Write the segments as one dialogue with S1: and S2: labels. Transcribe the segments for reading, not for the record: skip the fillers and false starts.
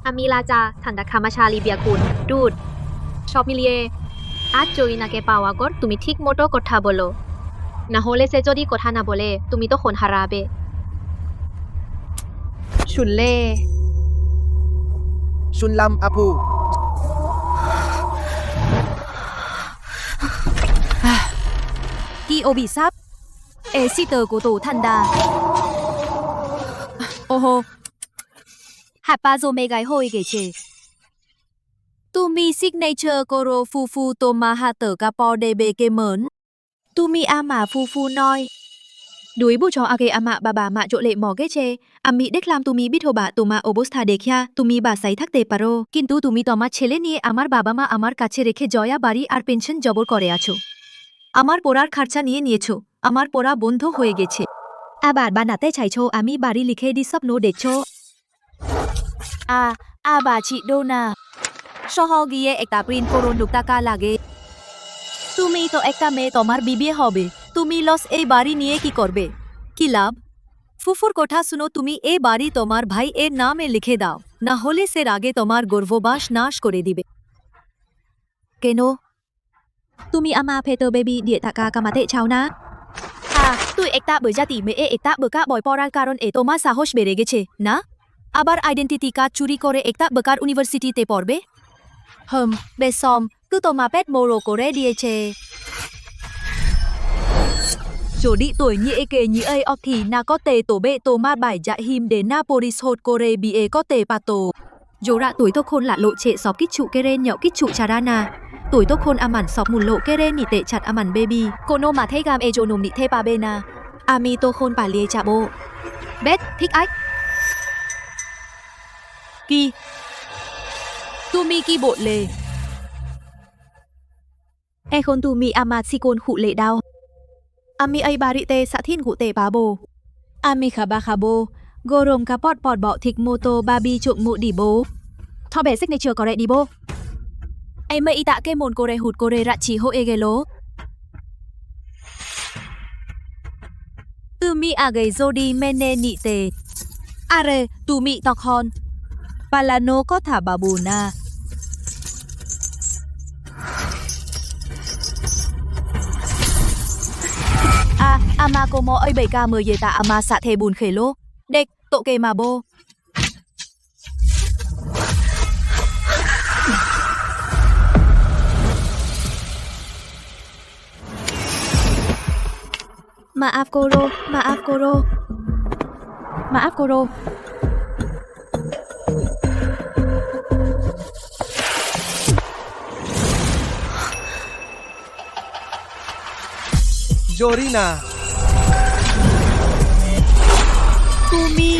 S1: আমি রাজা ঠান্ডা খামাশালি বিয়াকুন দুধ সব মিলিয়ে আজ জরিনাকে পাওয়া গর তুমি ঠিক মতো কথা বলো না হলে সে যদি কথা না বলে তুমি তো খন হারাবে শুনলে
S2: শুনলাম আপু।
S3: কি অভিশাপ এসিতর của tổ thần đà ওহো হাপাজো মেগাই হয়ে গেছে তুমি সিগনেচার করো ফুফু তোমার হাতে কাপড় দেবে কেমন তুমি আমা ফুফু নয় দুই বুঝো আগে আমা বাবা মা জোলে মগেছে আমি দেখলাম তুমি বিধবা তোমার অবস্থা দেখিয়া তুমি বাসায় থাকতে পারো কিন্তু তুমি তোমার ছেলে নিয়ে আমার বাবা মা আমার কাছে রেখে জয়া বাড়ি আর পেনশন জবর করে আছো আমার পড়ার খরচা নিয়ে নিয়েছো আমার পড়া বন্ধ হয়ে গেছে আবার বানাতে চাইছো আমি বাড়ি লিখে দি স্বপ্ন দেখছো আবার চিটো না শহর গিয়ে একটা প্রিন্ট করুন টাকা লাগে তুমি তো একটা মেয়ে তোমার বিয়ে হবে তুমি লস এই বাড়ি নিয়ে কি করবে কি লাভ ফুফুর কথা শুনো তুমি এই বাড়ি তোমার ভাই এর নামে লিখে দাও না হলে সে আগে তোমার গর্ভবাস নাশ করে দিবে কেন তুমি আমা ফেটো বেবি দিয়ে থাকা কামাতে চাও না তুই একটা বৈজাতি মেয়ে একটা বোকা বয় পড়ার কারণে তোমার সাহস বেড়ে গেছে না আবার আইডেন্টিটি কার্ড চুরি করে একটা বেকার ইউনিভার্সিটিতে পড়বে বেসম তো তোমার পেট মোড়ো করে দিয়েছে যদি tôi như eke như ấy thì na có thể tổ bệ tổ ma bài dạ him đến Napolis hột Kore bị có thể pato Jora tuổi tôi khôn lạ lộ trệ sọp kích trụ keren nhậu kích trụ charana tuổi tôi khôn aman sọp mùn lộ keren nị tệ chặt aman baby kono mà thấy gam ejo num nị thế pa bena ami tôi khôn bà lie chạ bộ bet thích ách কি তুমি কি বললে এখন তুমি আমার শিকোন খুলে দাও আমি এই বাড়িতে স্বাধীন হতে পাবো আমি খাবা খাবো গরম কাপড় পরব ঠিক মতো বাবি চুমু দিব তবে সিগনেচার করে দিব এই মেয়েটাকে মন করে হুট করে রাজি হয়ে গেল তুমি আগে যদি মেনে নিতে আরে তুমি তখন পালানো কথা বাবু না ama cô mò ấy bầy ca mờ về tạ ama xạ thề bùn khể lô đếch tổ kê mà bô maaf koro maaf koro maaf koro
S2: Zarina
S3: তুমি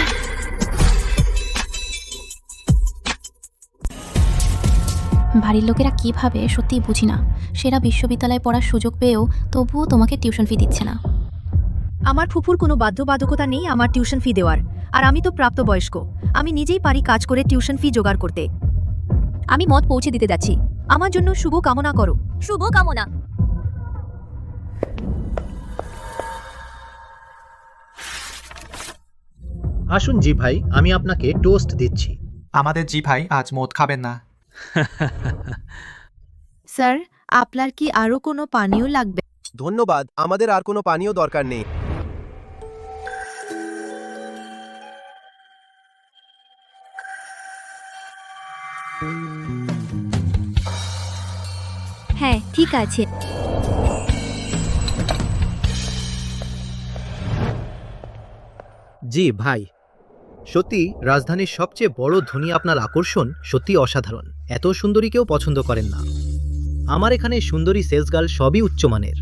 S4: বাড়ির লোকেরা কি ভাবে সত্যিই বুঝি না সেরা বিশ্ববিদ্যালয়ে পড়ার সুযোগ পেয়েও তবুও তোমাকে টিউশন ফি দিচ্ছে না
S3: আমার ফুফুর কোনো বাধ্যবাধকতা নেই আমার টিউশন ফি দেওয়ার আর আমি তো প্রাপ্তবয়স্ক আমি নিজেই পারি কাজ করে টিউশন ফি জোগাড় করতে আমি মত পৌঁছে দিতে যাচ্ছি আমার জন্য শুভ কামনা করো শুভ কামনা
S5: আসুন জি ভাই আমি আপনাকে টোস্ট দিচ্ছি
S6: আমাদের জি ভাই আজ মদ খাবেন না
S3: স্যার আপনার কি আরো কোনো পানীয় লাগবে
S2: ধন্যবাদ, আমাদের আর কোনো পানীয় দরকার নেই।
S3: হ্যাঁ ঠিক আছে
S5: জি ভাই সত্যি রাজধানীর সবচেয়ে বড় ধনী আপনার আকর্ষণ সত্যি অসাধারণ এত সুন্দরী কেউ পছন্দ করেন না আমার এখানে সুন্দরী সেলস গার্ল সবই উচ্চমানের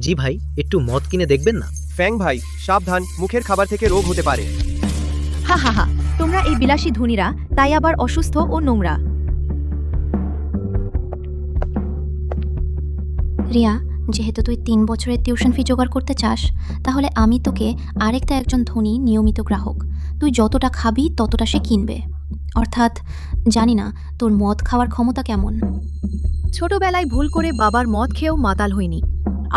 S5: জি ভাই একটু মদ কিনে দেখবেন না
S2: ফ্যাং ভাই সাবধান, মুখের খাবার থেকে রোগ হতে পারে।
S3: হা হা হা তোমরা এই বিলাসী ধনীরা তাই আবার অসুস্থ ও নোংরা
S4: রিয়া যেহেতু তুই 3 বছরের টিউশন ফি জোগাড় করতে চাস তাহলে আমি তোকে আরেকটা একজন ধনী নিয়মিত গ্রাহক তুই যতটা খাবি ততটা সে কিনবে অর্থাৎ জানি না তোর মদ খাওয়ার ক্ষমতা কেমন
S3: ছোটবেলায় ভুল করে বাবার মদ খেয়েও মাতাল হইনি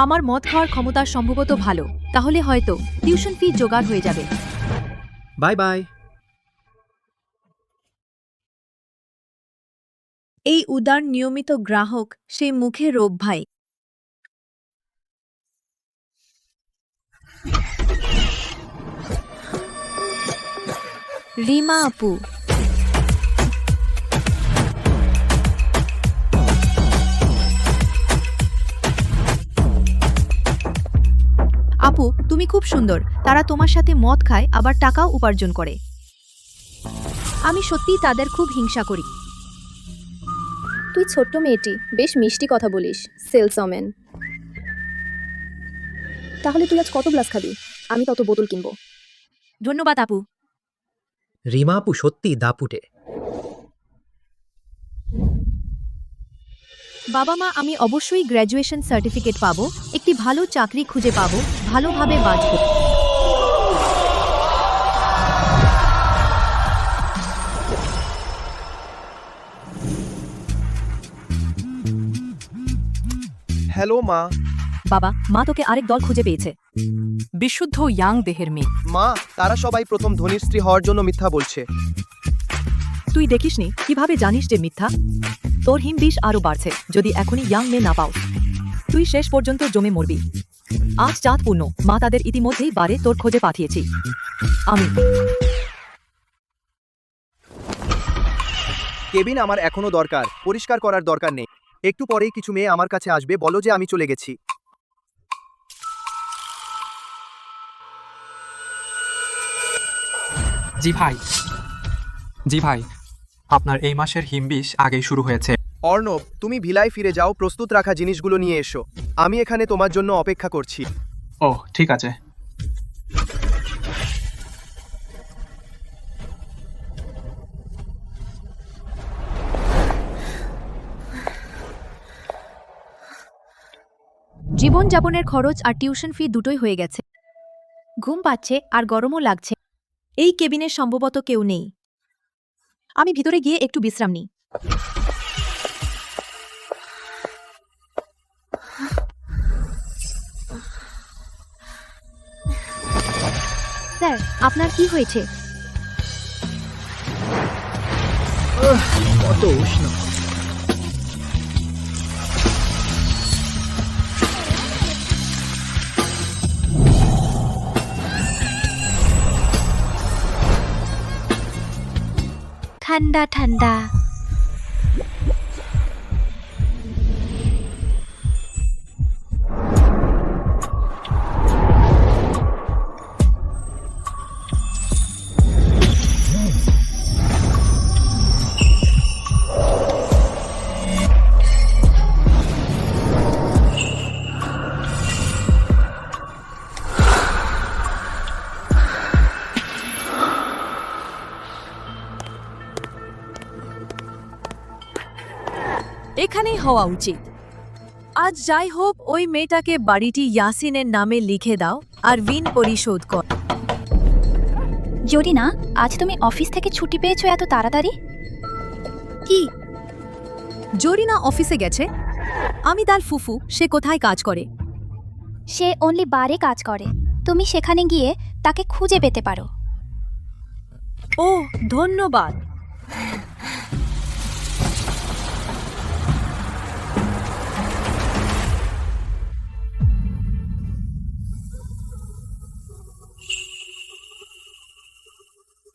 S3: আমার মদ খাওয়ার ক্ষমতা সম্ভবত ভালো তাহলে হয়তো টিউশন ফি জোগাড় হয়ে যাবে
S5: বাই বাই
S3: এই উদার নিয়মিত গ্রাহক সেই মুখে রোগ ভাই। রিমা আপু, আপু তুমি খুব সুন্দর। তারা তোমার সাথে মদ খায় আবার টাকাও উপার্জন করে। আমি সত্যিই তাদের খুব হিংসা করি।
S7: তুই ছোট্ট মেয়েটি, বেশ মিষ্টি কথা বলিস। সেলসম্যান। তাহলে তুই আজ কত গ্লাস খাবি? আমি তত বোতল কিনবো।
S3: ধন্যবাদ আপু।
S5: রিমা আপু সত্যি দাপুটে।
S3: বাবা মা, আমি অবশ্যই গ্র্যাজুয়েশন সার্টিফিকেট পাবো, একটি ভালো চাকরি খুঁজে পাবো, ভালোভাবে বাঁচবো।
S2: হ্যালো মা।
S3: বাবা, মা তোকে আরেক দল খুঁজে পেয়েছে। বিশুদ্ধ ইয়াং দেহের মেয়ে।
S2: মা, তারা সবাই প্রথম ধনীর স্ত্রী হওয়ার জন্য মিথ্যা বলছে।
S3: তুই দেখিসনি? কিভাবে জানিস যে মিথ্যা? তোর হিমবিষ আরো বাড়ছে যদি এখনই ইয়াং মেয়ে না পাও। তুই শেষ পর্যন্ত জমে মরবি। আজ চাঁদ পূর্ণ, মা তাদের ইতিমধ্যেই বারে তোর খোঁজে পাঠিয়েছি। আমি
S2: কেবিন আমার এখনো দরকার, পরিষ্কার করার দরকার নেই। একটু পরেই কিছু মেয়ে আমার কাছে আসবে, বলো যে আমি চলে গেছি।
S6: জি ভাই, আপনার এই মাসের হিমবিষ আগেই শুরু হয়েছে।
S2: অর্ণব, তুমি ভিলায় ফিরে যাও, প্রস্তুত রাখা জিনিসগুলো নিয়ে এসো। আমি এখানে তোমার জন্য অপেক্ষা করছি।
S6: ও ঠিক আছে।
S3: জীবনযাপনের খরচ আর টিউশন ফি দুটোই হয়ে গেছে। ঘুম পাচ্ছে আর গরমও লাগছে। এই কেবিনে সম্ভবত কেউ নেই। আমি ভিতরে গিয়ে একটু বিশ্রাম নিই।
S1: স্যার, আপনার কি হয়েছে?
S5: কত উষ্ণ।
S1: ঠান্ডা ঠান্ডা।
S3: এখানেই হওয়া উচিত। আজ যাই হোক, ওই মেয়েটাকে বাড়িটি ইয়াসিনের নামে লিখে দাও আর ঋণ পরিশোধ কর।
S4: জরিনা, আজ তুমি অফিস থেকে ছুটি পেয়েছো এত তাড়াতাড়ি?
S3: কি? জরিনা অফিসে গেছে? আমি তার ফুফু, সে কোথায় কাজ করে?
S4: সে অনলি বারে কাজ করে। তুমি সেখানে গিয়ে তাকে খুঁজে পেতে পারো।
S3: ও ধন্যবাদ।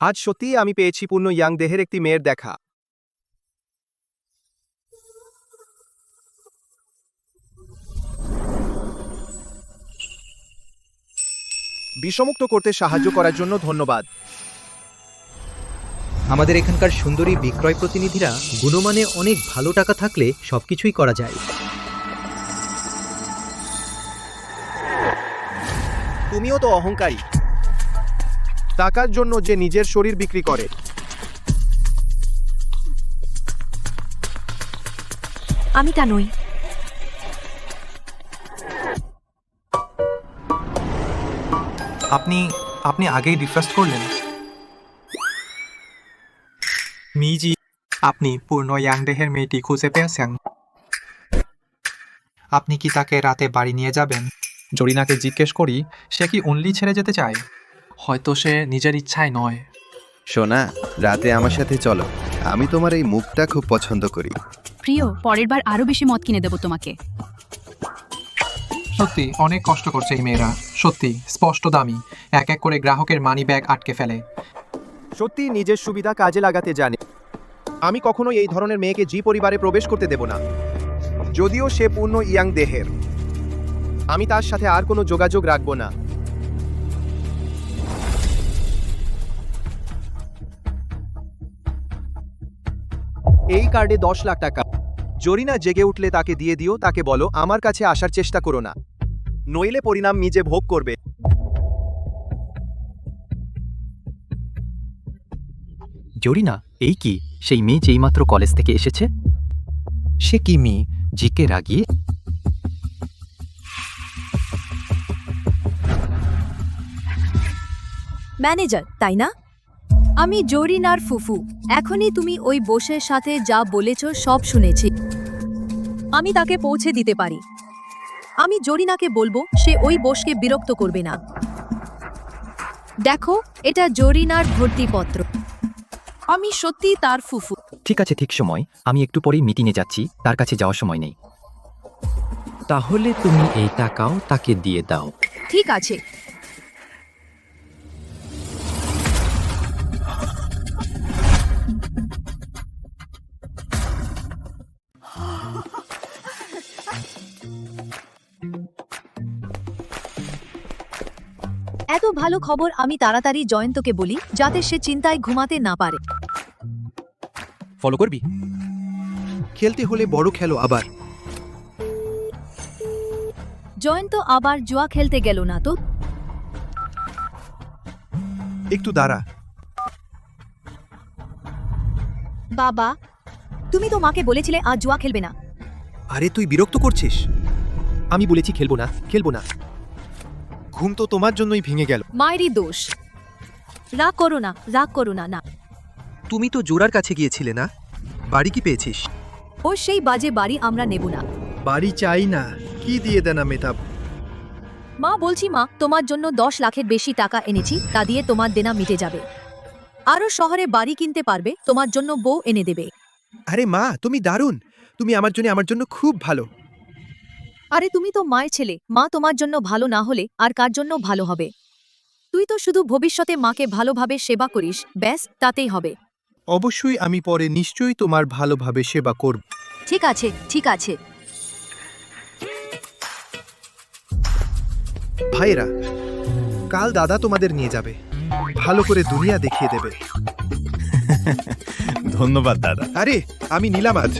S2: আজ সত্যিই আমি পেয়েছি পূর্ণ ইয়াং দেহের একটি মেয়ের দেখা। বিষমুক্ত করতে সাহায্য করার জন্য ধন্যবাদ।
S5: আমাদের এখানকার সুন্দরী বিক্রয় প্রতিনিধিরা গুণমানে অনেক ভালো টাকা থাকলে সবকিছুই করা যায়।
S2: তুমিও তো অহংকারী, টাকার জন্য যে নিজের শরীর বিক্রি করে।
S3: আমি তা নই।
S6: আপনি আগেই রিকোয়েস্ট করলেন। মিজি, আপনি পূর্ণ ইয়াং দেহের মেয়েটি খুঁজে পেয়েছেন। আপনি কি তাকে রাতে বাড়ি নিয়ে যাবেন? জরিনাকে জিজ্ঞেস করি, সে কি অনলি ছেড়ে যেতে চায়? হয়তো সে নিজের ইচ্ছায় নয়।
S2: সোনা, রাতে আমার সাথে চলো। আমি তোমার এই মুখটা খুব পছন্দ করি।
S8: প্রিয়, পরের বার আরো বেশি মদ কিনে দেবো তোমাকে।
S6: সত্যি অনেক কষ্ট করছে এই মেয়েরা, সত্যি স্পষ্ট দামি। এক এক করে গ্রাহকের মানি ব্যাগ আটকে ফেলে।
S2: সত্যি নিজের সুবিধা কাজে লাগাতে জানে। আমি কখনো এই ধরনের মেয়েকে জি পরিবারে প্রবেশ করতে দেব না, যদিও সে পূর্ণ ইয়াং দেহের। আমি তার সাথে আর কোনো যোগাযোগ রাখব না। এই কার্ডে 10 লাখ টাকা। জরিনা জেগে উঠলে তাকে দিয়ে দিও, তাকে বলো আমার কাছে আসার চেষ্টা করো না, নইলে পরিণাম নিজে ভোগ করবে।
S9: জরিনা, এই কি সেই মেয়ে যেই মাত্র কলেজ থেকে এসেছে? সে কি মেয়ে জিকে রাগিয়ে?
S3: ম্যানেজার, তাই না? আমি জরিনার ফুফু। এখনই তুমি ওই বোসের সাথে যা বলেছ সব শুনেছি। আমি তাকে পৌঁছে দিতে পারি। আমি জরিনাকে বলবো সে ওই বোসকে বিরক্ত করবে না। দেখো, এটা জরিনার ভর্তিপত্র। আমি সত্যি তার ফুফু।
S9: ঠিক আছে, ঠিক সময়। আমি একটু পরেই মিটিংয়ে যাচ্ছি, তার কাছে যাওয়ার সময় নেই। তাহলে তুমি এই টাকাও তাকে দিয়ে দাও।
S3: ঠিক আছে। এত ভালো খবর, আমি তাড়াতাড়ি জয়ন্তকে বলি যাতে সে চিন্তায় ঘুমাতে না পারে।
S2: ফলো করবি? খেলতে হলে বড় খেলো আবার।
S3: জয়ন্ত আবার জুয়া খেলতে গেল না তো?
S2: একটু দাঁড়া।
S3: বাবা, তুমি তো মাকে বলেছিলে আজ জুয়া খেলবে না।
S2: আরে তুই বিরক্ত করছিস। আমি বলেছি খেলবো না, খেলবো না। ঘুম তো তোমার জন্যই ভেঙে গেল।
S3: মায়েরই দোষ। রাগ করো না, রাগ করো না। না,
S2: তুমি তো জোরার কাছে গিয়েছিলে না? বাড়ি কি পেয়েছিস?
S3: ও সেই বাজে বাড়ি আমরা নেব না।
S2: বাড়ি চাই না, কি দিয়ে দেনা মেতাব।
S3: মা, বলছি মা, তোমার জন্য 10 লাখের বেশি টাকা এনেছি, তা দিয়ে তোমার দেনা মিটে যাবে। আরো শহরে বাড়ি কিনতে পারবে, তোমার জন্য বউ এনে দেবে।
S2: আরে মা, তুমি দারুণ। তুমি আমার জন্য খুব ভালো।
S3: আরে তুমি তো মায়ের ছেলে, মা তোমার জন্য ভালো না হলে আর কার জন্য ভালো হবে? তুই তো শুধু ভবিষ্যতে মাকে ভালোভাবে সেবা করিস, ব্যাস তাতেই হবে।
S2: অবশ্যই আমি পরে নিশ্চয়ই তোমার ভালোভাবে সেবা করব।
S3: ঠিক আছে, ঠিক আছে।
S2: ভাইরা, কাল দাদা তোমাদের নিয়ে যাবে, ভালো করে দুনিয়া দেখিয়ে দেবে।
S10: ধন্যবাদ দাদা।
S2: আরে আমি নিলাম আজ।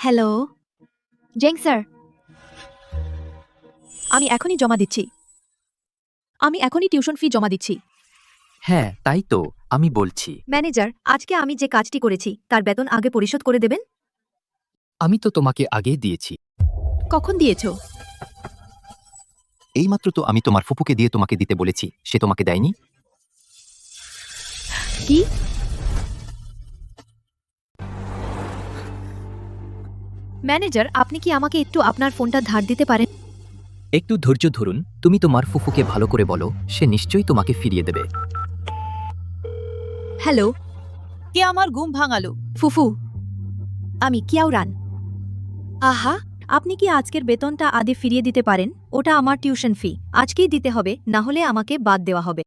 S3: হ্যালো জেং স্যার, আমি এখনই জমা দিচ্ছি। আমি এখনই টিউশন ফি জমা দিচ্ছি।
S9: হ্যাঁ, তাই তো আমি বলছি।
S3: ম্যানেজার, আজকে আমি যে কাজটি করেছি তার বেতন আগে পরিশোধ করে দেবেন।
S9: আমি তো তোমাকে আগেই দিয়েছি।
S3: কখন দিয়েছো?
S9: এইমাত্র তো আমি তোমার ফুপুকে দিয়ে তোমাকে দিতে বলেছি, সে তোমাকে দেয়নি।
S3: কি? ম্যানেজার, আপনি কি আমাকে একটু আপনার ফোনটা ধার দিতে পারেন?
S9: একটু ধৈর্য ধরুন, তুমি তোমার ফুফুকে ভালো করে বলো, সে নিশ্চয়ই তোমাকে ফিরিয়ে দেবে।
S3: হ্যালো, কে আমার ঘুম ভাঙালো? ফুফু, আমি কিয়াউরান। আহা, আপনি কি আজকের বেতনটা আগে ফিরিয়ে দিতে পারেন? ওটা আমার টিউশন ফি, আজকেই দিতে হবে, না হলে আমাকে বাদ দেওয়া হবে।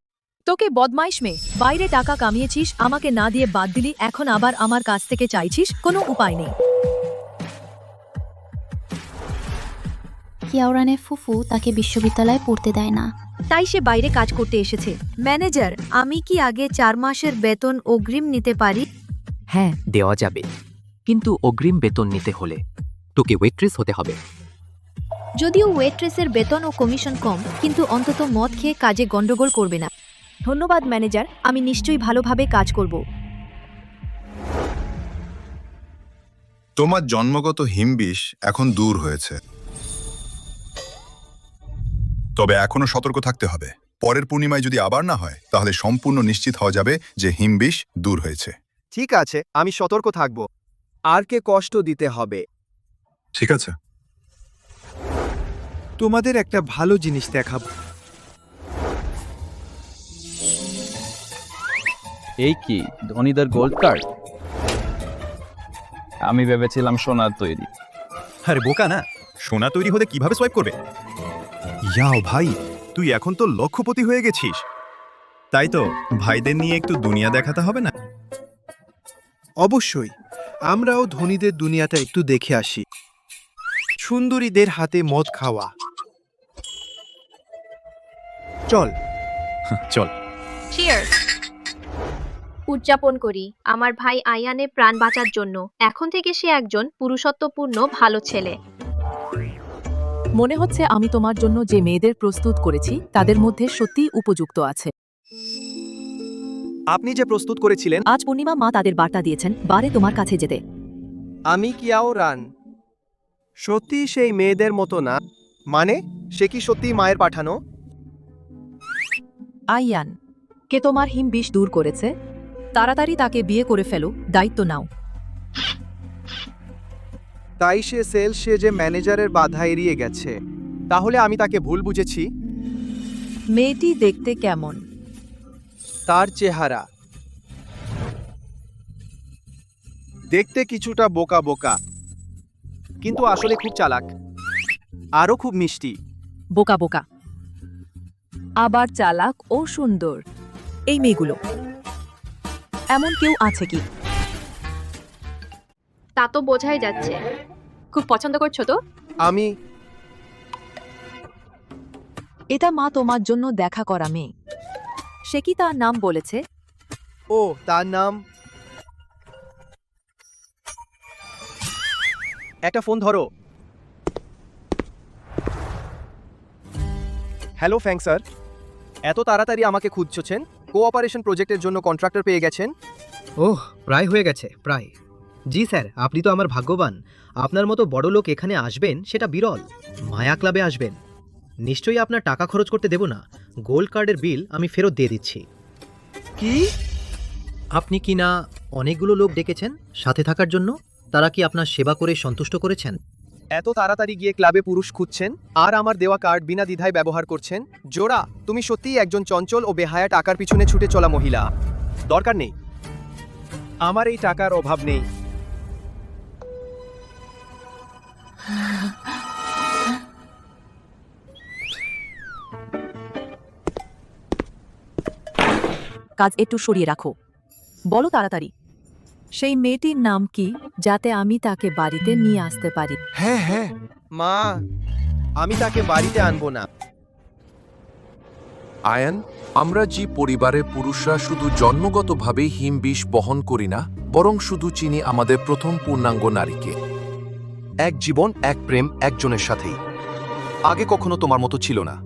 S3: তোকে বদমাইশ মেয়ে, বাইরে টাকা কামিয়েছিস, আমাকে না দিয়ে বাদ দিলি, এখন আবার আমার কাছ থেকে চাইছিস? কোনো উপায় নেই।
S4: কিয়াউরানের ফুফু তাকে বিশ্ববিদ্যালয়ে পড়তে দেয় না।
S3: তাই সে বাইরে কাজ করতে এসেছে। ম্যানেজার, আমি কি আগে 4 মাসের বেতন অগ্রিম নিতে পারি?
S9: হ্যাঁ, দেওয়া যাবে, কিন্তু অগ্রিম বেতন নিতে হলে তোকে ওয়েট্রেস হতে হবে।
S3: যদিও ওয়েট্রেসের বেতন ও কমিশন কম, কিন্তু অন্তত মদ খেয়ে কাজে গন্ডগোল করবে না। ধন্যবাদ ম্যানেজার, আমি নিশ্চয়ই ভালোভাবে কাজ করব।
S10: তোমার জন্মগত হিমবিষ এখন দূর হয়েছে, তবে এখনো সতর্ক থাকতে হবে। পরের পূর্ণিমায় যদি আবার না হয়, তাহলে সম্পূর্ণ নিশ্চিত হওয়া যাবে যে হিমবিষ দূর হয়েছে।
S2: ঠিক আছে, আমি সতর্ক থাকব। আর কে কষ্ট দিতে হবে?
S10: ঠিক আছে।
S2: তোমাদের একটা ভালো জিনিস দেখাবো।
S11: এই কি ধনীদের গোল্ড কার্ড? আমি ভেবেছিলাম সোনার তৈরি।
S10: আরে বোকা না, সোনা তৈরি হতে কিভাবে সোয়াইপ করবে? ইয়াও ভাই, তুই এখন তো লক্ষপতি হয়ে গেছিস। তাই তো ভাইদের নিয়ে একটু দুনিয়া দেখাতে হবে না?
S2: অবশ্যই, আমরাও ধনীদের দুনিয়াটা একটু দেখে আসি। সুন্দরীদের হাতে মদ খাওয়া। চল
S10: চল।
S1: উদযাপন করি আমার ভাই আয়ানের প্রাণ বাঁচার জন্য। এখন থেকে সে একজন পুরুষত্বপূর্ণ ভালো ছেলে।
S3: মনে হচ্ছে আমি তোমার জন্য যে মেয়েদের প্রস্তুত করেছি তাদের মধ্যে সত্যিই উপযুক্ত আছে।
S2: আপনি যে প্রস্তুত করেছিলেন।
S3: আজ পূর্ণিমা মা তাদের বার্তা দিয়েছেন বারে তোমার কাছে যেতে।
S2: আমি কিয়াও রান সত্যি সেই মেয়েদের মতো না। মানে সে কি সত্যি মায়ের পাঠানো?
S3: আইয়ান, কে তোমার হিমবিষ দূর করেছে? তাড়াতাড়ি তাকে বিয়ে করে ফেলো, দায়িত্ব নাও।
S2: তাই সে যে ম্যানেজারের বাধা এড়িয়ে গেছে। তাহলে আমি তাকে ভুল বুঝেছি।
S3: মেয়েটি দেখতে কেমন?
S2: তার চেহারা দেখতে কিছুটা বোকা বোকা, কিন্তু আসলে খুব চালাক, আরও খুব মিষ্টি।
S3: বোকা বোকা আবার চালাক ও সুন্দর। এই মেয়েগুলো এমন কেউ আছে কি?
S1: তা তো বোঝাই যাচ্ছে। খুব পছন্দ করছো তো?
S2: আমি
S3: এটা মা তোমার জন্য দেখা করা মেয়ে। সে কি তার নাম বলেছে?
S2: ও তার নাম। একটা ফোন ধরো। হ্যালো ফ্যাং স্যার, এত তাড়াতাড়ি আমাকে খুঁজছেন? কোঅপারেশন প্রজেক্টের জন্য কন্ট্রাক্টর পেয়ে গেছেন?
S5: ওহ, প্রায় হয়ে গেছে, প্রায়। জি স্যার, আপনি তো আমার ভাগ্যবান। আপনার মতো বড় লোক এখানে আসবেন সেটা বিরল। মায়া ক্লাবে আসবেন। নিশ্চয়ই আপনার টাকা খরচ করতে দেব না। গোল্ড কার্ডের বিল আমি ফেরত দিয়ে দিচ্ছি।
S2: কি?
S5: আপনি কি না অনেকগুলো লোক ডেকেছেন সাথে থাকার জন্য? তারা কি আপনার সেবা করে সন্তুষ্ট করেছেন?
S2: এত তাড়াতাড়ি গিয়ে ক্লাবে পুরুষ খুঁজছেন আর আমার দেওয়া কার্ড বিনা দ্বিধায় ব্যবহার করছেন? জোড়া, তুমি সত্যিই একজন চঞ্চল ও বেহায়া টাকার পিছনে ছুটে চলা মহিলা। দরকার নেই, আমার এই টাকার অভাব নেই।
S3: কাজ একটু সরিয়ে রাখো। বলো তাড়াতাড়ি। সেই মেয়েটির নাম কি, যাতে আমি তাকে বাড়িতে নিয়ে আসতে পারি?
S2: হ্যাঁ মা, আমি তাকে বাড়িতে আনবো না।
S12: আয়ান, আমরা জি পরিবারের পুরুষরা শুধু জন্মগতভাবেই হিমবিষ বহন করি না, বরং শুধু চিনি আমাদের প্রথম পূর্ণাঙ্গ নারীকে।
S13: এক জীবন, এক প্রেম, একজনের সাথেই। আগে কখনো তোমার মতো ছিল না।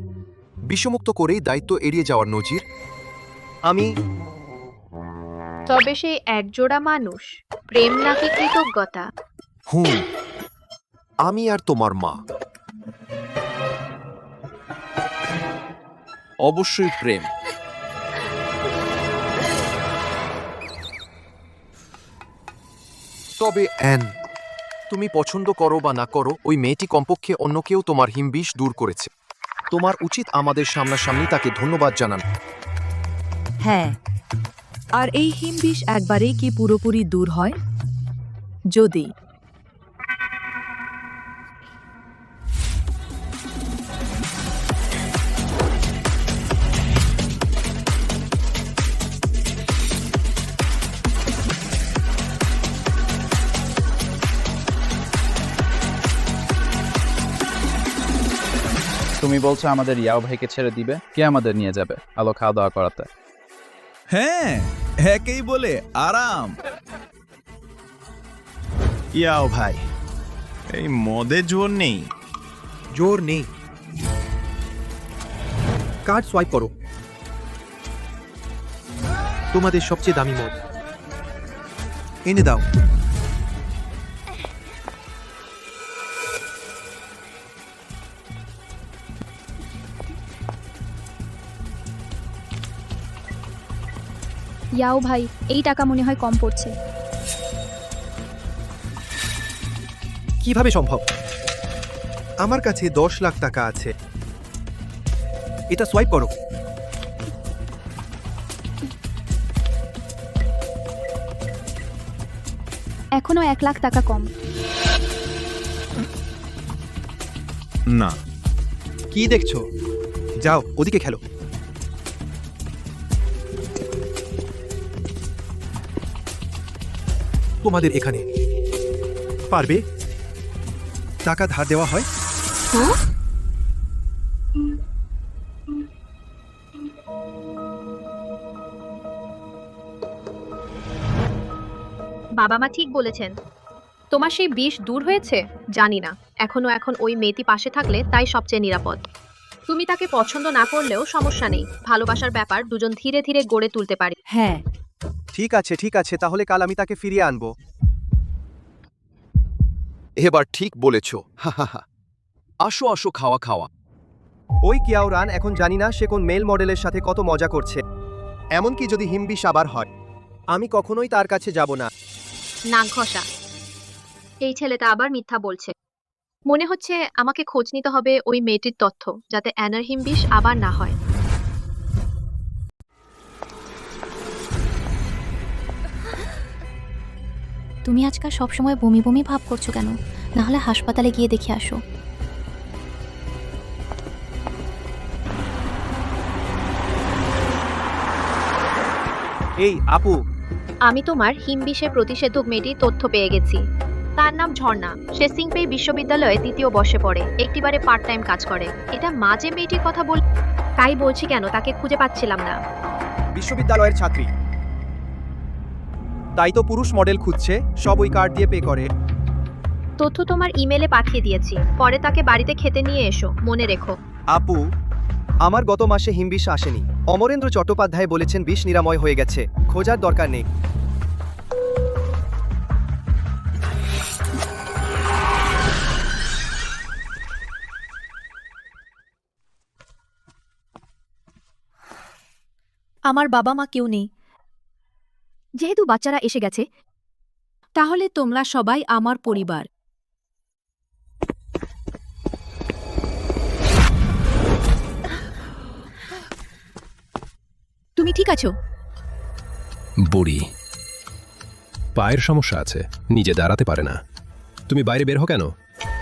S13: বিষমুক্ত করেই দায়িত্ব এড়িয়ে যাওয়ার নজির।
S2: আমি
S1: তবে সেই একজোড়া মানুষ, প্রেম নাকি কৃতজ্ঞতা?
S13: আমি আর তোমার মা।
S11: অবশ্যই প্রেম।
S13: তবে অ্যান, তুমি পছন্দ করো বা না করো, ওই মেয়েটি কমপক্ষে অন্য কেউ তোমার হিমবিষ দূর করেছে। তোমার উচিত আমাদের সামনাসামনি তাকে ধন্যবাদ জানান।
S3: হ্যাঁ, আর এই হিমবিষ একবারেই কি পুরোপুরি দূর হয়? যদি
S11: তুমি বলছো আমাদের ইয়াও ভাইকে ছেড়ে দিবে? কে আমাদের নিয়ে যাবে আলো খাওয়া দাওয়া করাতে?
S10: হ্যাঁ, একেই বলে আরাম। ইয়াও ভাই, এই মদে জোর নেই।
S2: জোর নেই। কার্ড সোয়াইপ করো। তোমাদের সবচেয়ে দামি মদ এনে দাও।
S7: ইয়াও ভাই, এই টাকা মনে হয় কম পড়ছে।
S2: কিভাবে সম্ভব? আমার কাছে 10 লাখ টাকা আছে। এটা সোয়াইপ করো।
S7: এখনো 1 লাখ টাকা কম।
S10: না।
S2: কি দেখছো? যাও ওদিকে খেলো। তোমাদের এখানে পারবে? টাকা ধার দেওয়া হয়?
S1: বাবা মা ঠিক বলেছেন। তোমার সেই বিষ দূর হয়েছে জানি না, এখন ওই মেয়েটি পাশে থাকলে তাই সবচেয়ে নিরাপদ। তুমি তাকে পছন্দ না করলেও সমস্যা নেই, ভালোবাসার ব্যাপার দুজন ধীরে ধীরে গড়ে তুলতে পারি।
S3: হ্যাঁ,
S2: ঠিক আছে, তাহলে কাল আমি তাকে ফিরিয়ে আনবো।
S13: এবার ঠিক বলেছ। আসো আসো, খাওয়া খাওয়া।
S2: ওই কিয়াও রান এখন জানি না সে কোন মেল মডেলের সাথে কত মজা করছে। এমনকি যদি হিমবিষ আবার হয়, আমি কখনোই তার কাছে যাব না।
S1: নাক ঘষা। এই ছেলেটা আবার মিথ্যা বলছে। মনে হচ্ছে আমাকে খোঁজ নিতে হবে ওই মেয়েটির তথ্য, যাতে অ্যানার হিমবিষ আবার না হয়।
S4: তুমি আজকাল সবসময় বমি বমি ভাব করছো কেন? না হলে হাসপাতালে গিয়ে দেখে আসো।
S2: এই আপু,
S1: আমি তোমার হিমবিষের প্রতিষেধক মেয়েটির তথ্য পেয়ে গেছি। তার নাম ঝর্ণা। সে সিংপে বিশ্ববিদ্যালয়ে 3য় বর্ষে পড়ে, একটিবারে পার্ট টাইম কাজ করে। এটা মাঝে মেয়েটির কথা বল, তাই বলছি কেন তাকে খুঁজে পাচ্ছিলাম না।
S2: বিশ্ববিদ্যালয়ের ছাত্রী, তাই তো পুরুষ মডেল খুঁজছে, সব ওই কার্ড দিয়ে পে করে।
S1: তথ্য তোমার ইমেলে পাঠিয়ে দিয়েছি, পরে তাকে বাড়িতে খেতে নিয়ে এসো, মনে রেখো।
S2: আপু, আমার গত মাসে হিমবিষ আসেনি। অমরেন্দ্র চট্টোপাধ্যায় বলেছেন বিষ নিরাময় হয়ে গেছে, খোঁজার দরকার নেই।
S3: আমার বাবা মা কেউ নেই। যেহেতু বাচ্চারা এসে গেছে, তাহলে তোমরা সবাই আমার পরিবার। তুমি ঠিক আছো?
S14: বুড়ি পায়ের সমস্যা আছে, নিজে দাঁড়াতে পারে না। তুমি বাইরে বের হও কেন?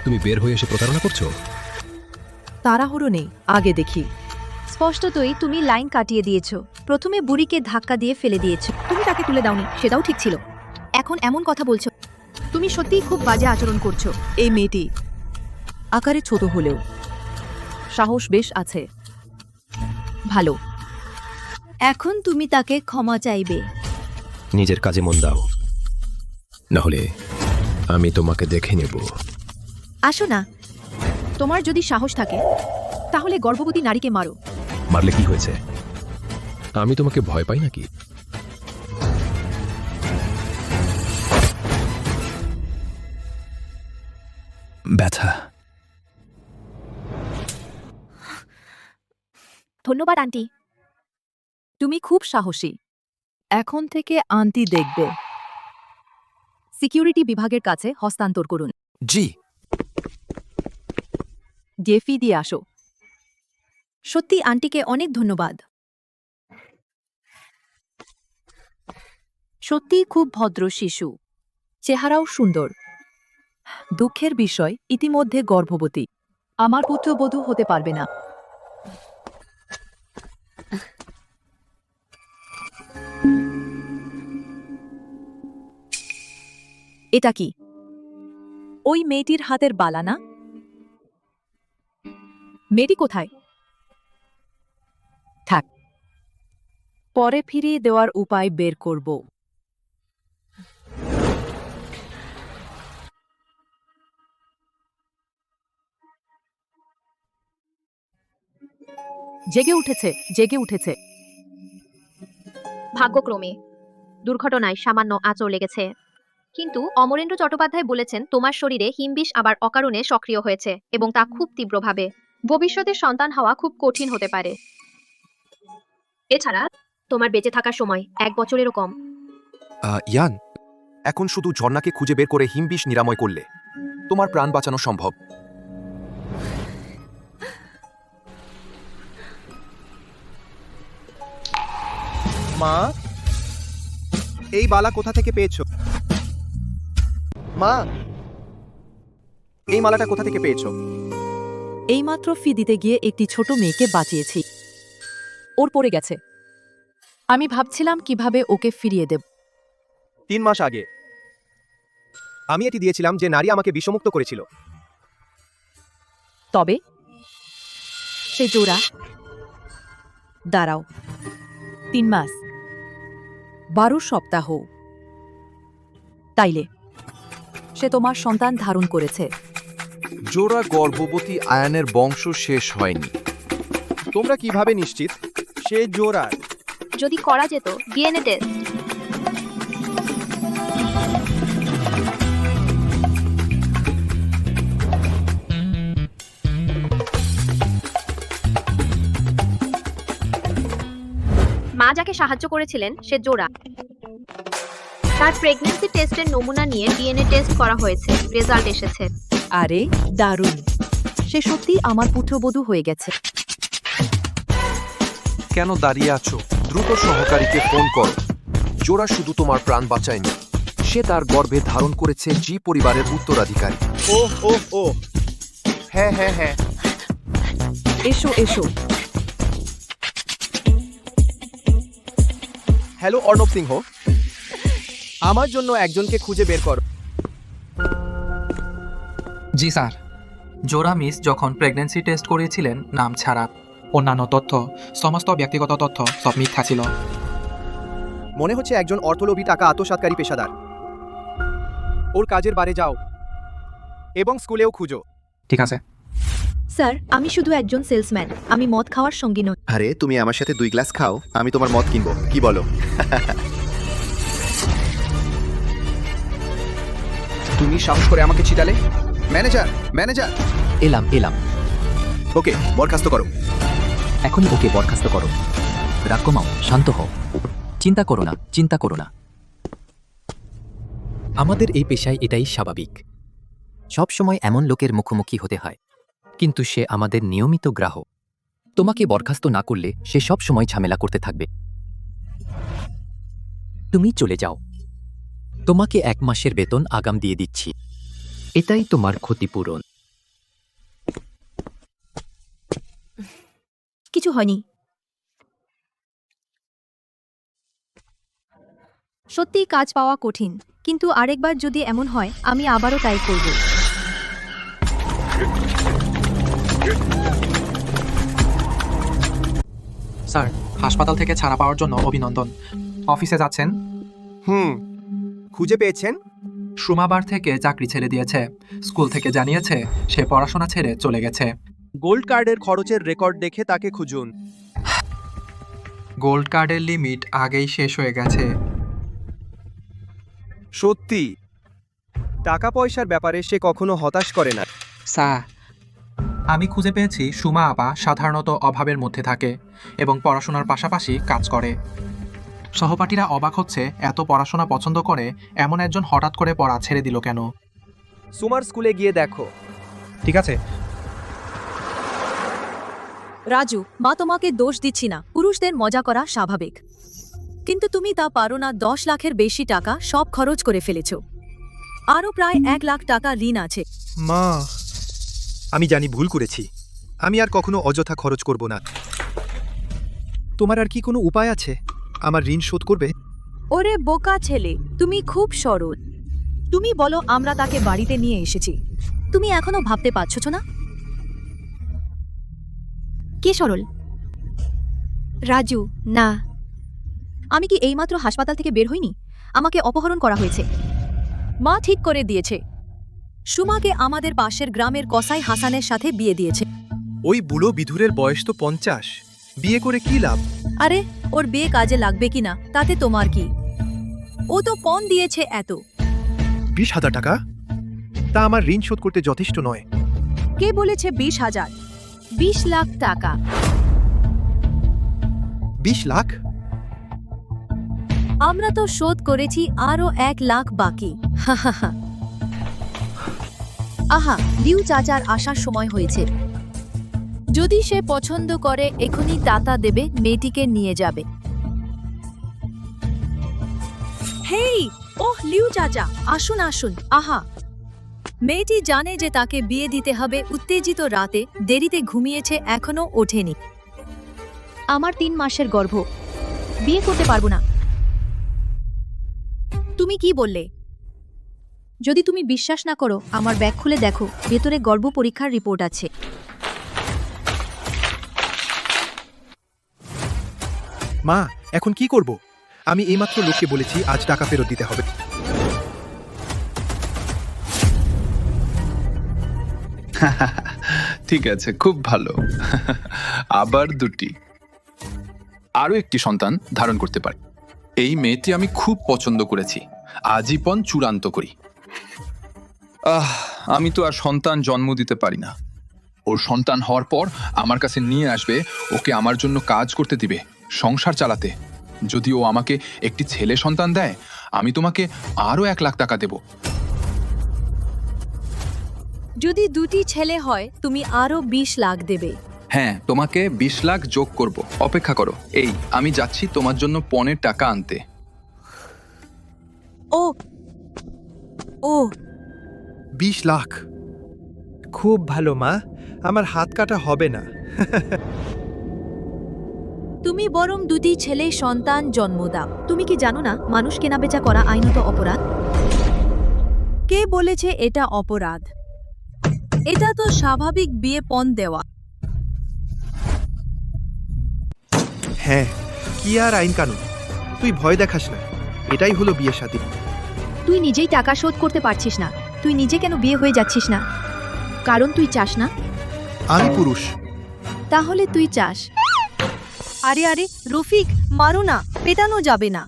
S14: তুমি বের হয়ে এসে প্রতারণা করছো?
S3: তাড়াহুড়ো নেই, আগে দেখি। স্পষ্টতই তুমি লাইন কাটিয়ে দিয়েছো। প্রথমে বুড়িকে ধাক্কা দিয়ে ফেলে দিয়েছো, তুমি তাকে তুলে দাওনি, সেটাও ঠিক ছিল। এখন এমন কথা বলছো, তুমি সত্যিই খুব বাজে আচরণ করছো। এই মেয়েটি আকারে ছোট হলেও সাহস বেশ আছে। ভালো, এখন তুমি তাকে ক্ষমা চাইবে।
S14: নিজের কাজে মন দাও, নাহলে আমি তোমাকে দেখে নেব।
S3: আসো না, তোমার যদি সাহস থাকে তাহলে গর্ভবতী নারীকে মারো।
S14: মারলে কি হয়েছে? আমি তোমাকে ভয় পাই নাকি? ব্যথা।
S3: ধন্যবাদ আন্টি, তুমি খুব সাহসী। এখন থেকে আন্টি দেখবে। সিকিউরিটি বিভাগের কাছে হস্তান্তর করুন।
S13: জি।
S3: জেফি দিয়ে আসো। সত্যি আন্টিকে অনেক ধন্যবাদ। সত্যি খুব ভদ্র শিশু, চেহারাও সুন্দর। দুঃখের বিষয়, ইতিমধ্যে গর্ভবতী। আমার পুত্রবধূ হতে পারবে না। এটা কি? ওই মেয়েটির হাতের বালা না? মেয়েটি কোথায়? থাক, পরে ফিরিয়ে দেওয়ার উপায় বের করব। জেগে উঠেছে, জেগে উঠেছে।
S1: ভাগ্যক্রমে দুর্ঘটনায় সামান্য আঁচড় লেগেছে, কিন্তু অমরেন্দ্র চট্টোপাধ্যায় বলেছেন তোমার শরীরে হিমবিষ আবার অকারণে সক্রিয় হয়েছে এবং তা খুব তীব্রভাবে। ভবিষ্যতে সন্তান হওয়া খুব কঠিন হতে পারে। এছাড়া তোমার বেঁচে থাকার সময় 1 বছরেরও কম।
S13: ইয়ান, এখন শুধু ঝর্ণাকে খুঁজে বের করে হিমবিষ নিরাময় করলে তোমার প্রাণ বাঁচানো সম্ভব।
S2: মা, এই বালা কোথা থেকে পেয়েছো? মা, এই মালাটা কোথা থেকে পেয়েছো?
S3: এইমাত্র ফি দিতে গিয়ে একটি ছোট মেয়েকে বাঁচিয়েছি। ওর পড়ে গেছে। আমি ভাবছিলাম কিভাবে ওকে ফিরিয়ে দেব।
S2: 3 মাস আগে আমি এটি দিয়েছিলাম যে নারী আমাকে বিষমুক্ত করেছিল।
S3: তবে সে জোড়া দাঁড়াও, 3 মাস 12 সপ্তাহ, তাইলে সে তোমার সন্তান ধারণ করেছে।
S13: জোড়া গর্ভবতী আয়ানের বংশ শেষ হয়নি।
S2: তোমরা কিভাবে নিশ্চিত সে জোড়ার?
S1: যদি করা যেত ডিএনএ টেস্ট। মা যাকে সাহায্য করেছিলেন সে জোড়া। তার প্রেগন্যান্সি টেস্টের নমুনা নিয়ে ডিএনএ টেস্ট করা হয়েছে, রেজাল্ট এসেছে।
S3: আরে দারুণ, সে সত্যি আমার পুত্রবধূ হয়ে গেছে।
S13: কেন দাঁড়িয়ে আছো? দ্রুত সহকারীকে ফোন করো। জোড়া শুধু তোমার প্রাণ বাঁচায়নি, সে তার গর্ভে ধারণ করেছে জি পরিবারের উত্তরাধিকারী।
S2: ওহ ওহ ওহ, হ্যাঁ হ্যাঁ হ্যাঁ।
S3: এসো এসো।
S2: হ্যালো অর্ণব সিংহ, আমার জন্য একজনকে খুঁজে বের করো।
S6: জি স্যার। জোড়া মিস যখন প্রেগন্যান্সি টেস্ট করিয়েছিলেন নাম ছাড়া অন্যান্য তথ্য, সমস্ত ব্যক্তিগত তথ্য সব মিথ্যা ছিল।
S2: মনে হচ্ছে একজন অর্থলোভী টাকা আত্মসাৎকারী পেশাদার। ওর কাজের বারে যাও এবং স্কুলেও খুঁজো।
S6: ঠিক আছে
S3: স্যার, আমি শুধু একজন সেলসম্যান, আমি মদ খাওয়ার সঙ্গী নই।
S10: আরে তুমি আমার সাথে 2 গ্লাস খাও, আমি তোমার মদ কিনবো, কি বলো?
S2: তুমি সাহস করে আমাকে ছিটালে? ম্যানেজার ম্যানেজার,
S9: এলাম।
S2: ওকে বরখাস্ত করো।
S9: এখনই ওকে বরখাস্ত করো। রাগ কমাও, শান্ত হও। চিন্তা করো না। আমাদের এই পেশায় এটাই স্বাভাবিক। সব সময় এমন লোকের মুখোমুখি হতে হয়, কিন্তু সে আমাদের নিয়মিত গ্রাহক। তোমাকে বরখাস্ত না করলে সে সব সময় ঝামেলা করতে থাকবে। তুমি চলে যাও। তোমাকে 1 মাসের বেতন আগাম দিয়ে দিচ্ছি। এটাই তোমার ক্ষতিপূরণ।
S3: কিছু হয়নি। সত্যি কাজ পাওয়া কঠিন, কিন্তু আরেকবার যদি এমন হয় আমি আবারও তাই করব।
S6: স্যার, হাসপাতাল থেকে ছাড়া পাওয়ার জন্য অভিনন্দন। অফিসে যাচ্ছেন?
S2: খুঁজে পেয়েছেন?
S6: সুমাবার থেকে চাকরি ছেড়ে দিয়েছে। স্কুল থেকে জানিয়েছে সে পড়াশোনা ছেড়ে চলে গেছে।
S2: গোল্ড কার্ডের খরচের রেকর্ড দেখে তাকে খুঁজুন।
S6: গোল্ড কার্ডের লিমিট আগেই শেষ হয়ে গেছে।
S2: সত্যি টাকা পয়সার ব্যাপারে সে কখনো হতাশ করে না।
S6: স্যার, আমি খুঁজে পেয়েছি সুমা আপা সাধারণত অভাবের মধ্যে থাকে এবং পড়াশোনার পাশাপাশি কাজ করে। সহপাঠীরা অবাক হচ্ছে এত পড়াশোনা পছন্দ করে এমন একজন হঠাৎ করে পড়া ছেড়ে দিল কেন।
S2: সুমার স্কুলে গিয়ে দেখো।
S6: ঠিক আছে
S3: রাজু, মা তোমাকে দোষ দিচ্ছি না, পুরুষদের মজা করা স্বাভাবিক, কিন্তু তুমি তা পারো না। 10 লাখের বেশি টাকা সব খরচ করে ফেলেছ। আরও প্রায় 1 লাখ টাকা ঋণ আছে।
S2: মা, আমি জানি ভুল করেছি। আমি আর কখনো অযথা খরচ করব না। তোমার আর কি কোনো উপায় আছে আমার ঋণ শোধ করবে?
S3: ওরে বোকা ছেলে, তুমি খুব সরল। তুমি বলো আমরা তাকে বাড়িতে নিয়ে এসেছি। তুমি এখনো ভাবতে পারছো না? কে সরল? রাজু না। আমি কি এইমাত্র হাসপাতাল থেকে বের হইনি? আমাকে অপহরণ করা হয়েছে। মা ঠিক করে দিয়েছে। সুমাকে আমাদের পাশের গ্রামের কসাই হাসানের সাথে বিয়ে দিয়েছে।
S2: ওই বুড়ো বিধুরের বয়স তো 50, বিয়ে করে কি লাভ?
S3: আরে ওর বিয়ে কাজে লাগবে কিনা তাতে তোমার কি? ও তো পণ দিয়েছে এত।
S2: 20,000 টাকা? তা আমার ঋণ শোধ করতে যথেষ্ট নয়।
S3: কে বলেছে 20,000? 20 লাখ টাকা।
S2: 20 লাখ?
S3: আমরা তো শোধ করেছি আরো 1,00,000 বাকি। আহা, লিউ চাচার আসার সময় হয়েছে। যদি সে পছন্দ করে এখনই টাকা দেবে, মেয়েটিকে নিয়ে যাবে। হেই, ওহ লিউ চাচা, আসুন আসুন। আহা, মেয়েটি জানে যে তাকে বিয়ে দিতে হবে। উত্তেজিত রাতে দেরিতে ঘুমিয়েছে, এখনো ওঠেনি।
S1: আমার 3 মাসের গর্ভ, বিয়ে করতে পারবো না।
S3: তুমি কি বললে?
S1: যদি তুমি বিশ্বাস না করো, আমার ব্যাগ খুলে দেখো, ভেতরে গর্ভ পরীক্ষার রিপোর্ট আছে।
S2: মা, এখন কি করব? আমি এইমাত্র লোককে বলেছি আজ টাকা ফেরত দিতে হবে।
S11: ঠিক আছে, খুব ভালো। আবার 2টি। আরও একটি সন্তান ধারণ করতে পারে। এই মেয়েটি আমি খুব পছন্দ করেছি। আজীবন চূড়ান্ত করি। আমি তো আর সন্তান জন্ম দিতে পারি না। ওর সন্তান হওয়ার পর আমার কাছে নিয়ে আসবে, ওকে আমার জন্য কাজ করতে দিবে, সংসার চালাতে। যদি ও আমাকে একটি ছেলে সন্তান দেয়, আমি তোমাকে আরও 1,00,000 টাকা দেব।
S3: যদি 2টি ছেলে হয়, তুমি আরো 20 লাখ দেবে।
S11: হ্যাঁ, তোমাকে 20 লাখ যোগ করব। অপেক্ষা করো। এই, আমি যাচ্ছি তোমার জন্য পণের টাকা আনতে।
S3: ও ও
S2: 20 লাখ? খুব ভালো মা, আমার হাত কাটা হবে না।
S3: তুমি বরং 2টি ছেলে সন্তান জন্ম দাও। তুমি কি জানো না মানুষ কেনাবেচা করা আইনত অপরাধ? কে বলেছে এটা অপরাধ? এটা তো স্বাভাবিক বিয়ে পণ দেওয়া।
S2: হ্যাঁ, কি আর আইন কানুন, তুই ভয় দেখাস না। এটাই হলো বিয়ে শাদী।
S1: তুই নিজেই টাকা শোধ করতে পারছিস না, তুই নিজে কেন বিয়ে হয়ে যাচ্ছিস না? কারণ তুই চাস না।
S2: আমি পুরুষ।
S3: তাহলে তুই চাস। আরে আরে রফিক, মারো না, পেটানো যাবে না।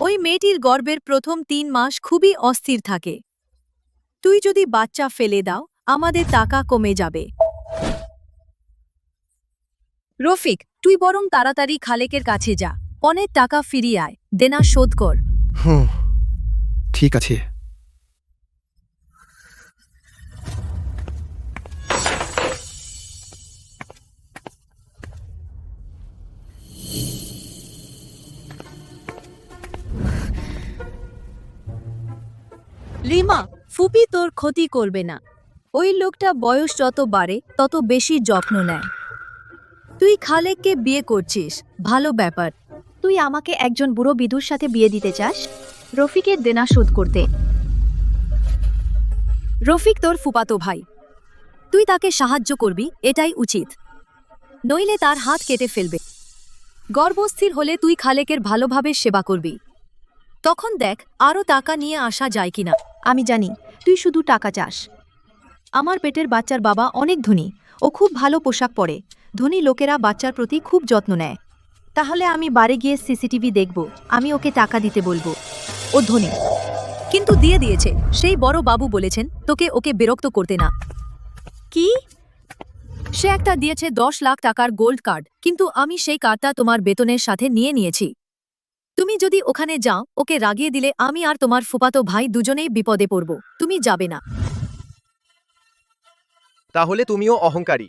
S3: ওই মেয়েটির গর্ভের প্রথম 3 মাস খুবই অস্থির থাকে। তুই যদি বাচ্চা ফেলে দাও, আমাদের টাকা কমে যাবে। রফিক, তুই বরং তাড়াতাড়ি খালেকের কাছে যা, পণের টাকা ফিরিয়ে আয়, দেনা শোধ কর।
S2: ঠিক আছে।
S3: রিমা, ফুপি তোর ক্ষতি করবে না। ওই লোকটা বয়স যত বাড়ে তত বেশি যত্ন নেয়। তুই খালেককে বিয়ে করছিস, ভালো ব্যাপার।
S1: তুই আমাকে একজন বুড়ো বিধুর সাথে বিয়ে দিতে চাস রফিকের দেনা শোধ করতে?
S3: রফিক তোর ফুপাতো ভাই, তুই তাকে সাহায্য করবি, এটাই উচিত। নইলে তার হাত কেটে ফেলবে। গর্ভস্থির হলে তুই খালেকের ভালোভাবে সেবা করবি। তখন দেখ আরও টাকা নিয়ে আসা যায় কিনা।
S1: আমি জানি তুই শুধু টাকা চাস। আমার পেটের বাচ্চার বাবা অনেক ধনী, ও খুব ভালো পোশাক পরে। ধনী লোকেরা বাচ্চার প্রতি খুব যত্ন নেয়। তাহলে আমি বাড়ি গিয়ে সিসিটিভি দেখব, আমি ওকে টাকা দিতে বলবো।
S3: ও ধনী, কিন্তু দিয়ে দিয়েছে। সেই বড় বাবু বলেছেন তোকে ওকে বিরক্ত করতে না। কি? সে একটা দিয়েছে 10 লাখ টাকার গোল্ড কার্ড, কিন্তু আমি সেই কার্ডটা তোমার বেতনের সাথে নিয়ে নিয়েছি। তুমি যদি ওখানে যাও, ওকে রাগিয়ে দিলে আমি আর তোমার ফুপাতো ভাই দুজনেই বিপদে পড়ব। তুমি যাবে না।
S2: তাহলে তুমিও অহংকারী,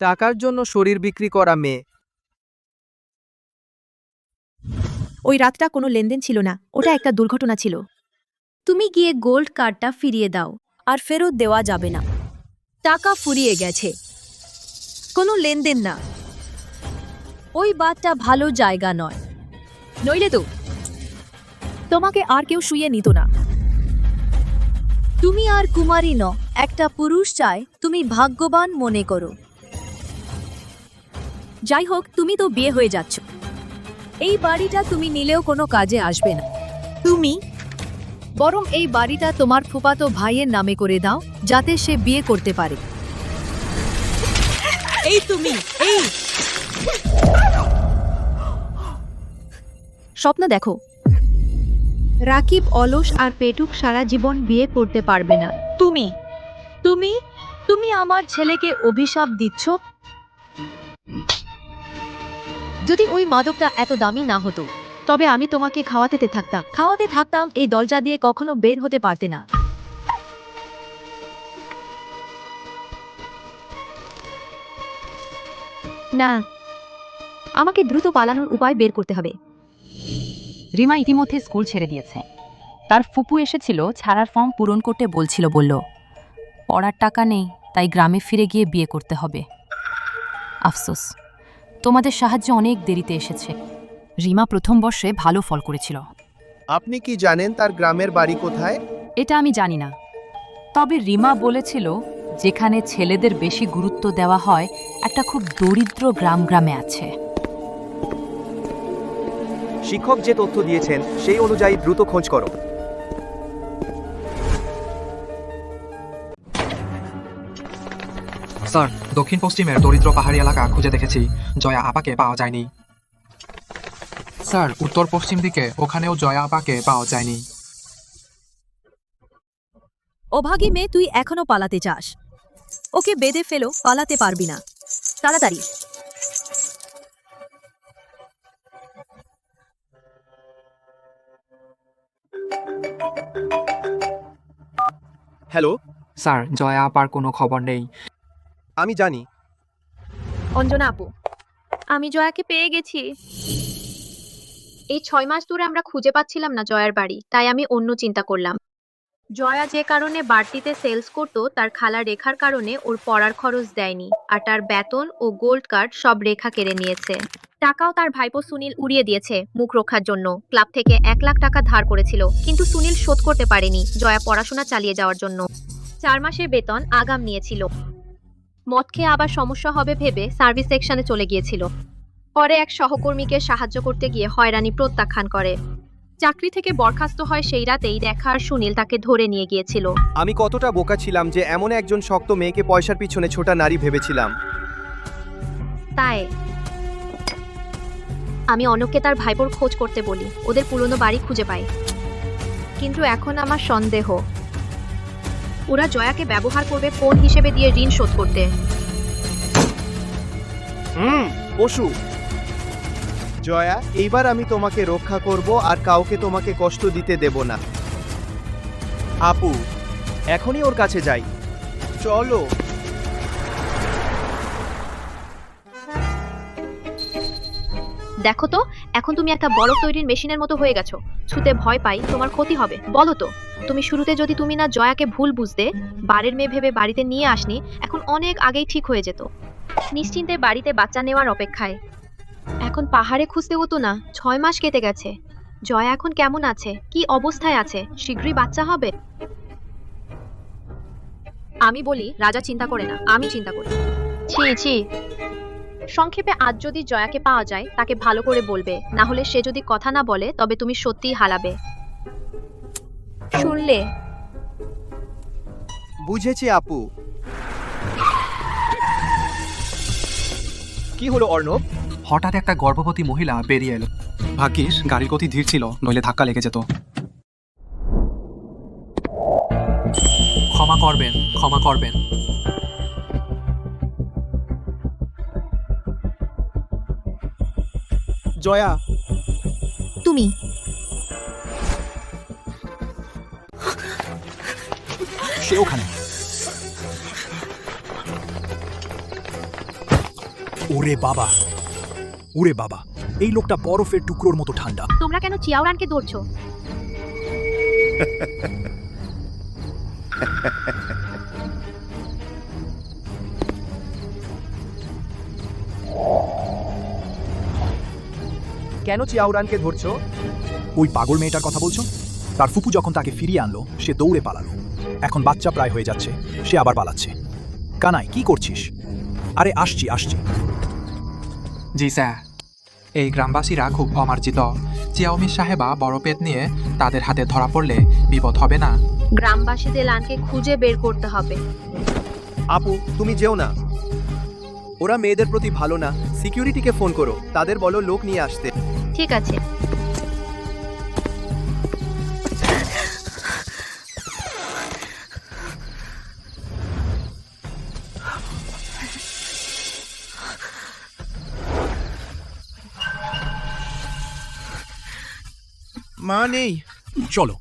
S2: টাকার জন্য শরীর বিক্রি করা মেয়ে।
S1: ওই রাতটা কোনো লেনদেন ছিল না, ওটা একটা দুর্ঘটনা ছিল। তুমি গিয়ে গোল্ড কার্ডটা ফিরিয়ে দাও।
S3: আর ফেরত দেওয়া যাবে না। টাকা ফুরিয়ে গেছে, কোনো লেনদেন না। ওই বাতটা ভালো জায়গা নয়, নইলে তো তোমাকে আর কেউ শুয়ে নিত না। তুমি আর কুমারী ন, একটা পুরুষ চায়, তুমি ভাগ্যবান মনে করো। যাই হোক, তুমি তো বিয়ে হয়ে যাচ্ছ। এই বাড়িটা তুমি নিলেও কোনো কাজে আসবে না। তুমি বরং এই বাড়িটা তোমার ফুফাতো ভাইয়ের নামে করে দাও, যাতে সে বিয়ে করতে পারে। এই তুমি, এই
S1: স্বপ্ন দেখো। রাকিব অলস আর পেটুক সারা জীবন বিয়ে করতে পারবে না।
S3: তুমি তুমি তুমি আমার ছেলেকে অভিশাপ দিচ্ছ।
S1: যদি ওই মাদকটা এত দামি না হতো, তবে আমি তোমাকে খাওয়াতে থাকতাম।
S3: খাওয়াতে থাকতাম, এই দরজা দিয়ে কখনো বের হতে পারতে না।
S1: না, আমাকে দ্রুত পালানোর উপায় বের করতে হবে।
S8: রিমা ইতিমধ্যে স্কুল ছেড়ে দিয়েছে। তার ফুপু এসেছিল ছাড়ার ফর্ম পূরণ করতে বলল পড়ার টাকা নেই, তাই গ্রামে ফিরে গিয়ে বিয়ে করতে হবে। আফসোস, তোমাদের সাহায্য অনেক দেরিতে এসেছে। রিমা প্রথম বর্ষে ভালো ফল করেছিল।
S2: আপনি কি জানেন তার গ্রামের বাড়ি কোথায়?
S8: এটা আমি জানি না, তবে রিমা বলেছিল যেখানে ছেলেদের বেশি গুরুত্ব দেওয়া হয় একটা খুব দরিদ্র গ্রামে আছে।
S2: শিক্ষক যে তথ্য দিয়েছেন সেই অনুযায়ী দ্রুত খোঁজ করো।
S6: স্যার, দক্ষিণ পশ্চিমের দরিদ্র পাহাড়ি এলাকা খুঁজে দেখেছি, জয়া আপাকে পাওয়া যায়নি। স্যার, উত্তর পশ্চিম দিকে, ওখানেও জয়া আপাকে পাওয়া যায়নি।
S3: অভাগী মেয়ে, তুই এখনো পালাতে চাস? ওকে বেঁধে ফেলো, পালাতে পারবি না। তাড়াতাড়ি।
S2: হ্যালো
S6: স্যার, জয়া আপার কোনো খবর নেই।
S2: আমি জানি।
S1: অঞ্জনা আপু, আমি জয়াকে পেয়ে গেছি। এই 6 মাস ধরে আমরা খুঁজে পাচ্ছিলাম না জয়ার বাড়ি, তাই আমি অন্য চিন্তা করলাম। জয়া যে কারণে বাড়তিতে সেলস করতো, তার খালা রেখার কারণে ওর পড়ার খরচ দেয়নি, আর তার বেতন ও গোল্ড কার্ড সব রেখা কেড়ে নিয়েছে। টাকাও তার ভাইপো সুনীল উড়িয়ে দিয়েছে মুখ রক্ষার জন্য। ক্লাব থেকে 1 লাখ টাকা ধার করেছিল, কিন্তু সুনীল শোধ করতে পারেনি জয়া পড়াশোনা চালিয়ে যাওয়ার জন্য। 4 মাসের বেতন আগাম নিয়েছিল। মদ খেয়ে আবার সমস্যা হবে ভেবে সার্ভিস সেকশনে চলে গিয়েছিল। পরে এক সহকর্মীকে সাহায্য করতে গিয়ে হয়রানি প্রত্যাখ্যান করে। চাকরি থেকে বরখাস্ত হয় সেই রাতেই রেখা আর সুনীল তাকে ধরে নিয়ে গিয়েছিল।
S2: আমি কতটা বোকা ছিলাম যে এমন একজন শক্ত মেয়েকে পয়সার পিছনে ছোটা নারী ভেবেছিলাম।
S1: তাই আমি অনককে তার ভাইবোর খোঁজ করতে বলি, ওদের পুরনো বাড়ি খুঁজে পাই। কিন্তু এখন আমার সন্দেহ ওরা জয়াকে ব্যবহার করবে ফোন হিসেবে দিয়ে ঋণ শোধ করতে।
S2: পশু। জয়া, এইবার আমি তোমাকে রক্ষা করব আর কাউকে তোমাকে কষ্ট দিতে দেব না। আপু, এখনই ওর কাছে যাই, চলো।
S1: দেখো তো, এখন তুমি একটা বরফ তৈরির মেশিনের মতো হয়ে গেছো। ছুতে ভয় পাই, তোমার ক্ষতি হবে। বলো তো, তুমি শুরুতে যদি তুমি না জয়াকে ভুল বুঝতে, বাড়ির মেয়ে ভেবে বাড়িতে নিয়ে আসনি, এখন অনেক আগেই ঠিক হয়ে যেত। নিশ্চিন্তে বাড়িতে বাচ্চা নেওয়ার অপেক্ষায়। এখন পাহাড়ে খুঁজতে হতো না। 6 মাস কেটে গেছে। জয়া এখন কেমন আছে, কি অবস্থায় আছে, শীঘ্রই বাচ্চা হবে? আমি বলি রাজা চিন্তা করে না, আমি চিন্তা করি। ছি ছি। সংক্ষেপে আজ যদি জয়াকে পাওয়া যায় তাকে ভালো করে বলবে, না হলে সে যদি কথা না বলে তবে তুমি সত্যিই হারাবে। শুনলে?
S2: বুঝেছি আপু। কি হলো অর্ণব?
S6: হঠাৎ একটা গর্ভবতী মহিলা বেরিয়ে এলো। ভাগ্যিস গাড়ির গতি ধীর ছিল, নইলে ধাক্কা লেগে যেত। ক্ষমা করবেন, ক্ষমা করবেন।
S2: জয়া,
S3: তুমি
S6: সে ওখানে।
S15: ওরে বাবা, ওরে বাবা, এই লোকটা বরফের টুকরোর মতো ঠান্ডা।
S1: তোমরা কেন চিয়াওরানকে ধরছো?
S2: কেন চিয়াউরানকে ধরছো?
S15: ওই পাগল মেয়েটার কথা বলছো? তার ফুপু যখন তাকে ফিরিয়ে আনলো, সে দৌড়ে পালালো। এখন বাচ্চা প্রায় হয়ে যাচ্ছে, সে আবার পালাচ্ছে। কানাই, কি করছিস? আরে আসছি আসছি।
S6: জি স্যার। এই গ্রামবাসীরা খুব অমার্জিত। চিয়াওমি সাহেবা বড় পেট নিয়ে তাদের হাতে ধরা পড়লে বিপদ হবে না?
S1: গ্রামবাসীদের লানকে খুঁজে বের করতে হবে।
S2: আপু, তুমি যেও না। ওরা মেয়েদের প্রতি ভালো না। সিকিউরিটিকে ফোন করো, তাদের বলো লোক নিয়ে আসতে।
S1: ঠিক আছে।
S2: মা নেই।
S15: চলো।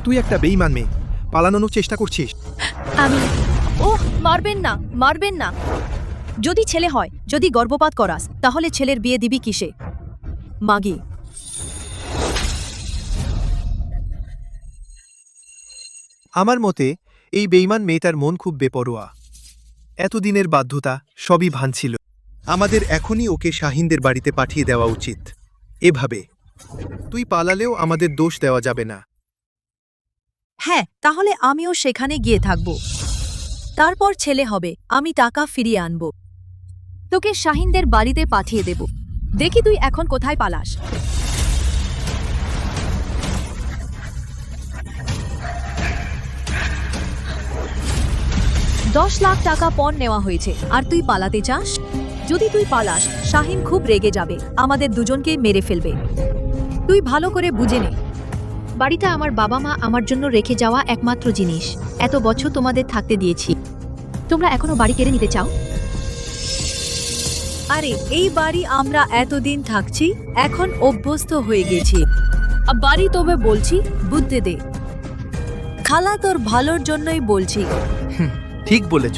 S2: তুই একটা বেঈমান মেয়ে, পালানোর চেষ্টা করছিস।
S3: আমি ওহ, মারবেন না, মারবেন না। যদি ছেলে হয়, যদি গর্ভপাত করাস, তাহলে ছেলের বিয়ে দিবি কিসে? মাগি।
S2: আমার মতে এই বেঈমান মেয়েটার মন খুব বেপরোয়া। এতদিনের বাধ্যতা সবই ভাঙছিল। আমাদের এখনই ওকে শাহিনদের বাড়িতে পাঠিয়ে দেওয়া উচিত। এভাবে তুই পালালেও আমাদের দোষ দেওয়া যাবে না।
S3: হ্যাঁ, তাহলে আমিও সেখানে গিয়ে থাকব। তারপর ছেলে হবে, আমি টাকা ফিরিয়ে আনব। তোকে শাহিনদের বাড়িতে পাঠিয়ে দেব। দেখি তুই এখন কোথায় পালাস। $10 লাখ পণ নেওয়া হয়েছে, আর তুই পালাতে চাস? যদি তুই পালাস, শাহিন খুব রেগে যাবে, আমাদের দুজনকে মেরে ফেলবে। তুই ভালো করে বুঝে নে।
S1: বাড়িটা আমার বাবা মা আমার জন্য রেখে যাওয়া একমাত্র জিনিস। এত বছর তোমাদের থাকতে দিয়েছি, তোমরা এখনো বাড়ি কেড়ে নিতে চাও?
S3: আরে এই বাড়ি আমরা এতদিন থাকছি, এখন অভ্যস্ত হয়ে গেছি। বাড়ি তবে বলছি, বুদ্ধি দে। খালা, তোর ভালোর জন্যই বলছি।
S2: ঠিক বলেছ।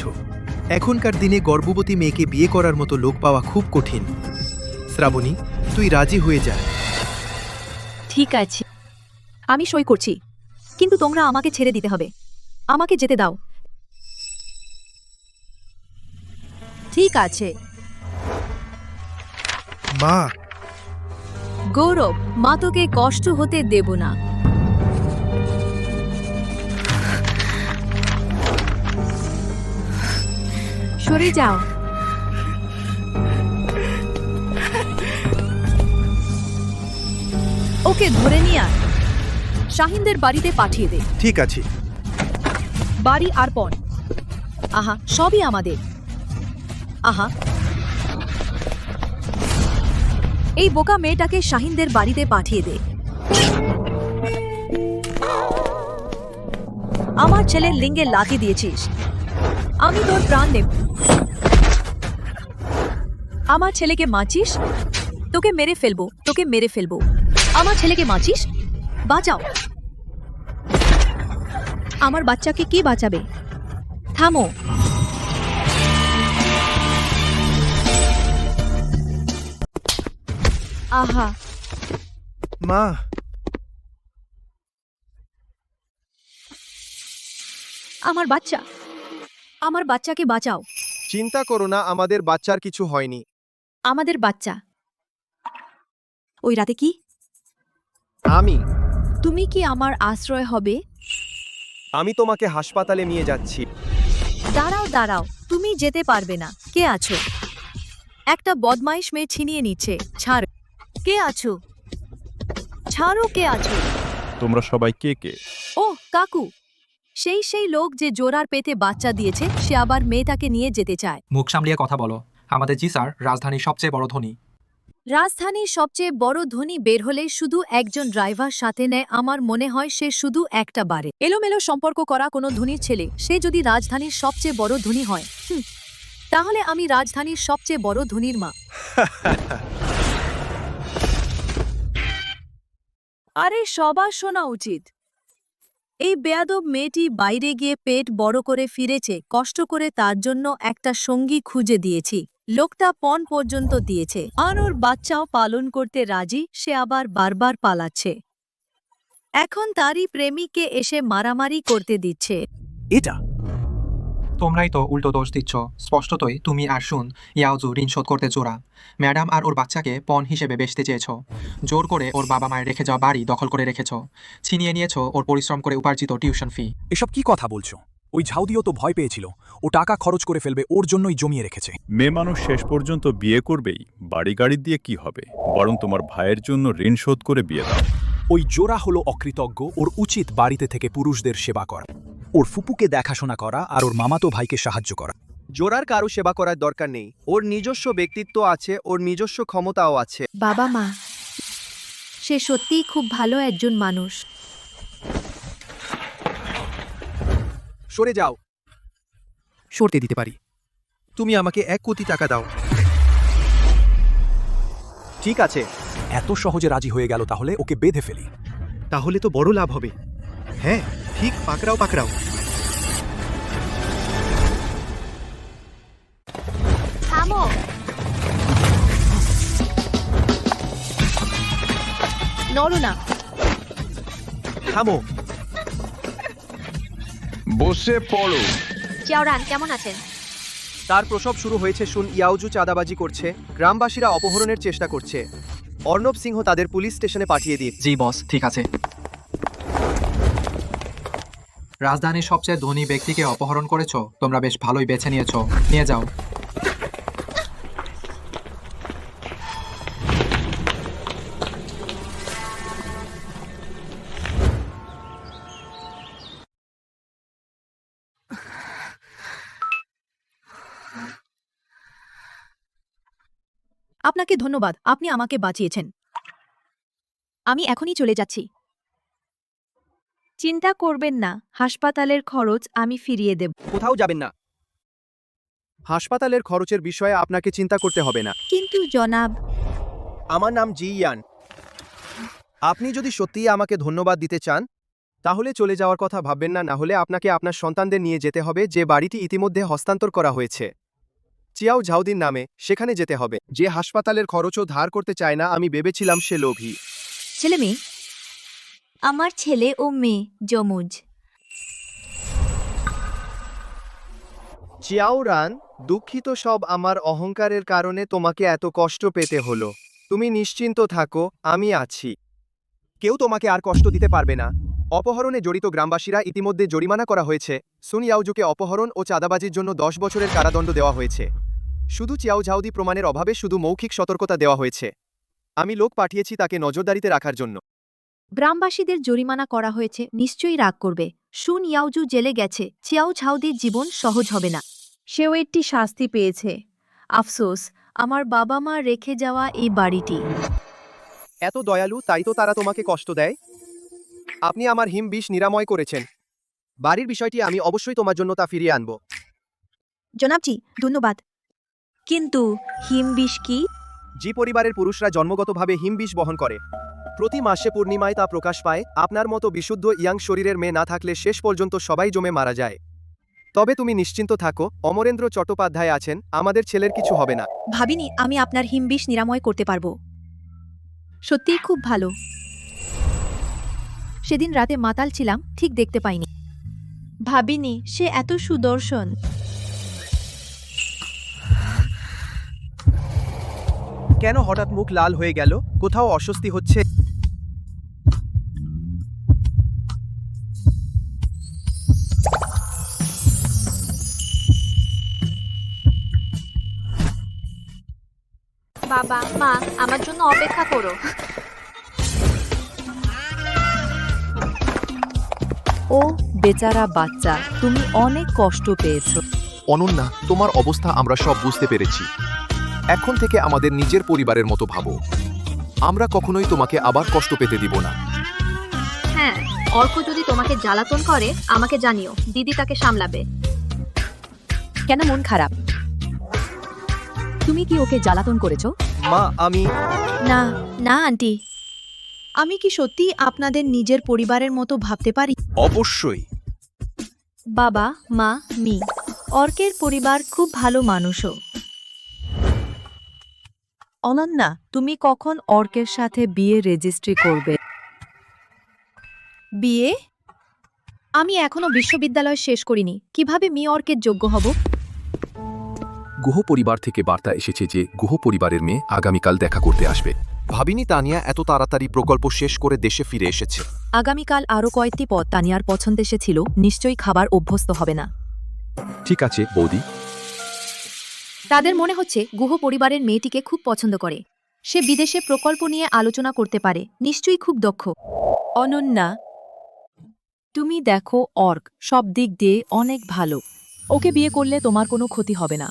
S2: এখনকার দিনে গর্ভবতী মেয়েকে বিয়ে করার মতো লোক পাওয়া খুব কঠিন। শ্রাবণী, তুই রাজি হয়ে যা।
S3: ঠিক আছে, আমি সই করছি, কিন্তু তোমরা আমাকে ছেড়ে দিতে হবে। আমাকে যেতে দাও। ঠিক আছে।
S2: মা।
S3: গৌরব, মা তোকে কষ্ট হতে দেব না। সরে যাও। ওকে ধরে নিয়ে আয়, শাহিনদের বাড়িতে পাঠিয়ে দে।
S2: ঠিক আছে।
S3: বাড়ি আর পণ, আহা, সবই আমাদের। আহা, এই বোকা মেয়েটাকে শাহিনদের বাড়িতে পাঠিয়ে দে। আমার ছেলের লিঙ্গে লাথি দিয়েছিস, আমি তোর প্রাণ নেব। আমার ছেলেকে মারছিস, তোকে মেরে ফেলবো, তোকে মেরে ফেলবো। আমার ছেলেকে মারছিস, বাঁচাও। আমার বাচ্চাকে কে বাঁচাবে? থামো। আহা,
S2: মা।
S3: আমার বাচ্চা, আমার বাচ্চাকে বাঁচাও।
S2: চিন্তা করো না, আমাদের বাচ্চার কিছু হয়নি।
S3: আমাদের বাচ্চা। ওই রাতে কি?
S2: আমি।
S3: তুমি কি আমার আশ্রয় হবে?
S2: আমি তোমাকে হাসপাতালে নিয়ে যাচ্ছি।
S3: দাঁড়াও দাঁড়াও, তুমি যেতে পারবে না। কে আছো? একটা বদমাইশ মেয়ে ছিনিয়ে নিচ্ছে। ছাড়। কে আছো? ছাড়ো, কে আছো?
S10: তোমরা সবাই কে কে?
S3: ও কাকু, সেই লোক যে জোরার পেটে বাচ্চা দিয়েছে, সে আবার মেয়েটাকে নিয়ে যেতে চায়।
S6: মুখ সামলিয়ে কথা বলো। আমাদের জি স্যার রাজধানীর সবচেয়ে বড় ধনী।
S3: রাজধানীর সবচেয়ে বড় ধনী বের হলে শুধু একজন ড্রাইভার সাথে নেয়, আমার মনে হয় সে শুধু একটা বারে। এলোমেলো সম্পর্ক করা কোনো ধনীর ছেলে, সে যদি রাজধানীর সবচেয়ে বড় ধনী হয়, তাহলে আমি রাজধানীর সবচেয়ে বড় ধনীর মা। আরে সবার শোনা উচিত। এই বেয়াদব মেয়েটি বাইরে গিয়ে পেট বড় করে ফিরেছে, কষ্ট করে তার জন্য একটা সঙ্গী খুঁজে দিয়েছি। লোকটা পণ পর্যন্ত দিয়েছে, আর ওর বাচ্চাও পালন করতে রাজি, সে আবার বারবার পালাচ্ছে। এখন তারই প্রেমিককে এসে মারামারি করতে দিচ্ছে।
S15: এটা
S6: তোমরাই তো উল্টো দোষ দিচ্ছ। স্পষ্টতই তুমি আর শুন ইয়াওজু ঋণ শোধ করতে জোড়া। ম্যাডাম আর ওর বাচ্চাকে পণ হিসেবে বেচতে চেয়েছ। জোর করে ওর বাবা মায়ের রেখে যাওয়া বাড়ি দখল করে রেখেছ। ছিনিয়ে নিয়েছ ওর পরিশ্রম করে উপার্জিত টিউশন ফি।
S15: এসব কি কথা বলছো? ওই ঝাউদিও তো ভয় পেয়েছিল, ও টাকা খরচ করে ফেলবে, ওর জন্যই জমিয়ে রেখেছে।
S10: মেয়ে মানুষ শেষ পর্যন্ত বিয়ে করবেই, বাড়ি গাড়ি দিয়ে কি হবে? বরং তোমার ভাইয়ের জন্য ঋণ শোধ করে বিয়ে দাও।
S15: ওই জোড়া হলো অকৃতজ্ঞ, ওর উচিত বাড়িতে থেকে পুরুষদের সেবা করা। ও ওর ফুপুকে দেখাশোনা করা আর ওর মামাতো ভাইকে সাহায্য করা।
S2: জোরার কারো সেবা করার দরকার নেই। ওর নিজস্ব ব্যক্তিত্ব আছে, ওর নিজস্ব ক্ষমতাও আছে।
S3: বাবা মা, সে সত্যিই খুব ভালো একজন মানুষ।
S2: সরে যাও। সরতে দিতে পারি। তুমি আমাকে 1 কোটি টাকা দাও। ঠিক আছে।
S15: এত সহজে রাজি হয়ে গেল, তাহলে ওকে বেঁধে ফেলি।
S2: তাহলে তো বড় লাভ হবে। হ্যাঁ ঠিক, পাকড়াও পাকড়াও।
S1: থামো। নড়ো না।
S2: থামো।
S11: বসে পড়ো।
S1: চিয়াওরান কেমন আছেন?
S2: তার প্রসব শুরু হয়েছে। শুন ইয়াওজু চাঁদাবাজি করছে, গ্রামবাসীরা অপহরণের চেষ্টা করছে। অর্ণব সিংহ তাদের পুলিশ স্টেশনে পাঠিয়ে দিন।
S6: জি বস, ঠিক আছে। রাজধানীর সবচেয়ে ধনী ব্যক্তিকে অপহরণ করেছো, তোমরা বেশ ভালোই বেছে নিয়েছো। নিয়ে যাও।
S3: আপনাকে ধন্যবাদ, আপনি আমাকে বাঁচিয়েছেন। আমি এখনই চলে যাচ্ছি। চিন্তা করবেন না, হাসপাতালের খরচ আমি ফিরিয়ে দেব।
S2: কোথাও যাবেন না। হাসপাতালের খরচের বিষয়ে আপনাকে চিন্তা করতে হবে না।
S3: কিন্তু জনাব,
S2: আমার নাম জি ইয়ান। আপনি যদি সত্যিই আমাকে ধন্যবাদ দিতে চান তাহলে চলে যাওয়ার কথা ভাববেন না, না হলে আপনাকে আপনার সন্তানদের নিয়ে যেতে হবে যে বাড়িটি ইতিমধ্যে হস্তান্তর করা হয়েছে চিয়াও ঝাউদিন নামে। সেখানে যেতে হবে। যে হাসপাতালের খরচও ধার করতে চায় না, আমি ভেবেছিলাম সে লোভী।
S3: ছেলে মেয়ে? আমার ছেলে ও মেয়ে যমজ।
S2: চিয়াওরান, দুঃখিত, সব আমার অহংকারের কারণে তোমাকে এত কষ্ট পেতে হলো। তুমি নিশ্চিন্ত থাকো, আমি আছি। কেউ তোমাকে আর কষ্ট দিতে পারবে না। অপহরণে জড়িত গ্রামবাসীরা ইতিমধ্যে জরিমানা করা হয়েছে। সুন ইয়াওজুকে অপহরণ ও চাঁদাবাজির জন্য 10 বছরের কারাদণ্ড দেওয়া হয়েছে। শুধু চিয়াও ঝাউদি প্রমাণের অভাবে শুধু মৌখিক সতর্কতা দেওয়া হয়েছে। আমি লোক পাঠিয়েছি তাকে নজরদারিতে রাখার জন্য।
S3: গ্রামবাসীদের জরিমানা করা হয়েছে, নিশ্চয়ই রাগ করবে। শুন ইয়াওজু জেলে গেছে, চিয়াও ঝাউদির জীবন সহজ হবে না। সেও একটি শাস্তি পেয়েছে। আফসোস, আমার বাবা মা রেখে যাওয়া এই বাড়িটি।
S2: এত দয়ালু, তাই তো তারা তোমাকে কষ্ট দেয়। আপনি আমার হিম বিষ নিরাময় করেছেন। বাড়ির বিষয়টি আমি অবশ্যই তোমার জন্য তা ফিরিয়ে আনব।
S3: জনাবজি, ধন্যবাদ। কিন্তু হিমবিষ কি?
S2: জি পরিবারের পুরুষরা জন্মগতভাবে হিম বিষ বহন করে। প্রতি মাসে পূর্ণিমায় তা প্রকাশ পায়। আপনার মতো বিশুদ্ধ ইয়াং শরীরের মেয়ে না থাকলে শেষ পর্যন্ত সবাই জমে মারা যায়। তবে তুমি নিশ্চিন্ত থাকো, অমরেন্দ্র চট্টোপাধ্যায় আছেন, আমাদের ছেলের কিছু হবে না।
S3: ভাবিনি আমি আপনার হিমবিষ নিরাময় করতে পারবো। সত্যিই খুব ভালো। সেদিন রাতে মাতাল ছিলাম, ঠিক দেখতে পাইনি। ভাবিনি সে এত সুদর্শন।
S2: কেন হঠাৎ মুখ লাল হয়ে গেল? কোথাও অস্বস্তি হচ্ছে?
S1: বাবা মা, আমার জন্য অপেক্ষা করো।
S8: ও বেচারা বাচ্চা, তুমি অনেক কষ্ট পেয়েছো।
S13: অনন্যা, তোমার অবস্থা আমরা সব বুঝতে পেরেছি। এখন থেকে আমাদের নিজের পরিবারের মতো ভাবো। আমরা কখনোই তোমাকে আবার কষ্ট পেতে দিব না।
S1: হ্যাঁ, অর্ক যদি তোমাকে জ্বালাতন করে আমাকে জানিও, দিদি তাকে সামলাবে।
S8: কেন মন খারাপ? তুমি কি ওকে জ্বালাতন করেছো?
S2: মা, আমি
S3: না না আন্টি, আমি কি সত্যি আপনাদের নিজের পরিবারের মতো ভাবতে পারি?
S10: অবশ্যই।
S3: বাবা মা মি, অর্কের পরিবার খুব ভালো মানুষও।
S8: অনন্যা, তুমি কখন অর্কের সাথে বিয়ে রেজিস্ট্রি করবে?
S3: বিয়ে? আমি এখনো বিশ্ববিদ্যালয় শেষ করিনি, কিভাবে মি অর্কের যোগ্য হব?
S12: গুহ পরিবার থেকে বার্তা এসেছে যে গুহ পরিবারের মেয়ে আগামীকাল দেখা করতে আসবে।
S13: ভাবিনি তানিয়া এত তাড়াতাড়ি প্রকল্প শেষ করে দেশে ফিরে এসেছে।
S8: আগামীকাল আরও কয়েকটি পদ তানিয়ার পছন্দ এসেছিল, নিশ্চয়ই খাবার অভ্যস্ত হবে না।
S12: ঠিক আছে বৌদি।
S3: তাদের মনে হচ্ছে গুহ পরিবারের মেয়েটিকে খুব পছন্দ করে। সে বিদেশে প্রকল্প নিয়ে আলোচনা করতে পারে, নিশ্চয়ই খুব দক্ষ।
S8: অনন্যা,
S3: তুমি দেখো অর্ক সব দিক দিয়ে অনেক ভালো। ওকে বিয়ে করলে তোমার কোনো ক্ষতি হবে না।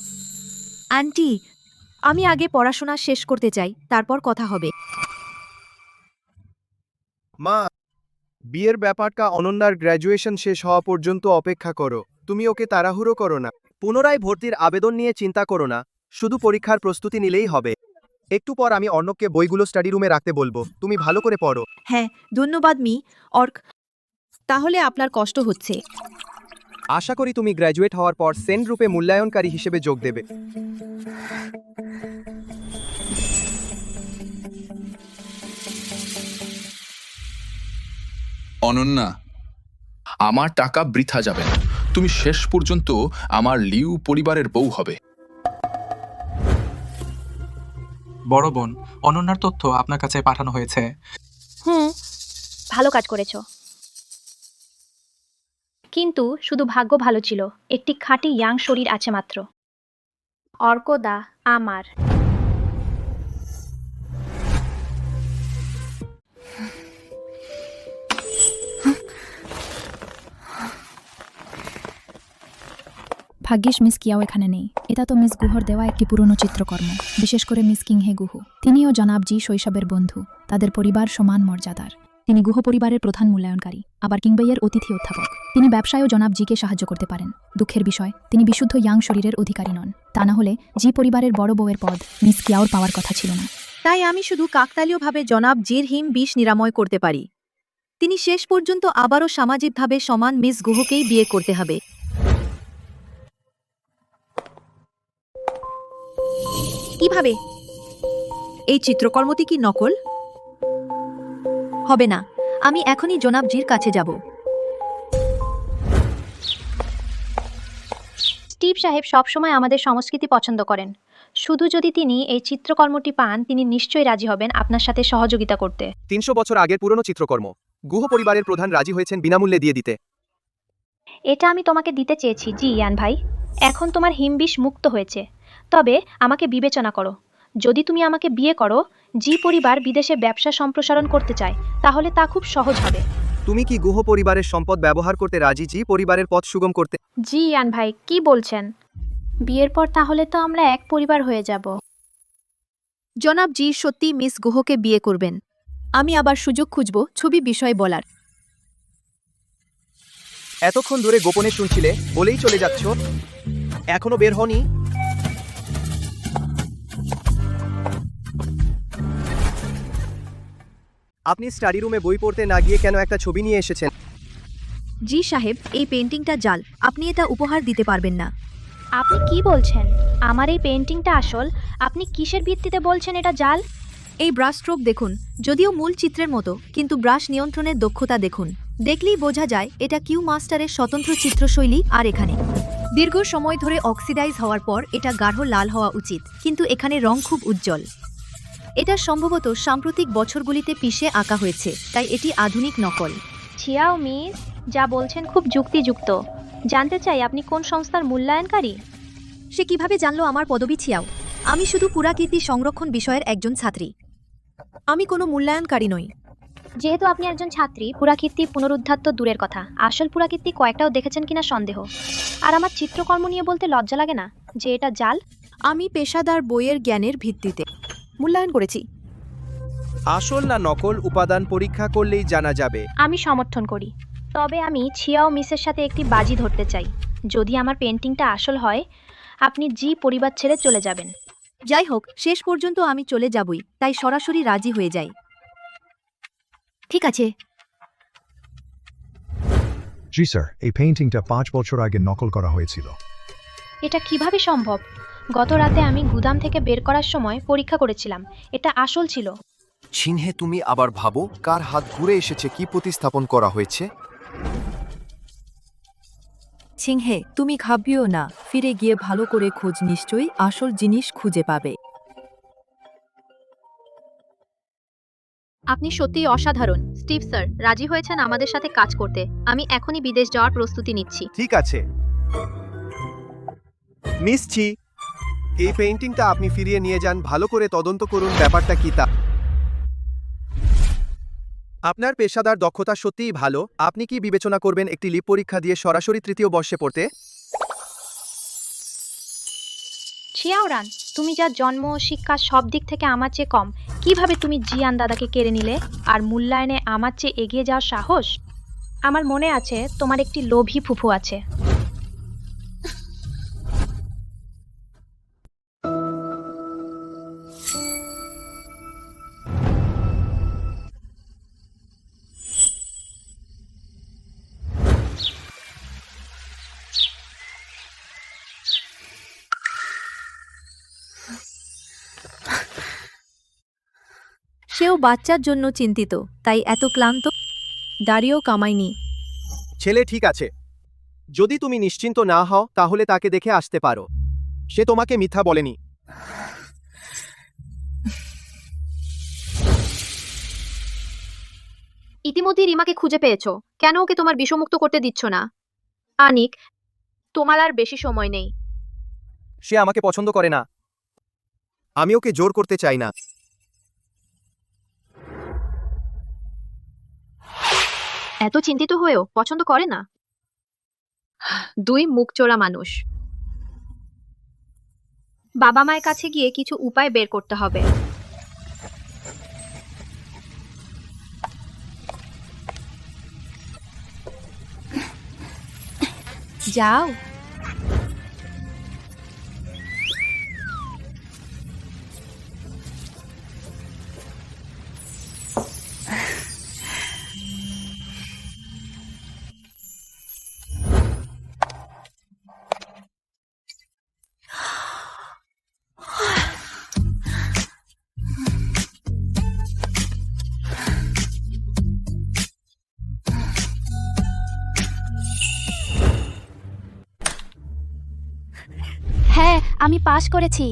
S3: আন্টি, আমি আগে পড়াশোনা শেষ করতে চাই, তারপর কথা হবে।
S2: মা, বিয়ের ব্যাপারটা অনন্যার গ্র্যাজুয়েশন শেষ হওয়া পর্যন্ত অপেক্ষা করো। তুমি ওকে তাড়াহুড়ো করো না। পুনরায় ভর্তির আবেদন নিয়ে চিন্তা করো না, শুধু পরীক্ষার প্রস্তুতি নিলেই হবে। একটু পর আমি অর্ণবকে বইগুলো স্টাডি রুমে রাখতে বলবো। তুমি ভালো করে পড়ো।
S3: হ্যাঁ, ধন্যবাদ অর্ক। তাহলে আপনার কষ্ট হচ্ছে।
S2: আশা করি তুমি গ্র্যাজুয়েট হওয়ার পর সেন্ট রূপে মূল্যায়নকারী হিসেবে যোগ দেবে।
S11: অনন্যা, আমার টাকা বৃথা যাবে না। তুমি শেষ পর্যন্ত আমার লিউ পরিবারের বউ হবে।
S6: বড় বোন, অনন্যার তথ্য আপনার কাছে পাঠানো হয়েছে।
S1: ভালো কাজ করেছো। কিন্তু শুধু ভাগ্য ভালো ছিল, একটি খাঁটি ইয়াং শরীর আছে মাত্র। অর্কদা আমার।
S7: ভাগ্যিস মিস কিয়াও এখানে নেই। এটা তো মিস গুহর দেওয়া একটি পুরনো চিত্রকর্ম, বিশেষ করে মিস কিংহে গুহ। তিনিও জনাবজি শৈশবের বন্ধু। তাদের পরিবার সমান মর্যাদার। তিনি গুহ পরিবারের প্রধান মূল্যায়নকারী, আবার কিংবেইয়ের অতিথি অধ্যাপক। তিনি ব্যবসায়ও জনাবজিকে সাহায্য করতে পারেন। দুঃখের বিষয়, তিনি বিশুদ্ধ ইয়াং শরীরের অধিকারী নন। তা না হলে জি পরিবারের বড় বউয়ের পদ মিস কিয়াওর পাওয়ার কথা ছিল না।
S3: তাই আমি শুধু কাকতালীয়ভাবে জনাব জির বিষ নিরাময় করতে পারি। তিনি শেষ পর্যন্ত আবারও সামাজিকভাবে সমান মিস গুহকেই বিয়ে করতে হবে। কিভাবে? এই চিত্রকর্মটি কি নকল? হবে না, আমি এখনই জনাবজির কাছে যাব।
S1: স্টিভ সাহেব সবসময় আমাদের সংস্কৃতি পছন্দ করেন। শুধু যদি তিনি এই চিত্রকর্মটি পান, তিনি নিশ্চয়ই রাজি হবেন আপনার সাথে সহযোগিতা করতে।
S2: 300 বছর আগের পুরনো চিত্রকর্ম গুহ পরিবারের প্রধান রাজি হয়েছেন বিনামূল্যে দিয়ে দিতে।
S1: এটা আমি তোমাকে দিতে চেয়েছি জি ইয়ান ভাই। এখন তোমার হিমবিষ মুক্ত হয়েছে। তবে আমাকে বিবেচনা করো। যদি তুমি আমাকে বিয়ে করো, জি পরিবার বিদেশে ব্যবসা সম্প্রসারণ করতে চায়, তাহলে তা খুব সহজ হবে।
S2: তুমি কি গুহ পরিবারের সম্পদ ব্যবহার করতে রাজি জি পরিবারের পথ সুগম করতে?
S1: জি ইয়ান ভাই, কি বলছেন? বিয়ের পর তাহলে তো আমরা এক পরিবার হয়ে যাব।
S3: জনাবজি সত্যি মিস গুহকে বিয়ে করবেন। আমি আবার সুযোগ খুঁজব ছবি বিষয়ে বলার।
S2: এতক্ষণ ধরে গোপনে শুনছিলে বলেই চলে যাচ্ছ? এখনো বের হনি? আপনি স্টাডি রুমে বই পড়তে না গিয়ে কেন একটা ছবি নিয়ে এসেছেন?
S3: জি সাহেব, এই পেন্টিংটা জাল। আপনি এটা উপহার দিতে পারবেন না।
S1: আপনি কি বলছেন? আমার এই পেন্টিংটা আসল। আপনি কিসের ভিত্তিতে বলছেন এটা জাল?
S3: এই ব্রাশ স্ট্রোক দেখুন, যদিও মূল চিত্রের মতো, কিন্তু ব্রাশ নিয়ন্ত্রণের দক্ষতা দেখুন। দেখলেই বোঝা যায় এটা কিউ মাস্টারের স্বতন্ত্র চিত্রশৈলী। আর এখানে দীর্ঘ সময় ধরে অক্সিডাইজ হওয়ার পর এটা গাঢ় লাল হওয়া উচিত, কিন্তু এখানে রং খুব উজ্জ্বল। এটা সম্ভবত সাম্প্রতিক বছরগুলিতে পিষে আঁকা হয়েছে, তাই এটি আধুনিক নকল।
S1: ছিয়াও মিস, যা বলছেন খুব যুক্তিযুক্ত। জানতে চাই আপনি কোন সংস্থার মূল্যায়নকারী?
S3: সে কিভাবে জানলো আমার পদবি ছিয়াও? আমি শুধু পুরাকীর্তি সংরক্ষণ বিষয়ের একজন ছাত্রী। আমি কোনো মূল্যায়নকারী নই।
S1: যেহেতু আপনি একজন ছাত্রী, পুরাকীর্তি পুনরুদ্ধার তো দূরের কথা, আসল পুরাকীর্তি কয়েকটাও দেখেছেন কিনা সন্দেহ। আর আমার চিত্রকর্ম নিয়ে বলতে লজ্জা লাগে না যে এটা জাল?
S3: আমি পেশাদার বইয়ের জ্ঞানের ভিত্তিতে মূল্যায়ন করেছি।
S2: আসল না নকল উপাদান পরীক্ষা করলেই জানা যাবে।
S1: আমি সমর্থন করি। তবে আমি ছিয়াও মিসের সাথে একটি বাজি ধরতে চাই। যদি আমার পেন্টিংটা আসল হয়, আপনি জি পরিবার ছেড়ে চলে যাবেন।
S3: যাই হোক, শেষ পর্যন্ত আমি চলে যাবই, তাই সরাসরি রাজি হয়ে যাই। ঠিক আছে।
S15: জি স্যার, এই পেইন্টিংটা 5 বছর আগে নকল করা হয়েছিল।
S1: এটা কিভাবে সম্ভব? গত রাতে আমি গুদাম থেকে বের করার সময় পরীক্ষা করেছিলাম, এটা আসল ছিল।
S13: চিহ্নে তুমি আবার ভাবো কার হাত ঘুরে এসেছে, কি প্রতিস্থাপন করা হয়েছে।
S3: সিংহে, তুমি ঘাবড়িও না, ফিরে গিয়ে ভালো করে খোঁজ, নিশ্চয়ই আসল জিনিস খুঁজে পাবে।
S1: আপনি সত্যিই অসাধারণ স্টিভ স্যার। রাজি হয়েছেন আমাদের সাথে কাজ করতে। আমি এখনই বিদেশ যাওয়ার প্রস্তুতি নিচ্ছি।
S2: ঠিক আছে মিস জি, এই পেইন্টিংটা আপনি ফিরিয়ে নিয়ে যান। ভালো করে তদন্ত করুন ব্যাপারটা কি তা। আপনার পেশাদার দক্ষতা সত্যিই ভালো। আপনি কি বিবেচনা করবেন একটি লিপ পরীক্ষা দিয়ে সরাসরি তৃতীয় বর্ষে পড়তে?
S1: ছিয়াওরান, তুমি যা জন্ম ও শিক্ষা সব দিক থেকে আমার চেয়ে কম, কিভাবে তুমি জিয়ান দাদাকে কেড়ে নিলে? আর মূল্যায়নে আমার চেয়ে এগিয়ে যাওয়ার সাহস? আমার মনে আছে তোমার একটি লোভী ফুফু আছে।
S3: সেও বাচ্চার জন্য চিন্তিত, তাই এত ক্লান্ত। দাড়িও কামায়নি।
S2: ছেলে ঠিক আছে। যদি তুমি নিশ্চিন্ত না হও তাহলে তাকে দেখে আসতে পারো। সে তোমাকে মিথ্যা বলেনি।
S1: ইতিমধ্যে রিমাকে খুঁজে পেয়েছো, কেন ওকে তোমার বিষমুক্ত করতে দিচ্ছ না? আনিক, তোমার আর বেশি সময় নেই।
S2: সে আমাকে পছন্দ করে না। আমি ওকে জোর করতে চাই না।
S1: এত চিন্তিত হয়েও পছন্দ করে না? দুই মুখচোরা মানুষ। বাবা মায়ের কাছে গিয়ে কিছু উপায় বের করতে হবে।
S3: যাও।
S4: হ্যাঁ, আমি পাশ করেছি।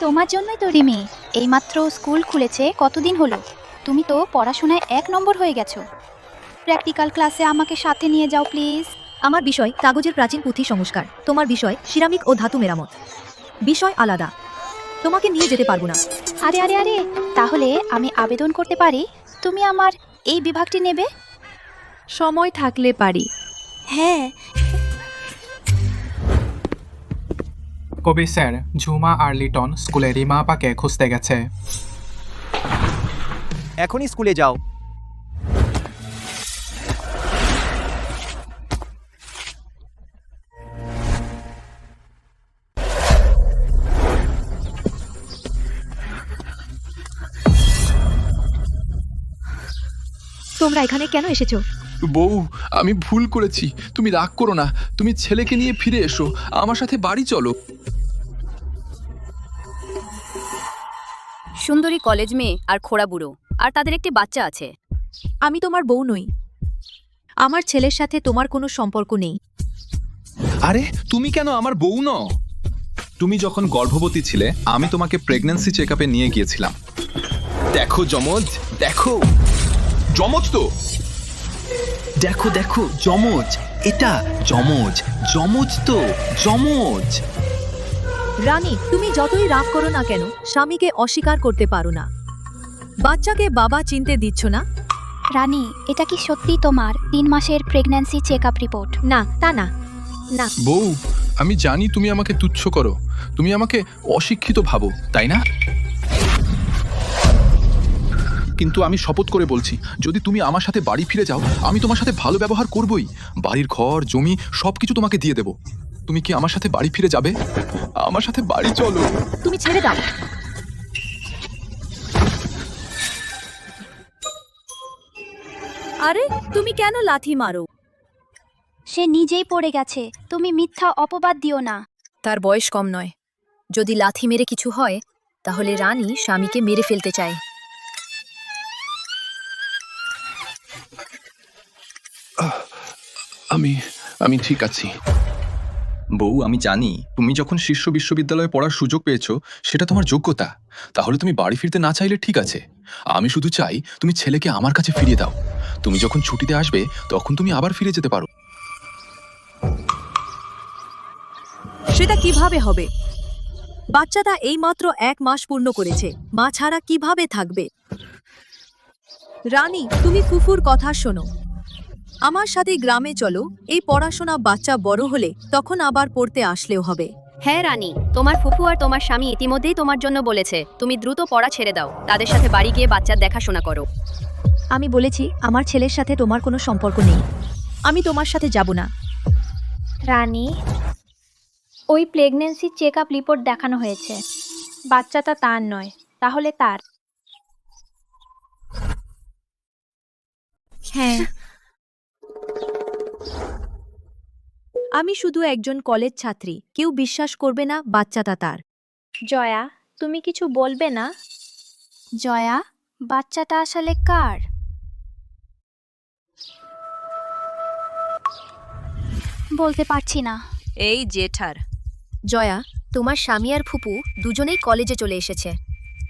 S4: তোমার জন্যই তো রিমি। এইমাত্র স্কুল খুলেছে, কতদিন হলো? তুমি তো পড়াশোনায় 1 নম্বর হয়ে গেছো। প্র্যাকটিক্যাল ক্লাসে আমাকে সাথে নিয়ে যাও প্লিজ।
S3: আমার বিষয় কাগজের প্রাচীন পুঁথি সংস্কার, তোমার বিষয় সিরামিক ও ধাতু মেরামত। বিষয় আলাদা, তোমাকে নিয়ে যেতে পারবো না।
S4: আরে আরে আরে, তাহলে আমি আবেদন করতে পারি তুমি আমার এই বিভাগটি নেবে?
S3: সময় থাকলে পারি।
S4: হ্যাঁ।
S6: কবি স্যার, ঝুমা আর লিটন স্কুলে রিমা আপাকে খুঁজতে গেছে।
S2: এখনই স্কুলে যাও।
S3: তোমরা এখানে কেন এসেছো?
S11: বউ, আমি ভুল করেছি, তুমি রাগ করো না। তুমি ছেলেকে নিয়ে ফিরে এসো, আমার সাথে বাড়ি চলো।
S8: সুন্দরী কলেজ মেয়ে আর খোড়া বুড়ো, আর তাদের একটি বাচ্চা আছে।
S3: আমি তোমার বউ নই। আমার ছেলের সাথে তোমার কোনো সম্পর্ক নেই।
S11: আরে তুমি কেন আমার বউ নও? তুমি যখন গর্ভবতী ছিলে আমি তোমাকে প্রেগন্যান্সি চেকআপে নিয়ে গিয়েছিলাম। দেখো যমজ, দেখো যমজ তো, দেখো দেখো যমজ, এটা যমজ, যমজ তো, যমজ।
S3: রানী, তুমি যতই রাগ করো না কেন, স্বামীকে অস্বীকার করতে পারো না। বাচ্চাকে বাবা চিনতে দিচ্ছ না?
S4: রানী, এটা কি সত্যি তোমার 3 মাসের প্রেগন্যান্সি চেকআপ রিপোর্ট?
S3: না, তা না। না
S11: বউ, আমি জানি তুমি আমাকে তুচ্ছ করো, তুমি আমাকে অশিক্ষিত ভাবো, তাই না? কিন্তু আমি শপথ করে বলছি, যদি তুমি আমার সাথে বাড়ি ফিরে যাও আমি তোমার সাথে ভালো ব্যবহার করবই। বাড়ির ঘর জমি সবকিছু তোমাকে দিয়ে দেব। তুমি কি আমার সাথে বাড়ি ফিরে যাবে? আমার সাথে বাড়ি চলো।
S3: তুমি ছেড়ে দাও। আরে তুমি কেন লাথি মারো?
S4: সে নিজেই পড়ে গেছে, তুমি মিথ্যা অপবাদ দিও না।
S3: তার বয়স কম নয়। যদি লাথি মেরে কিছু হয় তাহলে রানী স্বামীকে মেরে ফেলতে চায়।
S11: আমি ঠিক আছি। বউ, আমি জানি তুমি যখন শীর্ষ বিশ্ববিদ্যালয়ে পড়ার সুযোগ পেয়েছো সেটা তোমার যোগ্যতা। তাহলে তুমি বাড়ি ফিরতে না চাইলে ঠিক আছে। আমি শুধু চাই তুমি ছেলেকে আমার কাছে ফিরিয়ে দাও। তুমি যখন ছুটিতে আসবে তখন তুমি আবার ফিরে যেতে পারো।
S3: সেটা কিভাবে হবে? বাচ্চাটা এইমাত্র 1 মাস পূর্ণ করেছে, মা ছাড়া কিভাবে থাকবে? রানী, তুমি ফুফুর কথা শোনো। আমার সাথে গ্রামে চলো। এই পড়াশোনা বাচ্চা বড় হলে তখন আবার পড়তে আসলেও হবে।
S1: হ্যাঁ রানী, তোমার ফুফু আর তোমার স্বামী ইতিমধ্যেই তোমার জন্য বলেছে তুমি দ্রুত পড়া ছেড়ে দাও, তাদের সাথে বাড়ি গিয়ে বাচ্চার দেখাশোনা করো।
S3: আমি বলেছি আমার ছেলের সাথে তোমার কোনো সম্পর্ক নেই। আমি তোমার সাথে যাব না।
S16: রানী, ওই প্রেগন্যান্সি চেক আপ রিপোর্ট দেখানো হয়েছে, বাচ্চাটা তার নয়। তাহলে তার?
S3: হ্যাঁ, আমি শুধু একজন কলেজ ছাত্রী। কেউ বিশ্বাস করবে না বাচ্চাটা তার।
S16: জয়া, তুমি কিছু বলবে না?
S4: জয়া, বাচ্চাটা আসলে কার? বলতে পারছি না।
S3: এই জেঠার।
S1: জয়া, তোমার স্বামী আর ফুপু দুজনেই কলেজে চলে এসেছে।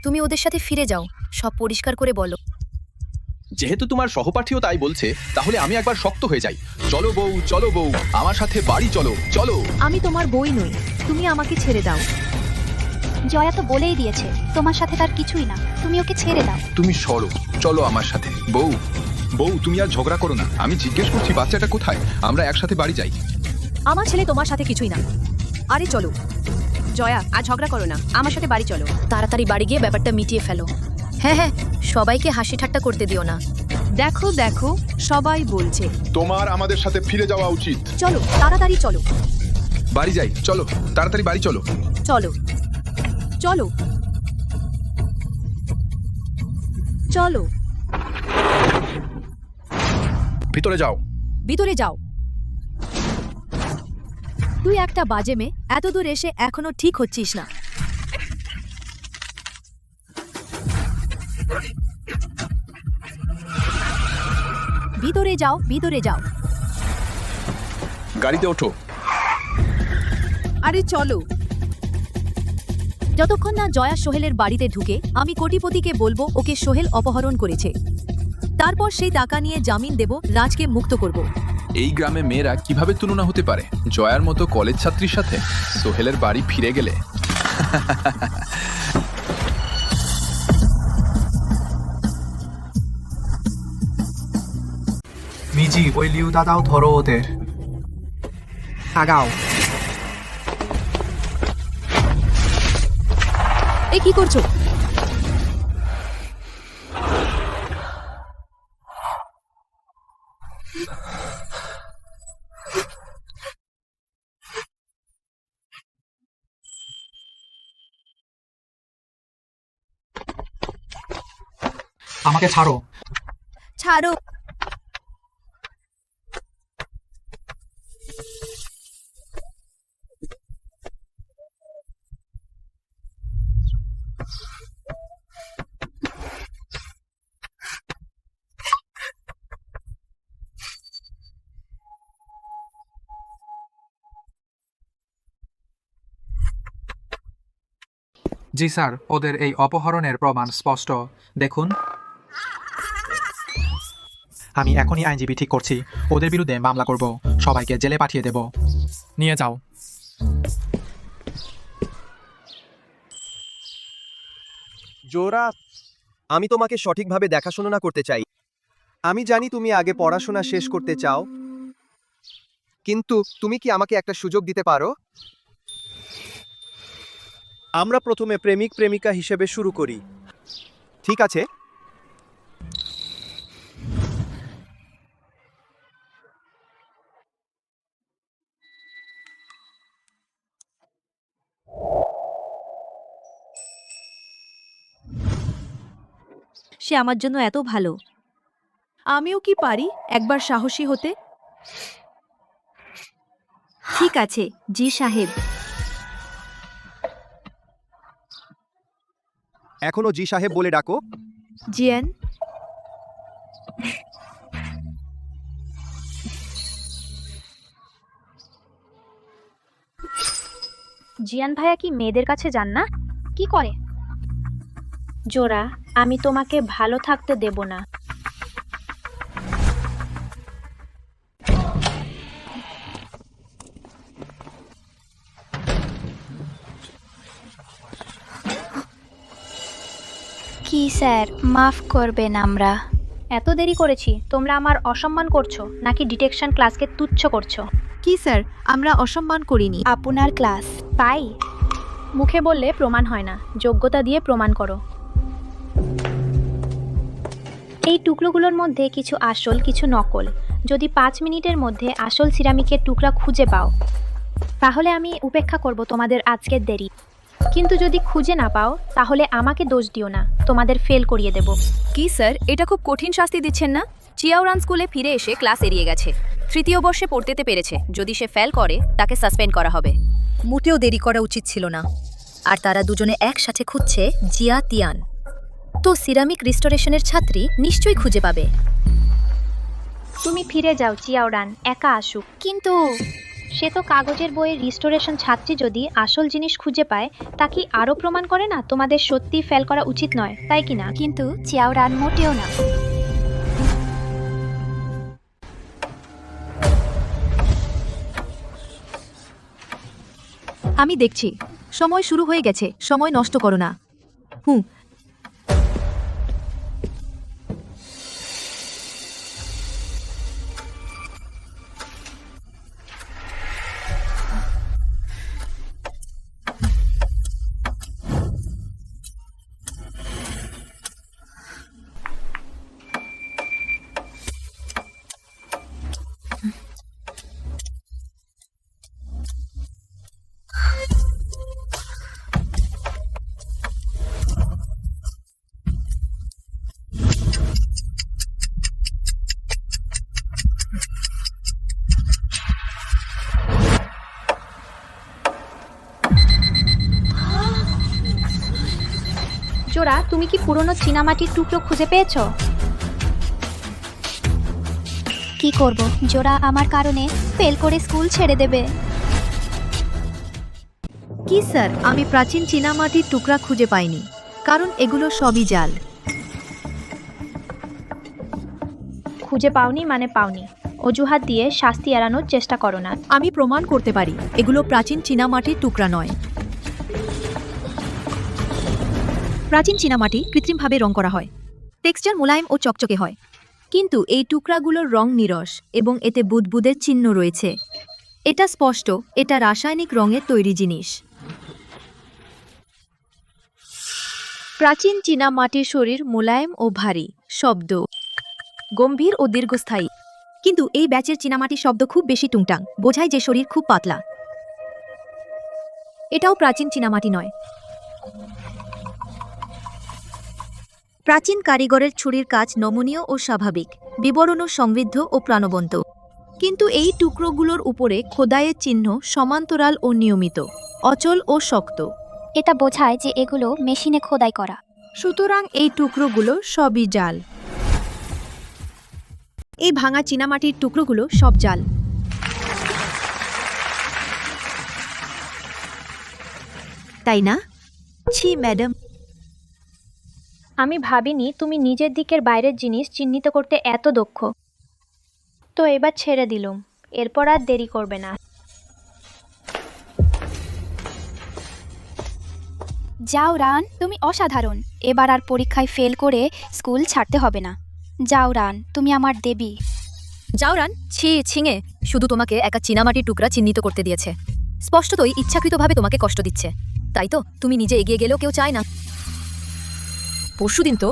S1: তুমি ওদের সাথে ফিরে যাও, সব পরিষ্কার করে বলো।
S11: যেহেতু তোমার সহপাঠীও তাই বলছে, তাহলে আমি একবার শক্ত হয়ে যাই। চলো বউ, চলো বউ, আমার সাথে বাড়ি চলো, চলো।
S3: আমি তোমার বই নই, তুমি আমাকে ছেড়ে দাও।
S4: জয়া তো বলেই দিয়েছে তোমার সাথে তার কিছুই না, তুমি ওকে ছেড়ে দাও।
S11: তুমি সরো, চলো আমার সাথে। বউ, বউ, তুমি আর ঝগড়া করো না। আমি জিজ্ঞেস করছি বাচ্চাটা কোথায়, আমরা একসাথে বাড়ি যাই।
S3: আমার ছেলে তোমার সাথে কিছুই না। আরে চলো।
S1: জয়া, আর ঝগড়া করো না, আমার সাথে বাড়ি চলো। তাড়াতাড়ি বাড়ি গিয়ে ব্যাপারটা মিটিয়ে ফেলো। হ্যাঁ হ্যাঁ, সবাইকে হাসি ঠাট্টা করতে দিও না।
S3: দেখো দেখো, সবাই বলছে।
S11: তোমার আমাদের সাথে ফিরে যাওয়া উচিত।
S3: চলো, তাড়াতাড়ি চলো।
S11: বাড়ি যাই, চলো, তাড়াতাড়ি বাড়ি চলো।
S3: চলো চলো চলো,
S11: ভিতরে যাও।
S3: ভিতরে যাও। তুই একটা বাজে মেয়ে, এত দূর এসে এখনো ঠিক হচ্ছিস না। ভিতরে যাও, ভিতরে যাও।
S11: গাড়িতে ওঠো।
S3: আরে চলো। যতক্ষণ না জয়া সোহেলের বাড়িতে ঢুকে, আমি কোটিপতিকে বলবো ওকে সোহেল অপহরণ করেছে। তারপর সেই টাকা নিয়ে জামিন দেব, রাজকে মুক্ত করব।
S11: এই গ্রামে মেয়েরা কিভাবে তুলনা হতে পারে জয়ার মতো কলেজ ছাত্রীর সাথে? সোহেলের বাড়ি ফিরে গেলে
S6: মিজি, ওই লিউ দাদাও ধরো ওদের। আগাও।
S3: এ কি করছো?
S6: আমাকে ছাড়ো।
S3: ছাড়ো।
S6: জি স্যার, ওদের এই অপহরণের প্রমাণ স্পষ্ট। দেখুন, আমি এখনই আইনজীবী ঠিক করছি। ওদের বিরুদ্ধে মামলা করব, সবাইকে জেলে পাঠিয়ে দেব। নিয়ে যাও।
S2: জোরা, আমি তোমাকে সঠিকভাবে দেখাশোনা না করতে চাই। আমি জানি তুমি আগে পড়াশোনা শেষ করতে চাও, কিন্তু তুমি কি আমাকে একটা সুযোগ দিতে পারো? আমরা প্রথমে প্রেমিক প্রেমিকা হিসেবে শুরু করি, ঠিক আছে?
S3: সে আমার জন্য এত ভালো। আমিও কি পারি একবার সাহসী হতে? ঠিক আছে জি সাহেব।
S2: এখনো জি সাহেব বলে ডাকো।
S3: জিয়ান।
S16: জিয়ান ভাইয়া কি মেয়েদের কাছে যান না? কি করে? জোড়া, আমি তোমাকে ভালো থাকতে দেব না।
S4: কি স্যার, মাফ করবেন আমরা।
S16: এত দেরি করেছি, তোমরা আমার অসম্মান করছো নাকি ডিটেকশন ক্লাসকে তুচ্ছ করছো?
S1: কি স্যার, আমরা অসম্মান করিনি।
S4: আপনার ক্লাস।
S16: তাই মুখে বললে প্রমাণ হয় না, যোগ্যতা দিয়ে প্রমাণ করো। এই টুকরোগুলোর মধ্যে কিছু আসল, কিছু নকল। যদি 5 মিনিটের মধ্যে আসল সিরামিকের টুকরা খুঁজে পাও তাহলে আমি উপেক্ষা করব তোমাদের আজকের দেরি। কিন্তু যদি খুঁজে না পাও তাহলে আমাকে দোষ দিও না, তোমাদের ফেল করিয়ে দেব।
S3: কি স্যার, এটা খুব কঠিন শাস্তি দিচ্ছেন না? চিয়াওরান স্কুলে ফিরে এসে ক্লাস এড়িয়ে গেছে, তৃতীয় বর্ষে পড়তে পেরেছে। যদি সে ফেল করে তাকে সাসপেন্ড করা হবে।
S8: মোটেও দেরি করা উচিত ছিল না। আর তারা দুজনে একসাথে খুঁজছে জিয়া তিয়ান। তো সিরামিক রিস্টোরেশনের ছাত্রী নিশ্চয়ই খুঁজে পাবে।
S16: তুমি ফিরে যাও চিয়াওরান, একা আসুক।
S4: কিন্তু
S16: সে তো কাগজের বইয়ের রিস্টোরেশন ছাত্রী, যদি আসল জিনিস খুঁজে পায় তা কি আরও প্রমাণ করে না তোমাদের সত্যি ফেল করা উচিত নয়, তাই কি না?
S4: কিন্তু চিয়াওরান মোটেও না।
S3: আমি দেখছি সময় শুরু হয়ে গেছে, সময় নষ্ট করো না।
S16: জোড়া, তুমি কি পুরনো চীনামাটির টুকরো খুঁজে পেয়েছো?
S4: কি করব, জোড়া আমার কারণে ফেল করে স্কুল ছেড়ে দেবে।
S3: কি স্যার, আমি প্রাচীন চীনামাটির টুকরা খুঁজে পাইনি, কারণ এগুলো সবই জাল।
S16: খুঁজে পাওনি মানে পাওনি, অজুহাত দিয়ে শাস্তি এড়ানোর চেষ্টা করো না।
S3: আমি প্রমাণ করতে পারি এগুলো প্রাচীন চীনামাটির টুকরা নয়। প্রাচীন চীনামাটি কৃত্রিমভাবে রং করা হয়, টেক্সচার মোলায়েম ও চকচকে হয়। কিন্তু এই টুকরাগুলোর রং নিরস এবং এতে বুদবুদের চিহ্ন রয়েছে। এটা স্পষ্ট, এটা রাসায়নিক রঙের তৈরি জিনিস। প্রাচীন চীনামাটির শরীর মোলায়েম ও ভারী, শব্দ গম্ভীর ও দীর্ঘস্থায়ী। কিন্তু এই ব্যাচের চীনামাটির শব্দ খুব বেশি টুংটাং, বোঝায় যে শরীর খুব পাতলা। এটাও প্রাচীন চীনামাটি নয়। প্রাচীন কারিগরের ছুরির কাজ নমনীয় ও স্বাভাবিক, বিবরণ সমৃদ্ধ ও প্রাণবন্ত। কিন্তু এই টুকরোগুলোর উপরে খোদাইয়ের চিহ্ন সমান্তরাল ও নিয়মিত, অচল ও শক্ত।
S4: এটা বোঝায় যে এগুলো মেশিনে খোদাই করা।
S3: সুতরাং এই টুকরোগুলো সবই জাল। এই ভাঙা চীনামাটির টুকরোগুলো সব জাল। তাই না? ছি ম্যাডাম,
S16: আমি ভাবিনি তুমি নিজের দিকের বাইরের জিনিস চিহ্নিত করতে এত দক্ষ। তো এবার ছেড়ে দিলুম, এরপর আর দেরি করবে না।
S4: যাও রান, তুমি অসাধারণ। এবার আর পরীক্ষায় ফেল করে স্কুল ছাড়তে হবে না। যাও রান, তুমি আমার দেবী।
S3: জাওরান, ছিঙে শুধু তোমাকে একা চীনামাটির টুকরা চিহ্নিত করতে দিয়েছে। স্পষ্টতই ইচ্ছাকৃতভাবে তোমাকে কষ্ট দিচ্ছে, তাই তো? তুমি নিজে এগিয়ে গেলেও কেউ চায় না। পরশুদিন তো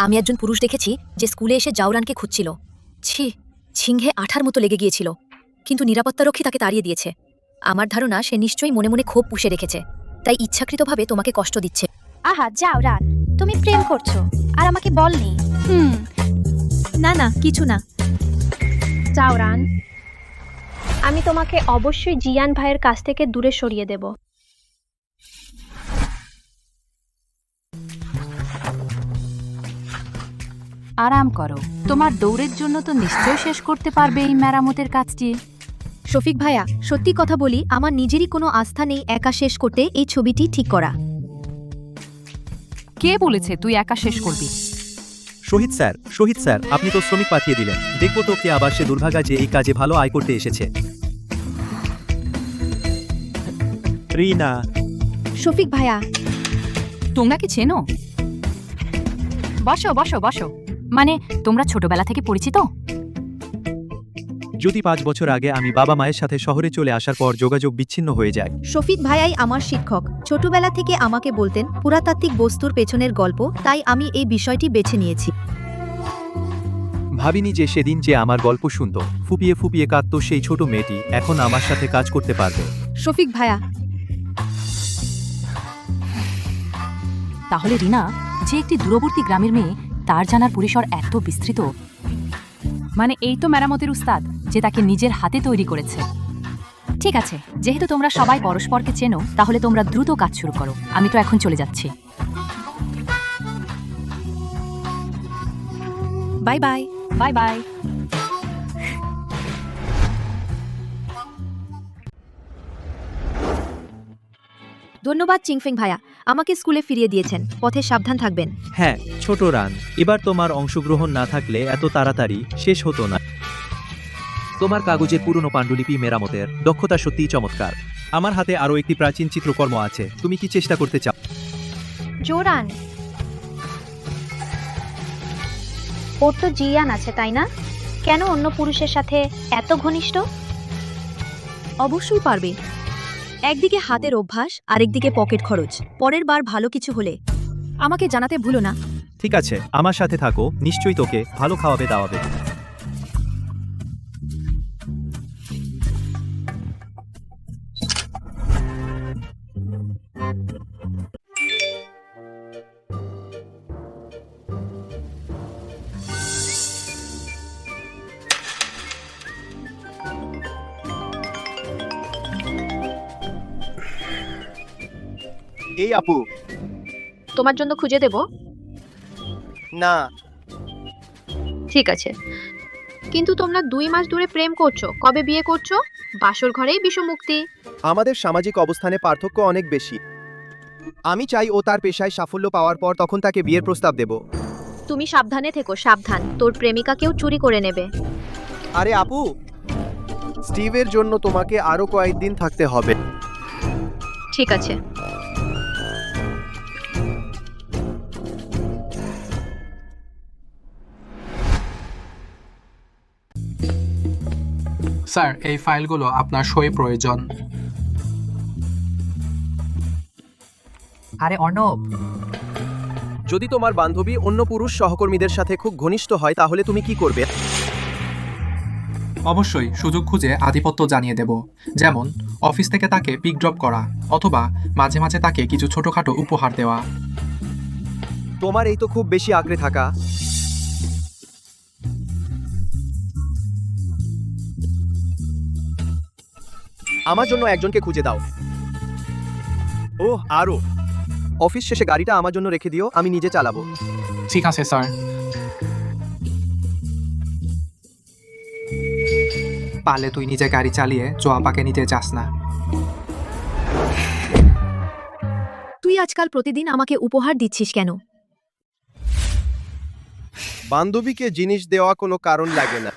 S3: আমি একজন পুরুষ দেখেছি যে স্কুলে এসে জাওরানকে খুঁজছিল। ছিংহে আঠার মতো লেগে গিয়েছিল, কিন্তু নিরাপত্তারক্ষী তাকে তাড়িয়ে দিয়েছে। আমার ধারণা সে নিশ্চয়ই মনে মনে ক্ষোভ পুষে রেখেছে, তাই ইচ্ছাকৃতভাবে তোমাকে কষ্ট দিচ্ছে।
S4: আহা, যাও রান, তুমি প্রেম করছো আর আমাকে বলনি।
S3: না, কিছু না।
S16: যাও রান, আমি তোমাকে অবশ্যই জিয়ান ভাইয়ের কাছ থেকে দূরে সরিয়ে দেব।
S8: আরাম করো, তোমার দৌড়ের জন্য তো নিশ্চয় শেষ করতে পারবে এই মেরামতের কাজটি।
S3: শফিক ভাইয়া সত্যি কথা বলি আমার নিজেরই কোনো আস্থা নেই একা শেষ করতে এই ছবিটি ঠিক করা।
S8: কে বলেছে তুই একা শেষ করবি?
S5: শহীদ স্যার আপনি তো শ্রমিক পাঠিয়ে দিলেন, দেখবো তো কে আবার সে দুর্ভাগা যে এই কাজে ভালো আয় করতে এসেছে। রিনা,
S3: শফিক ভাইয়া
S8: তোমরা কি চেনো? বসো বসো বসো। মানে তোমরা ছোটবেলা থেকে পরিচিত?
S5: যদি 5 বছর আগে আমি বাবা মায়ের সাথে শহরে চলে আসার পর যোগাযোগ বিচ্ছিন্ন হয়ে যায়।
S3: শফিক ভাইয়াই আমার শিক্ষক, ছোটবেলা থেকে আমাকে বলতেন পুরাতাত্ত্বিক বস্তুর পেছনের গল্প, তাই আমি এই বিষয়টি বেছে নিয়েছি।
S5: ভাবিনি যে সেদিন যে আমার গল্প শুনত, ফুপিয়ে ফুপিয়ে কাঁদতো সেই ছোট মেয়েটি এখন আমার সাথে কাজ করতে পারবে।
S3: শফিক ভাইয়া
S8: তাহলে রিনা যে একটি দূরবর্তী গ্রামের মেয়ে, তার জানার পরিসর এত বিস্তৃত। মানে এই তো মেরামতের উস্তাদ যে তাকে নিজের হাতে তৈরি করেছে। ঠিক আছে, যেহেতু তোমরা সবাই পরস্পরকে চেনো তাহলে তোমরা দ্রুত কাজ শুরু করো, আমি তো এখন চলে যাচ্ছি।
S3: Bye bye.
S8: Bye bye.
S3: ধন্যবাদ চিংফিং ভাইয়া, আমাকে স্কুলে ফিরিয়ে দিয়েছেন। পথে সাবধান থাকবেন।
S5: হ্যাঁ ছোট রান, এবার তোমার অংশগ্রহণ না থাকলে এত তাড়াতাড়ি শেষ হতো না। তোমার কাগজের পুরনো পাণ্ডুলিপি মেরামতের দক্ষতা সত্যিই চমৎকার। আমার হাতে আরও একটি প্রাচীন চিত্রকর্ম আছে, তুমি কি চেষ্টা করতে চাও?
S16: জোরান, ওর তো জিয়ান আছে তাই না? কেন অন্য পুরুষের সাথে এত ঘনিষ্ঠ?
S3: অবশ্যই পারবে। একদিকে হাতের অভ্যাস, আরেকদিকে পকেট খরচ। পরের বার ভালো কিছু হলে আমাকে জানাতে ভুলো না।
S5: ঠিক আছে, আমার সাথে থাকো, নিশ্চয়ই তোকে ভালো খাওয়াবে দাওয়াবে।
S2: এই আপু,
S1: তোমার জন্য খুঁজে দেব?
S2: না
S1: ঠিক আছে, কিন্তু তোমরা 2 মাস ধরে প্রেম করছো, কবে বিয়ে করছো? বাসর ঘরেই বিষমুক্তি।
S2: আমাদের সামাজিক অবস্থানে পার্থক্য অনেক বেশি। আমি চাই ও তার পেশায় সাফল্য পাওয়ার পর তখন তাকে বিয়ের প্রস্তাব দেব।
S1: তুমি সাবধানে থেকো, সাবধান, তোর প্রেমিকাকেও চুরি করে নেবে।
S2: আরে আপু, স্টিভের জন্য তোমাকে আরো কয়েকদিন থাকতে হবে।
S1: ঠিক আছে।
S6: স্যার, এই ফাইলগুলো আপনার সই প্রয়োজন।
S5: আরে অর্ণব,
S2: যদি তোমার বান্ধবী অন্য পুরুষ সহকর্মীদের সাথে খুব ঘনিষ্ঠ হয় তাহলে তুমি কি করবে?
S6: অবশ্যই সুযোগ খুঁজে আধিপত্য জানিয়ে দেব, যেমন অফিস থেকে তাকে পিক ড্রপ করা অথবা মাঝে মাঝে তাকে কিছু ছোটখাটো উপহার দেওয়া।
S2: তোমার এই তো খুব বেশি আঁকড়ে থাকা। আমার জন্য একজনকে খুঁজে দাও। ওহ, আরো অফিস শেষে গাড়িটা আমার জন্য রেখে দিও, আমি নিজে চালাবো।
S6: ঠিক আছে স্যার। পারলে তুই নিজে গাড়ি চালিয়ে জোয়াপাকে নিতে চাস না।
S3: তুই আজকাল প্রতিদিন আমাকে উপহার দিচ্ছিস কেন?
S2: বান্ধবীকে জিনিস দেওয়া কোনো কারণ লাগে না।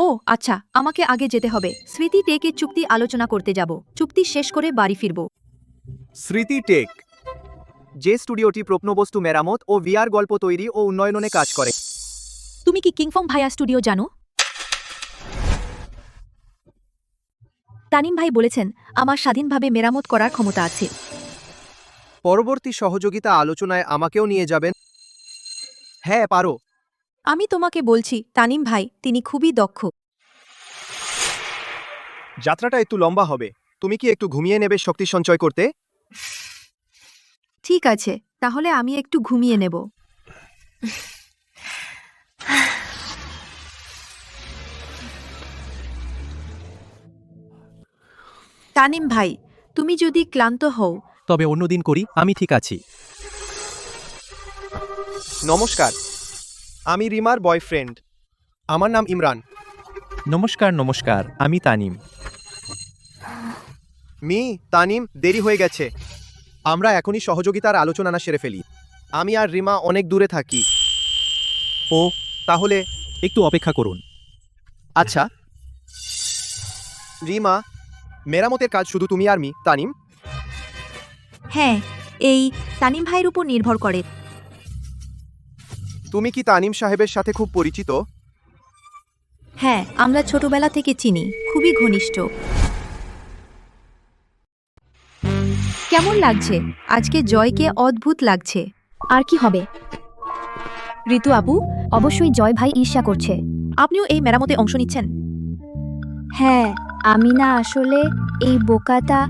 S3: ও আচ্ছা, আমাকে আগে যেতে হবে। স্মৃতি টেকের চুক্তি আলোচনা করতে যাব। চুক্তি শেষ করে বাড়ি ফিরব।
S2: স্মৃতি টেক, যে স্টুডিওটি প্রত্নবস্তু মেরামত ও ভিআর গল্প তৈরি ও উন্নয়নে কাজ করে।
S3: তুমি কি কিংফং ভাইয়া স্টুডিও জানো? তানিম ভাই বলেছেন আমার স্বাধীনভাবে মেরামত করার ক্ষমতা আছে।
S2: পরবর্তী সহযোগিতা আলোচনায় আমাকেও নিয়ে যাবেন? হ্যাঁ পারো।
S3: আমি তোমাকে বলছি তানিম ভাই, তিনি খুবই দক্ষ।
S2: যাত্রাটা একটু লম্বা হবে, তুমি কি একটু ঘুমিয়ে নেবে শক্তি সঞ্চয় করতে?
S3: ঠিক আছে, তাহলে আমি একটু ঘুমিয়ে নেব। তানিম ভাই, তুমি যদি ক্লান্ত হও
S5: তবে অন্যদিন করি, আমি ঠিক আছি।
S2: নমস্কার, আমি রিমার বয়ফ্রেন্ড। আমার নাম ইমরান।
S17: নমস্কার নমস্কার, আমি তানিম।
S2: তানিম, দেরি হয়ে গেছে। আমরা এখনই সহযোগিতার আলোচনা সেরে ফেলি। আমি আর রিমা অনেক দূরে থাকি।
S17: ও,
S2: তাহলে
S17: একটু অপেক্ষা করুন।
S2: আচ্ছা। রিমা, মেরামতের কাজ শুধু তুমি আর তানিম?
S3: হ্যাঁ, এই তানিম ভাইয়ের উপর নির্ভর করে।
S2: তুমি কি তানিম সাহেবের সাথে খুব পরিচিত?
S3: হ্যাঁ, আমরা ছোটবেলা থেকে চিনি, খুবই ঘনিষ্ঠ। কেমন লাগছে? আজকে জয়কে অদ্ভুত লাগছে।
S16: আর কি হবে?
S3: ঋতু আপু,
S16: অবশ্যই জয় ভাই ঈর্ষা করছে।
S3: আপনিও এই মেরামতে অংশ নিচ্ছেন?
S16: হ্যাঁ, আমি না আসলে এই বোকাটা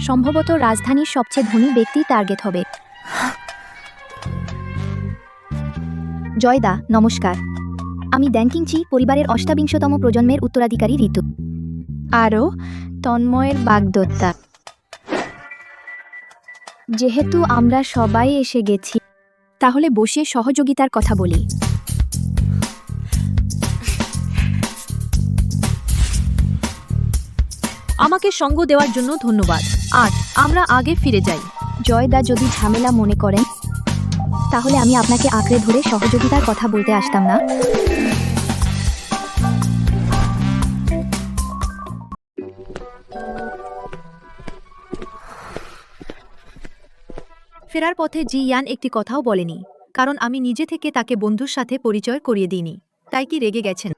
S16: সম্ভবত রাজধানীর সবচেয়ে ধনী ব্যক্তি টার্গেট হবে। জয়দা, নমস্কার। আমি ড্যাংকিংচি পরিবারের অষ্টাবিংশতম প্রজন্মের উত্তরাধিকারী ঋতু। আরও তন্ময়ের বাগদত্তা। যেহেতু আমরা সবাই এসে গেছি, তাহলে বসে সহযোগিতার কথা বলি।
S3: আমাকে সঙ্গ দেওয়ার জন্য ধন্যবাদ। আজ আমরা আগে ফিরে যাই।
S16: জয়দা যদি ঝামেলা মনে করেন, তাহলে আমি আপনাকে আঁকড়ে ধরে সহযোগিতার কথা বলতে আসতাম না।
S3: ফেরার পথে জিয়ান একটি কথাও বলেনি, কারণ আমি নিজে থেকে তাকে বন্ধুর সাথে পরিচয় করিয়ে দিইনি। তাই কি রেগে গেছেন?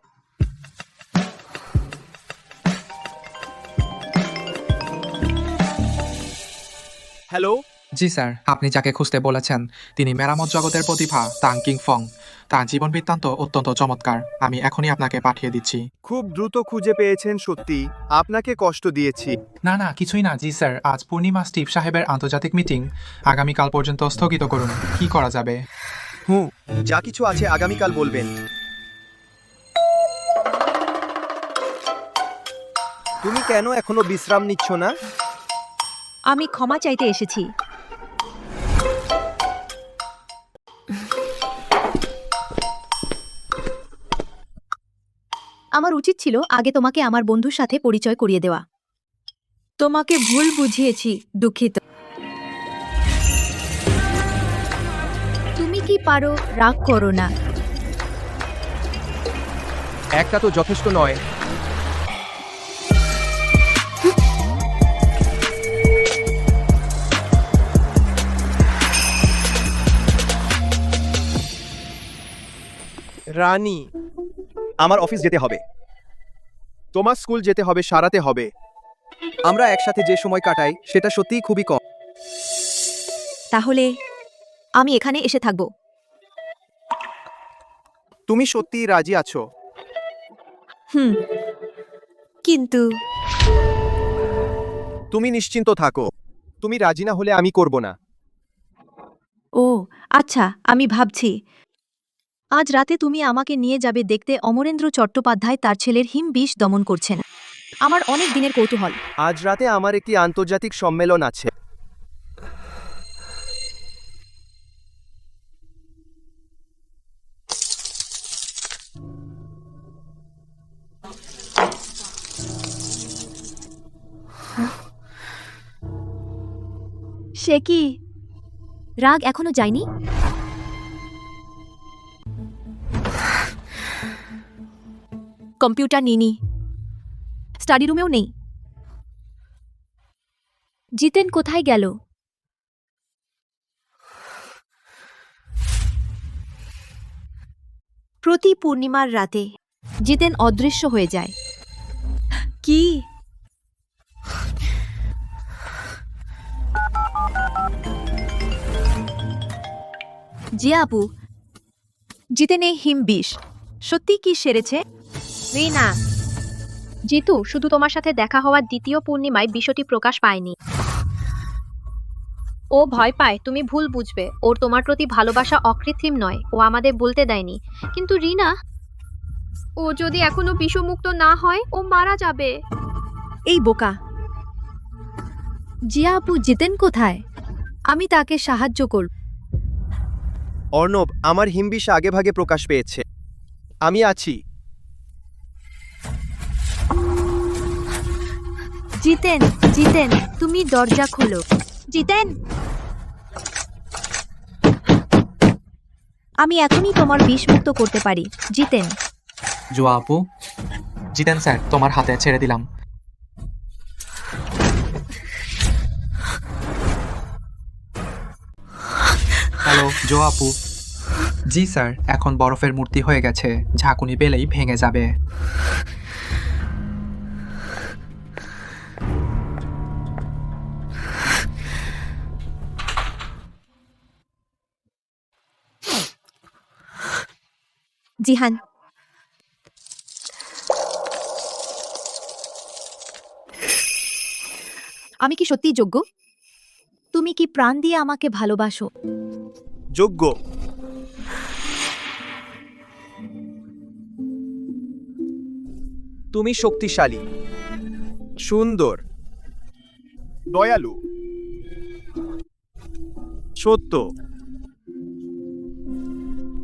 S2: হ্যালো।
S6: জি স্যার, আপনি যাকে খুঁজতে বলেছেন তিনি মেরামত জগতের প্রতিভা তাং কিং ফং। তার জীবন বৃত্তান্ত অত্যন্ত চমৎকার। আমি এখনই আপনাকে পাঠিয়ে দিচ্ছি।
S2: খুব দ্রুত খুঁজে পেয়েছেন, সত্যি আপনাকে কষ্ট দিয়েছি।
S6: না না, কিছুই না। জি স্যার, আজ পূর্ণিমা স্টিভ সাহেবের আন্তর্জাতিক মিটিং। আগামীকাল পর্যন্ত স্থগিত করুন। কি করা যাবে?
S2: যা কিছু আছে আগামীকাল বলবেন। তুমি কেন এখনো বিশ্রাম নিচ্ছ না?
S3: আমি ক্ষমা চাইতে এসেছি। আমার উচিত ছিল আগে তোমাকে আমার বন্ধুর সাথে পরিচয় করিয়ে দেওয়া। তোমাকে ভুল বুঝিয়েছি, দুঃখিত। তুমি কি পারো রাগ করো না।
S2: একটা তো যথেষ্ট নয়। রানী, আমার অফিস যেতে হবে, তোমার স্কুল যেতে হবে, সারাতে হবে। আমরা একসাথে যে সময় কাটাই সেটা সত্যিই খুবই কম।
S3: তাহলে আমি এখানে এসে থাকব।
S2: তুমি সত্যিই রাজি আছো?
S3: কিন্তু
S2: তুমি নিশ্চিন্ত থাকো, তুমি রাজি না হলে আমি করব না।
S3: ও আচ্ছা, আমি ভাবছি। আজ রাতে তুমি আমাকে নিয়ে যাবে দেখতে অমরেন্দ্র চট্টোপাধ্যায় তার ছেলের হিমবিষ দমন করছেন। আমার অনেক দিনের কৌতূহল।
S2: আজ রাতে আমার একটি আন্তর্জাতিক সম্মেলন আছে।
S3: সে কি? রাগ এখনো যায়নি? কম্পিউটার নিনি, স্টাডি রুমেও নেই। জিতেন কোথায় গেল? প্রতি পূর্ণিমার রাতে জিতেন অদৃশ্য হয়ে যায়। কি? জিয়া আপু, জিতেন এই হিমবিষ সত্যি কি সেরেছে?
S1: রিনা, জিতু শুধু তোমার সাথে দেখা হওয়ার দ্বিতীয় পূর্ণিমায় বিষয়টি প্রকাশ পায়নি। ও ভয় পায় তুমি ভুল বুঝবে। ওর তোমার প্রতি ভালোবাসা অকৃত্রিম নয়, ও আমাদের বলতে দেয়নি। কিন্তু রিনা, ও যদি এখনো বিষমুক্ত না হয় ও মারা যাবে।
S3: এই বোকা। জিয়া আপু, জিতেন কোথায়? আমি তাকে সাহায্য করব।
S2: অর্ণব, আমার হিমবিষ আগেভাগে প্রকাশ পেয়েছে। আমি আছি।
S3: জিতেন, জিতেন, তুমি দরজা খোলো। জিতেন, আমি এখনই তোমার বিষ মুক্ত করতে পারি। জিতেন।
S6: জুয়া আপু, জিতেন স্যার, তোমার হাতে ছেড়ে দিলাম। হ্যালো জোয়া আপু। জি স্যার, এখন বরফের মূর্তি হয়ে গেছে, ঝাঁকুনি পেলেই ভেঙে যাবে।
S3: জিহান, আমি কি সত্যিই যোগ্য? তুমি কি প্রাণ দিয়ে আমাকে ভালোবাসো?
S2: যোগ্য। তুমি শক্তিশালী, সুন্দর, দয়ালু, সত্য।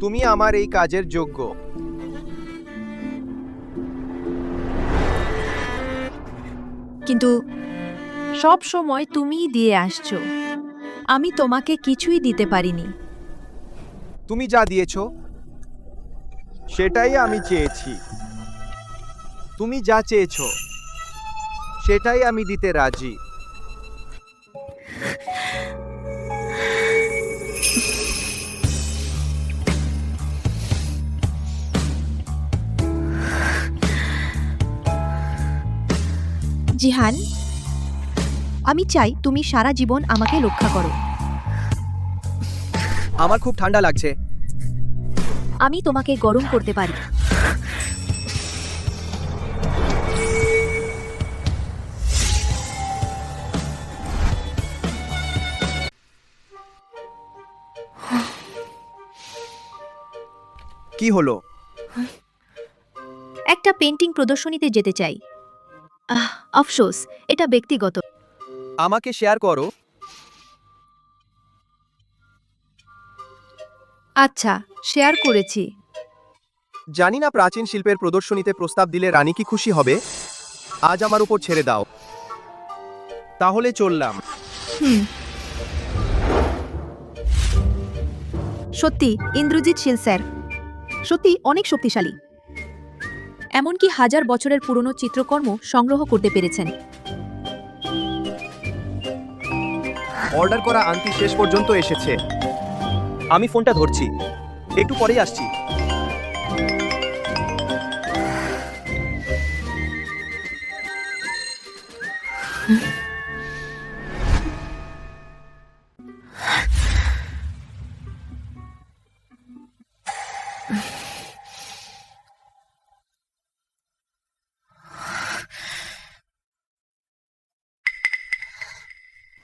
S2: তুমি আমার এই কাজের যোগ্য।
S3: কিন্তু সব সময় তুমিই দিয়ে আসছো, আমি তোমাকে কিছুই দিতে পারিনি।
S2: তুমি যা দিয়েছ সেটাই আমি চেয়েছি। তুমি যা চেয়েছ সেটাই আমি দিতে রাজি।
S3: জিহান, আমি চাই তুমি সারা জীবন আমাকে রক্ষা করো।
S2: আমার খুব ঠান্ডা লাগছে।
S3: আমি তোমাকে গরম করতে পারি।
S2: কি হলো?
S3: একটা পেন্টিং প্রদর্শনীতে যেতে চাই। আফসোস, এটা ব্যক্তিগত।
S2: আমাকে শেয়ার করো।
S3: আচ্ছা, শেয়ার করেছি।
S2: জানি না প্রাচীন শিল্পের প্রদর্শনীতে প্রস্তাব দিলে রানী কি খুশি হবে। আজ আমার উপর ছেড়ে দাও। তাহলে চললাম।
S3: সত্যি ইন্দ্রজিৎ শীল স্যার সত্যি অনেক শক্তিশালী। এমনকি 1000 বছরের পুরনো চিত্রকর্ম সংগ্রহ করতে পেরেছেন।
S2: অর্ডার করা আংটি শেষ পর্যন্ত এসেছে। আমি ফোনটা ধরছি, একটু পরেই আসছি।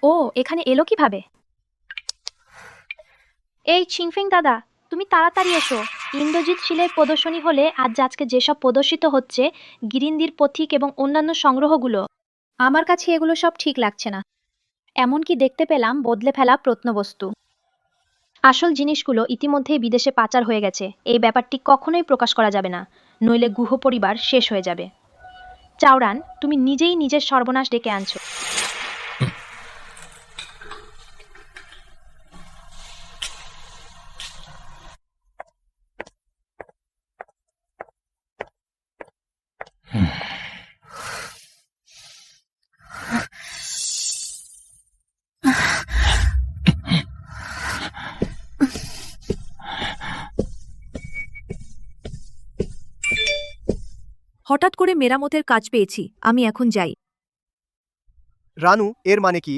S16: ও এখানে এলো কিভাবে? এই ছিংফিং দাদা, তুমি তাড়াতাড়ি এসো। ইন্দ্রজিৎ শীলের প্রদর্শনী হলে আজকে যেসব প্রদর্শিত হচ্ছে, গিরিন্দির পথিক এবং অন্যান্য সংগ্রহগুলো, আমার কাছে এগুলো সব ঠিক লাগছে না। এমনকি দেখতে পেলাম বদলে ফেলা প্রত্নবস্তু। আসল জিনিসগুলো ইতিমধ্যেই বিদেশে পাচার হয়ে গেছে। এই ব্যাপারটি কখনোই প্রকাশ করা যাবে না, নইলে গুহ পরিবার শেষ হয়ে যাবে। চাওরান, তুমি নিজেই নিজের সর্বনাশ ডেকে আনছো।
S3: হঠাৎ করে মেরামতের কাজ পেয়েছি, আমি এখন যাই।
S2: রানু, এর মানে কি?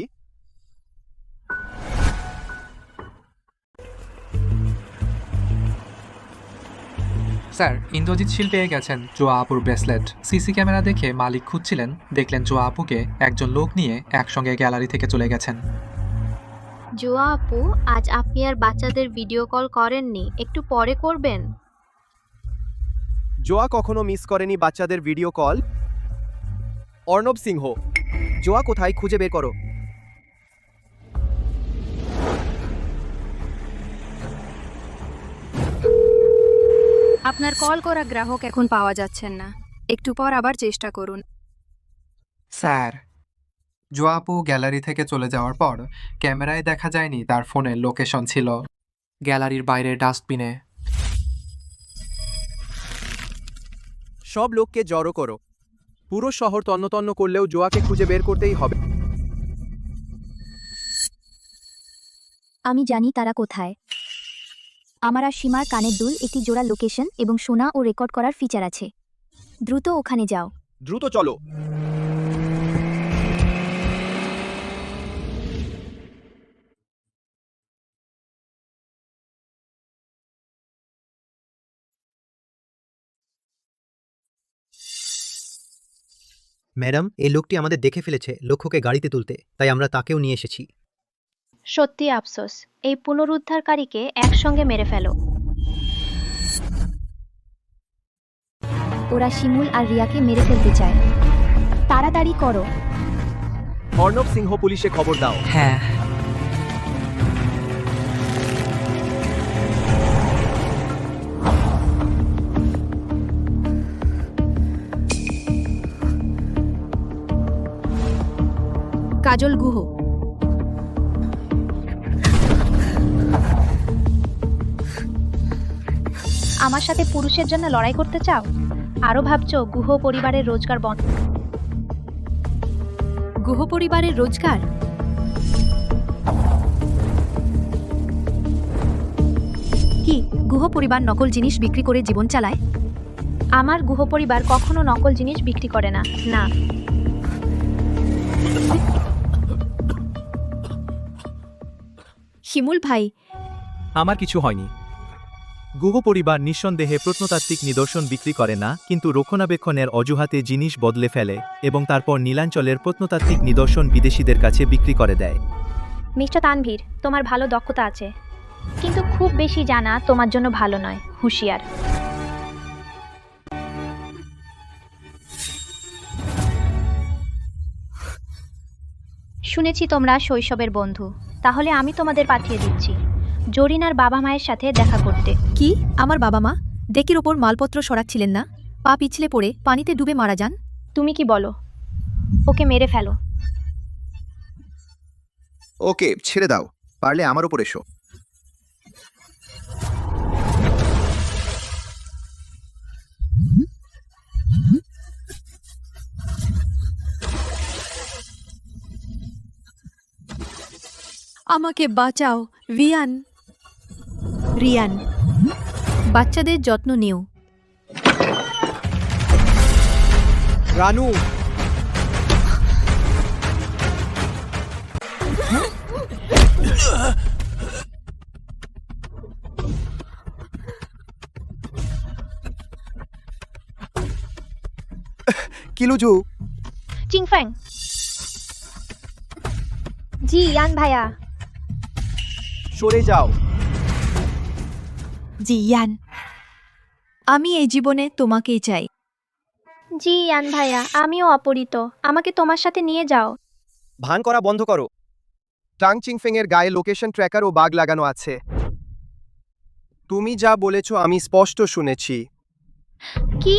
S6: স্যার, ইন্দ্রজিৎ শীল পেয়ে গেছেন জোয়া আপুর ব্রেসলেট। সিসি ক্যামেরা দেখে মালিক খুঁজছিলেন, দেখলেন জোয়া আপুকে একজন লোক নিয়ে একসঙ্গে গ্যালারি থেকে চলে গেছেন।
S1: জোয়া আপু, আজ আপনি আর বাচ্চাদের ভিডিও কল করেননি, একটু পরে করবেন।
S2: জোয়া কখনো মিস করেনি বাচ্চাদের ভিডিও কল। অর্ণব সিংহ, জোয়া কোথায় খুঁজে বের করো।
S18: আপনার কল করা গ্রাহক এখন পাওয়া যাচ্ছেন না, একটু পর আবার চেষ্টা করুন।
S6: স্যার, জোয়াপু গ্যালারি থেকে চলে যাওয়ার পর ক্যামেরায় দেখা যায়নি তার ফোনের লোকেশন ছিল গ্যালারির বাইরে ডাস্টবিনে।
S2: সব লোককে জড়ো করো। পুরো শহর তন্ন করলেও জোয়াকে খুঁজে বের করতেই হবে।
S4: আমি জানি তারা কোথায়। আমার আর সীমার কানের দুল একটি জোড়া লোকেশন এবং শোনা ও রেকর্ড করার ফিচার আছে। দ্রুত ওখানে যাও।
S2: দ্রুত চলো।
S5: ম্যাডাম, এই লোকটি আমাদের দেখে ফেলেছে লক্ষ্যকে গাড়িতে তুলতে, তাই আমরা তাকেও নিয়ে এসেছি।
S16: সত্যি আফসোস, এই পুনরুদ্ধারকারীকে একসঙ্গে মেরে ফেলো।
S4: ওরা শিমুল আর রিয়াকে মেরে ফেলতে চায়। তাড়াতাড়ি করো।
S2: অর্ণব সিংহ পুলিশে খবর দাও।
S8: হ্যাঁ।
S3: কাজল গুহ।
S16: আমার সাথে পুরুষের জন্য লড়াই করতে চাও? আরো ভাবছো গুহ পরিবারের রোজগার বন্ধ?
S3: গুহ পরিবারের রোজগার? কি গুহ পরিবার নকল জিনিস বিক্রি করে জীবন চালায়?
S16: আমার গুহ পরিবার কখনো নকল জিনিস বিক্রি করে না। না।
S3: শিমুল ভাই,
S17: আমার কিছু হয়নি। গুহ পরিবার নিঃসন্দেহে প্রত্নতাত্ত্বিক নিদর্শন বিক্রি করে না, কিন্তু রক্ষণাবেক্ষণের অজুহাতে জিনিস বদলে ফেলে এবং তারপর নীলাঞ্চলের প্রত্নতাত্ত্বিক নিদর্শন বিদেশিদের কাছে বিক্রি করে দেয়।
S16: মিস্টার তানভীর, তোমার ভালো দক্ষতা আছে, কিন্তু খুব বেশি জানা তোমার জন্য ভালো নয়। হুঁশিয়ার। শুনেছি তোমরা শৈশবের বন্ধু, তাহলে আমি তোমাদের পাঠিয়ে দিচ্ছি জরিনার বাবা মায়ের সাথে দেখা করতে।
S3: কি আমার বাবা মা ডেকের ওপর মালপত্র সরাচ্ছিলেন না? পা পিছলে পড়ে পানিতে ডুবে মারা যান।
S16: তুমি কি বলো? ওকে মেরে ফেলো।
S2: ওকে ছেড়ে দাও, পারলে আমার উপর এসো।
S3: আমাকে বাঁচাও রিয়ান। রিয়ান, বাচ্চাদের যত্ন নিও।
S2: রানু, কিলুজু।
S16: চিংফ্যাং। জি ইয়ান ভাইয়া।
S2: সরে যাও।
S3: জি ইয়ান, আমি এই জীবনে তোমাকেই চাই।
S16: জি ইয়ান ভাইয়া, আমিও অপরিত, আমাকে তোমার সাথে নিয়ে যাও।
S2: ভান করা বন্ধ করো। টাং চিংফেং এর গায়ে লোকেশন ট্র্যাকার ও বাগ লাগানো আছে। তুমি যা বলেছো আমি স্পষ্ট শুনেছি।
S16: কি?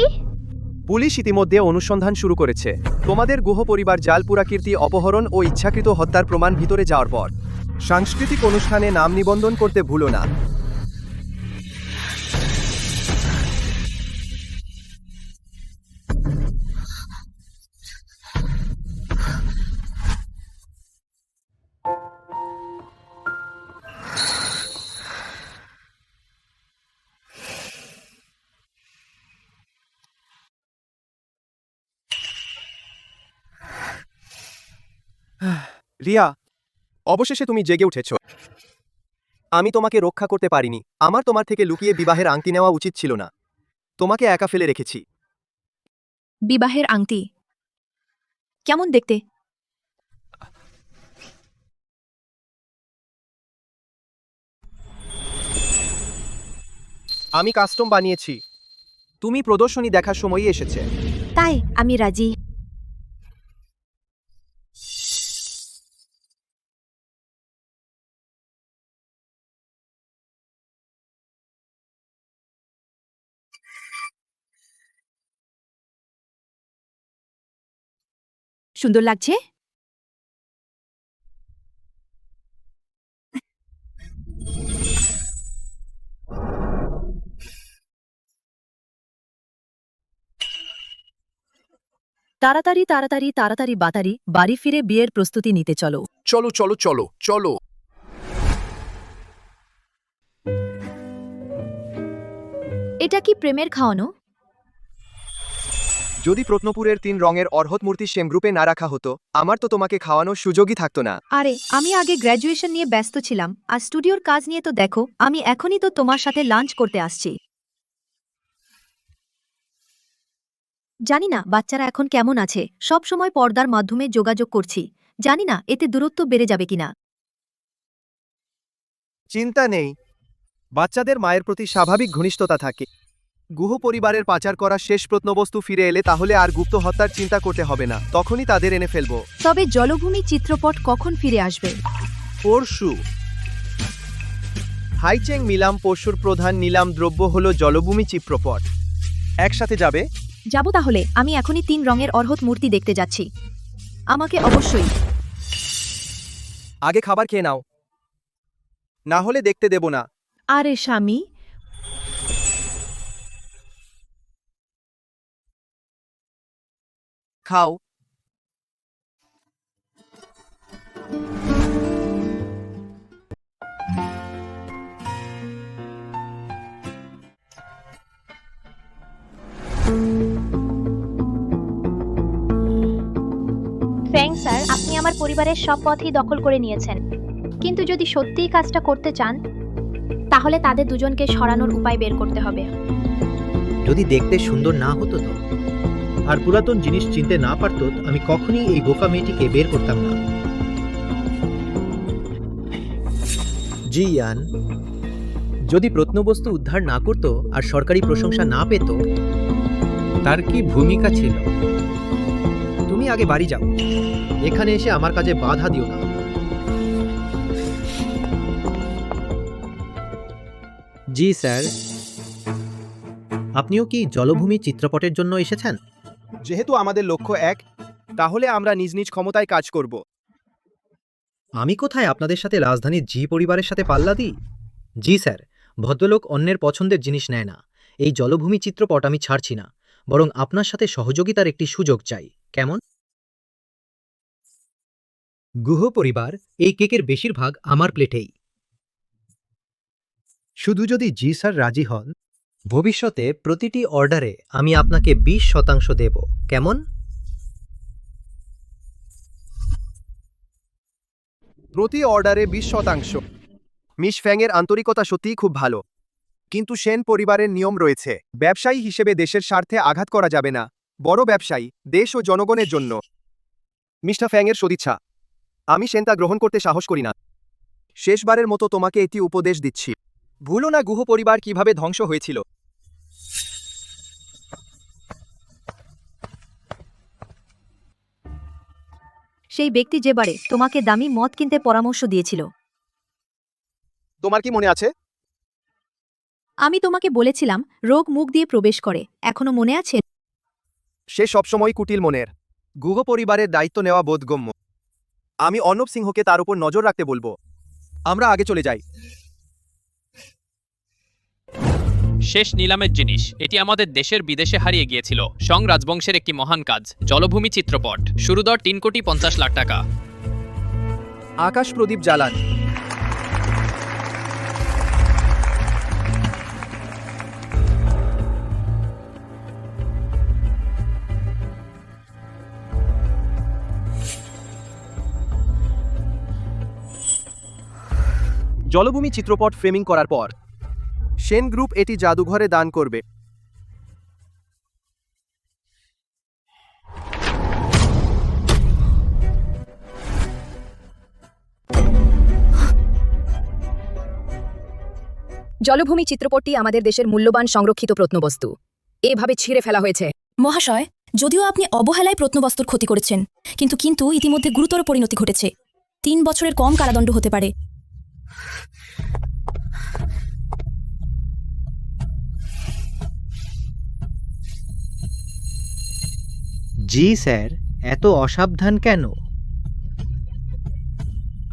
S2: পুলিশ ইতিমধ্যে অনুসন্ধান শুরু করেছে। তোমাদের গুহ পরিবার জালপুরা কীর্তি অপহরণ ও ইচ্ছাকৃত হত্যার প্রমাণ ভিতরে যাওয়ার পর সাংস্কৃতিক অনুষ্ঠানে নাম নিবন্ধন করতে ভুলো না। রিয়া, অবশেষে তুমি জেগে উঠেছ। আমি তোমাকে রক্ষা করতে পারিনি। আমার তোমার থেকে লুকিয়ে বিবাহের আংটি নেওয়া উচিত ছিল না। তোমাকে একা ফেলে রেখেছি।
S3: বিবাহের আংটি কেমন দেখতে?
S2: আমি কাস্টম বানিয়েছি। তুমি প্রদর্শনী দেখার সময়ই এসেছে।
S3: তাই আমি রাজি। সুন্দর লাগছে? তাড়াতাড়ি তাড়াতাড়ি তাড়াতাড়ি বাতারি বাড়ি ফিরে বিয়ের প্রস্তুতি নিতে চলো।
S13: চলো চলো চলো চলো।
S3: এটা কি প্রেমের খাওয়ানো?
S2: যদি প্রত্নপুরের 3 রঙের অর্হত মূর্তি সেম গ্রুপে না রাখা হতো, আমার তো তোমাকে খাওয়ানোর সুযোগই থাকতো না।
S3: আরে আমি আগে গ্র্যাজুয়েশন নিয়ে ব্যস্ত ছিলাম, আর স্টুডিওর কাজ নিয়ে তো দেখো, আমি এখনই তো তোমার সাথে লাঞ্চ করতে আসছি। জানি না বাচ্চারা এখন কেমন আছে, সব সময় পর্দার মাধ্যমে যোগাযোগ করছি, জানি না এতে দূরত্ব বেড়ে যাবে কিনা।
S2: চিন্তা নেই, বাচ্চাদের মায়ের প্রতি স্বাভাবিক ঘনিষ্ঠতা থাকে। গুহ পরিবারের পাচার করা শেষ প্রত্নবস্তু ফিরে এলে তাহলে আর গুপ্ত হত্যার চিন্তা করতে হবে না, তখনই তাদের এনে ফেলবো।
S3: তবে জলভূমি চিত্রপট কখন ফিরে আসবে?
S2: পরশু। হাইচেং মিলাম পরশুর প্রধান নিলাম দ্রব্য হলো জলভূমি চিত্রপট। একসাথে যাবে?
S3: যাব তাহলে, আমি এখনই 3 রঙের অর্হত মূর্তি দেখতে যাচ্ছি। আমাকে অবশ্যই।
S2: আগে খাবার খেয়ে নাও, না হলে দেখতে দেব না।
S3: আরে স্বামী,
S2: খাও।
S16: ফ্যাং স্যার, আপনি আমার পরিবারের সব পথই দখল করে নিয়েছেন, কিন্তু যদি সত্যিই কাজটা করতে চান তাহলে তাদের দুজনকে সরানোর উপায় বের করতে হবে।
S5: যদি দেখতে সুন্দর না হতো তো, আর পুরাতন জিনিস চিনতে না পারত, আমি কখনই এই বোকা মেয়েটিকে বের করতাম না। জি ইয়ান, যদি প্রত্নবস্তু উদ্ধার না করত আর সরকারি প্রশংসা না পেত, তার কি ভূমিকা ছিল? তুমি আগে বাড়ি যাও, এখানে এসে আমার কাজে বাধা দিও না। জি স্যার। আপনিও কি জলভূমি চিত্রপটের জন্য এসেছেন?
S2: যেহেতু আমাদের লক্ষ্য এক, তাহলে আমরা নিজ নিজ ক্ষমতায় কাজ করব।
S5: আমি কোথায় আপনাদের সাথে রাজধানীর জি পরিবারের সাথে পাল্লা দিই? জি স্যার, ভদ্রলোক অন্যের পছন্দের জিনিস নেয় না। এই জলভূমি চিত্রপট আমি ছাড়ছি না, বরং আপনার সাথে সহযোগিতার একটি সুযোগ চাই। কেমন? গুহ পরিবার, এই কেকের বেশিরভাগ আমার প্লেটেই। শুধু যদি জি স্যার রাজি হন, ভবিষ্যতে প্রতিটি অর্ডারে আমি আপনাকে 20% দেব। কেমন?
S2: প্রতি অর্ডারে 20%। মিস ফ্যাংয়ের আন্তরিকতা সত্যিই খুব ভালো, কিন্তু সেন পরিবারের নিয়ম রয়েছে। ব্যবসায়ী হিসেবে দেশের স্বার্থে আঘাত করা যাবে না। বড় ব্যবসায়ী, দেশ ও জনগণের জন্য। মিস্টার ফ্যাংয়ের সদিচ্ছা, আমি সেন তা গ্রহণ করতে সাহস করি না। শেষবারের মতো তোমাকে একটি উপদেশ দিচ্ছি, ভুলো না গুহ পরিবার কিভাবে ধ্বংস হয়েছিল।
S3: সেই ব্যক্তি যে বারে তোমাকে দামি মদ কিনতে পরামর্শ দিয়েছিল।
S2: তোমার কি মনে আছে?
S3: আমি তোমাকে বলেছিলাম রোগ মুখ দিয়ে প্রবেশ করে, এখনো মনে আছে?
S2: সে সবসময় কুটিল মনের। গুহ পরিবারের দায়িত্ব নেওয়া বোধগম্য। আমি অর্ণব সিংহকে তার উপর নজর রাখতে বলবো। আমরা আগে চলে যাই।
S19: শেষ নিলামের জিনিস, এটি আমাদের দেশের বিদেশে হারিয়ে গিয়েছিল। সং রাজবংশের একটি মহান কাজ, জলভূমি চিত্রপট। শুরু দর 3,50,00,000 টাকা।
S2: আকাশ প্রদীপ জ্বালান। জলভূমি চিত্রপট ফ্রেমিং করার পর সেন গ্রুপ এটি জাদুঘরে দান করবে।
S8: জলভূমি চিত্রপটটি আমাদের দেশের মূল্যবান সংরক্ষিত প্রত্নবস্তু এভাবে ছিঁড়ে ফেলা হয়েছে।
S3: মহাশয়, যদিও আপনি অবহেলায় প্রত্নবস্তুর ক্ষতি করেছেন, কিন্তু ইতিমধ্যে গুরুতর পরিণতি ঘটেছে। 3 বছরের কম কারাদণ্ড হতে পারে।
S5: জি স্যার, এত অসাবধান কেন?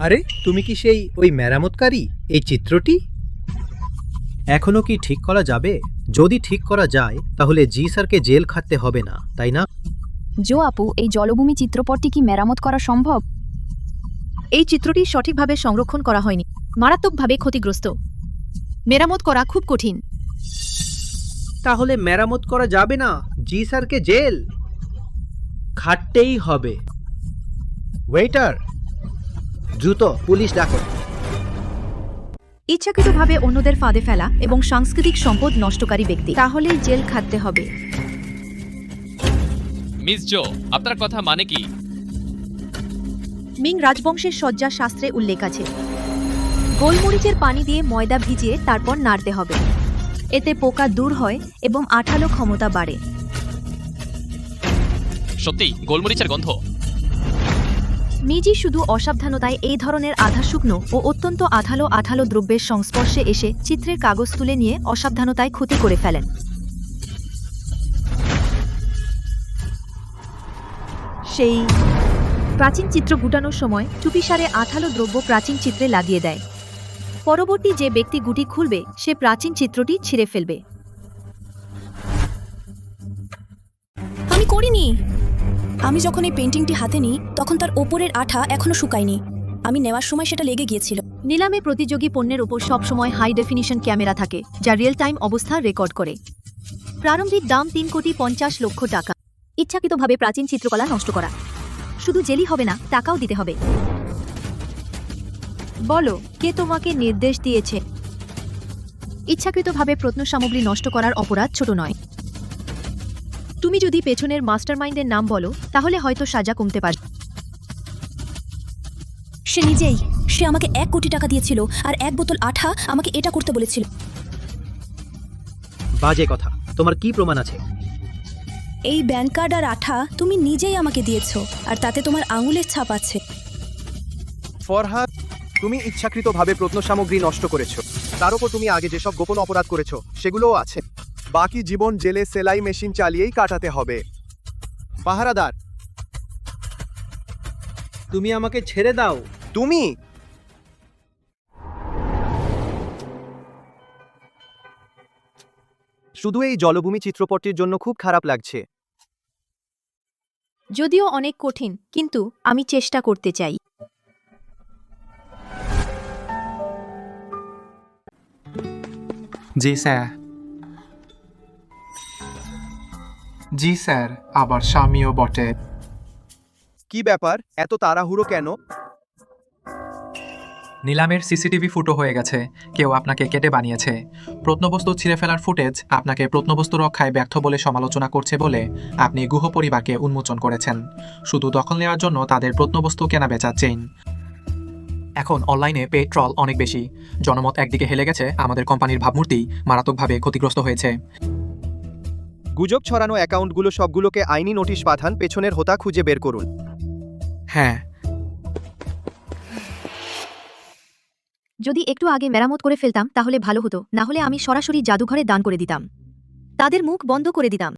S5: আরে তুমি কি সেই ওই মেরামতকারী? এই চিত্রটি এখনো কি ঠিক করা যাবে? যদি ঠিক করা যায় তাহলে জি স্যারকে জেল খাটতে হবে না, তাই না?
S7: জো আপু, এই জলভূমি চিত্রপটটি কি মেরামত করা সম্ভব?
S1: এই চিত্রটি সঠিকভাবে সংরক্ষণ করা হয়নি, মারাত্মকভাবে ক্ষতিগ্রস্ত। মেরামত করা খুব কঠিন।
S5: তাহলে মেরামত করা যাবে না, জি স্যারকে জেল খাটতেই হবে। ওয়েটার, দ্রুত পুলিশ ডাকো।
S1: ইচ্ছাকৃতভাবে অন্যদের ফাঁদে ফেলা এবং সাংস্কৃতিক সম্পদ নষ্টকারী ব্যক্তি, তাহলে জেল খাটতে হবে।
S19: মিস জো, আপনার কথা মানে কি?
S1: মিং রাজবংশের সজ্জা শাস্ত্রে উল্লেখ আছে, গোলমরিচের পানি দিয়ে ময়দা ভিজিয়ে তারপর নাড়তে হবে। এতে পোকা দূর হয় এবং আঠালো ক্ষমতা বাড়ে।
S19: সত্যি গোলমরিচের গন্ধ।
S1: মিজি শুধু অসাবধানতায় এই ধরনের আধা শুকনো ও অত্যন্ত আঠালো আঠালো দ্রব্যের সংস্পর্শে এসে চিত্রের কাগজ তুলে নিয়ে অসাবধানতায় ক্ষতি করে ফেলেন। সেই প্রাচীন চিত্র গুটানোর সময় চুপিসারে আঠালো দ্রব্য প্রাচীন চিত্রে লাগিয়ে দেয়। পরবর্তী যে ব্যক্তি গুটি খুলবে সে প্রাচীন চিত্রটি ছিঁড়ে ফেলবে।
S3: আমি করিনি। আমি যখন এই পেন্টিংটি হাতে নিই তখন তার ওপরের আঠা এখনো শুকায়নি। আমি নেওয়ার সময় সেটা লেগে গিয়েছিল।
S1: নিলামে প্রতিযোগী পণ্যের উপর সবসময় হাই ডেফিনিশন ক্যামেরা থাকে যা রিয়েল টাইম অবস্থা রেকর্ড করে। প্রারম্ভিক দাম 3,50,00,000 টাকা। ইচ্ছাকৃতভাবে প্রাচীন চিত্রকলা নষ্ট করা। শুধু জেলই হবে না, টাকাও দিতে হবে। বলো, কে তোমাকে নির্দেশ দিয়েছে? ইচ্ছাকৃতভাবে প্রত্নসামগ্রী নষ্ট করার অপরাধ ছোট নয়। তুমি যদি পেছনের মাস্টারমাইন্ডের নাম বলো তাহলে হয়তো সাজা কমতে পারে।
S3: সে নিজেই। সে আমাকে 1 কোটি টাকা দিয়েছিল আর 1 বোতল আঠা আমাকে এটা করতে বলেছিল।
S5: বাজে কথা। তোমার কি প্রমাণ আছে?
S3: এই ব্যাংক কার্ড আর আঠা তুমি নিজেই আমাকে দিয়েছো, আর তাতে তোমার আঙুলের ছাপ আছে।
S2: ফরহাদ, তুমি ইচ্ছাকৃতভাবে প্রত্নসামগ্রী নষ্ট করেছো। তার উপর তুমি আগে যেসব গোপন অপরাধ করেছো সেগুলোও আছে। বাকি জীবন জেলে সেলাই মেশিন চালিয়েই কাটাতে হবে। পাহারাদার,
S5: তুমি আমাকে ছেড়ে দাও।
S2: তুমি শুধু এই জলভূমি চিত্রপটটির জন্য খুব খারাপ লাগছে।
S1: যদিও অনেক কঠিন, কিন্তু আমি চেষ্টা করতে চাই।
S6: জি স্যার। জি স্যার, আবার স্বামীও বটে।
S2: কি ব্যাপার, এত তাড়াহুড়ো কেন?
S6: নিলামের সিসিটিভি ফুটো হয়ে গেছে। কেউ আপনাকে কেটে বানিয়েছে। প্রত্নবস্তু ছিঁড়ে ফেলার ফুটেজ আপনাকে প্রত্নবস্তু রক্ষায় ব্যর্থ বলে সমালোচনা করছে বলে আপনি গুহ পরিবারকে উন্মোচন করেছেন, শুধু দখল নেওয়ার জন্য তাদের প্রত্নবস্তু কেনাবেচার চেইন। এখন অনলাইনে পেড ট্রল অনেক বেশি। জনমত একদিকে হেলে গেছে, আমাদের কোম্পানির ভাবমূর্তি মারাত্মকভাবে ক্ষতিগ্রস্ত হয়েছে।
S2: গুজব ছড়ানো অ্যাকাউন্টগুলো সবগুলোকে আইনি নোটিশ পাঠান, পেছনের হোতা খুঁজে বের করুন।
S6: হ্যাঁ।
S1: যদি একটু আগে মেরামত করে ফেলতাম তাহলে ভালো হতো, না হলে আমি সরাসরি জাদুঘরে দান করে দিতাম। তাদের মুখ বন্ধ করে দিতাম।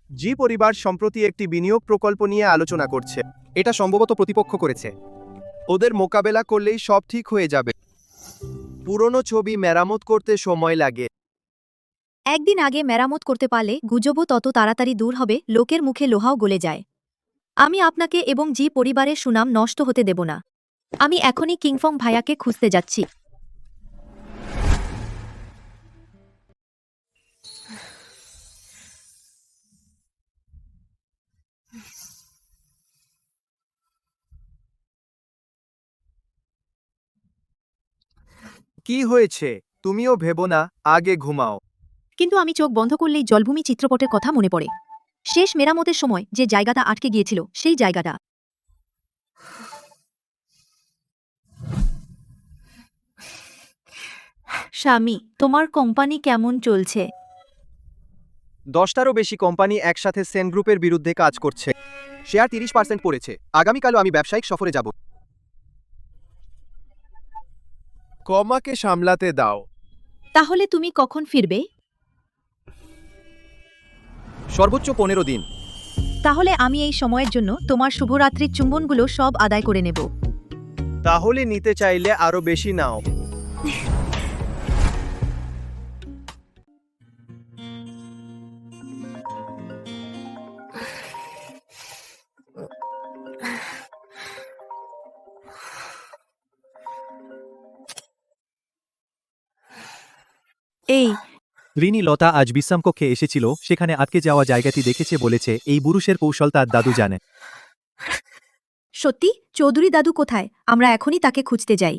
S2: জি পরিবার সম্প্রতি একটি বিনিয়োগ প্রকল্প নিয়ে আলোচনা করছে। এটা সম্ভবত প্রতিপক্ষ করেছে। ওদের মোকাবেলা করলেই সব ঠিক হয়ে যাবে। পুরনো ছবি মেরামত করতে সময় লাগে।
S1: একদিন আগে মেরামত করতে পারলে গুজবও তত তাড়াতাড়ি দূর হবে, লোকের মুখে লোহাও গলে যায়। আমি আপনাকে এবং জি পরিবারের সুনাম নষ্ট হতে দেব না। আমি এখনই কিংফং ভাইয়াকে খুঁজতে যাচ্ছি।
S2: কি হয়েছে? তুমিও ভেবো না, আগে ঘুমাও।
S1: কিন্তু আমি চোখ বন্ধ করলেই জলভূমি চিত্রপটের কথা মনে পড়ে। শেষ মেরামতের সময় যে জায়গাটা আটকে গিয়েছিল সেই জায়গাটা। স্বামী, তোমার কোম্পানি কেমন চলছে?
S2: 10টারও বেশি কোম্পানি একসাথে সেন গ্রুপের বিরুদ্ধে কাজ করছে। শেয়ার 30% পড়েছে। আগামীকালও আমি ব্যবসায়িক সফরে যাব। কমাকে সামলাতে দাও।
S1: তাহলে তুমি কখন ফিরবে?
S2: সর্বোচ্চ 15 দিন।
S3: তাহলে আমি এই সময়ের জন্য তোমার শুভরাত্রির চুম্বনগুলো সব আদায় করে নেব।
S2: তাহলে নিতে চাইলে আরো বেশি নাও।
S3: এই
S17: রিনি লতা আজ বিশ্রামকক্ষে এসেছিল, সেখানে আটকে যাওয়া জায়গাটি দেখেছে, বলেছে এই পুরুষের কৌশল তার দাদু জানে।
S3: সত্যি? চৌধুরী দাদু কোথায়? আমরা এখনই তাকে খুঁজতে যাই।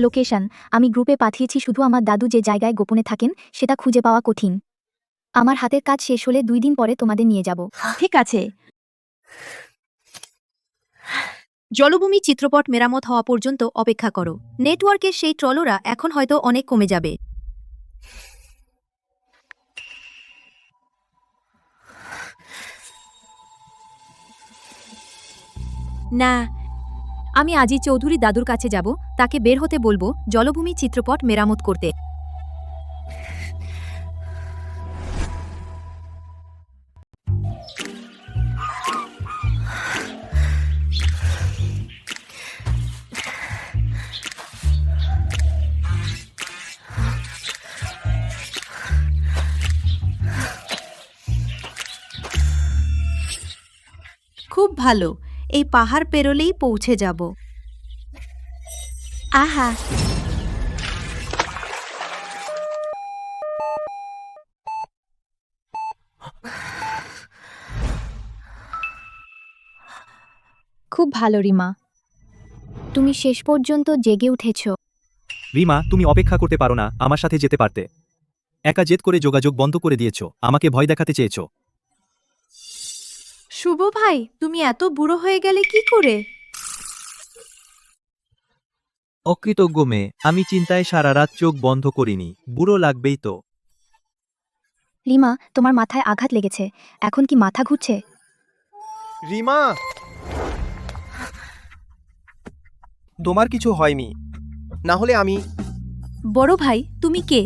S4: লোকেশন আমি গ্রুপে পাঠিয়েছি, শুধু আমার দাদু যে জায়গায় গোপনে থাকেন সেটা খুঁজে পাওয়া কঠিন। আমার হাতের কাজ শেষ হলে 2 দিন পরে তোমাদের নিয়ে যাব।
S3: ঠিক আছে। জলভূমি চিত্রপট মেরামত হওয়া পর্যন্ত অপেক্ষা করো। নেটওয়ার্কের সেই ট্রলরা এখন হয়তো অনেক কমে যাবে। না, আমি আজই চৌধুরী দাদুর কাছে যাব, তাকে বের হতে বলবো জলভূমি চিত্রপট মেরামত করতে। খুব ভালো, এই পাহাড় পেরোলেই পৌঁছে যাব। আহা,
S4: খুব ভালো রিমা, তুমি শেষ পর্যন্ত জেগে উঠেছ।
S17: রিমা, তুমি অপেক্ষা করতে পারো না? আমার সাথে যেতে পারতে। একা জেদ করে যোগাযোগ বন্ধ করে দিয়েছ, আমাকে ভয় দেখাতে চেয়েছ।
S3: শুভ ভাই, তুমি এত বুড়ো হয়ে গেলে কি করে?
S17: অকৃতজ্ঞ মেয়ে, আমি চিন্তায় সারা রাত চোখ বন্ধ করিনি। বুড়ো লাগবেই তো।
S4: রিমা, তোমার মাথায় আঘাত লেগেছে, এখন কি মাথা ঘুরছে?
S2: রিমা, তোমার কিছু হয়নি? না হলে আমি।
S3: বড় ভাই, তুমি কে?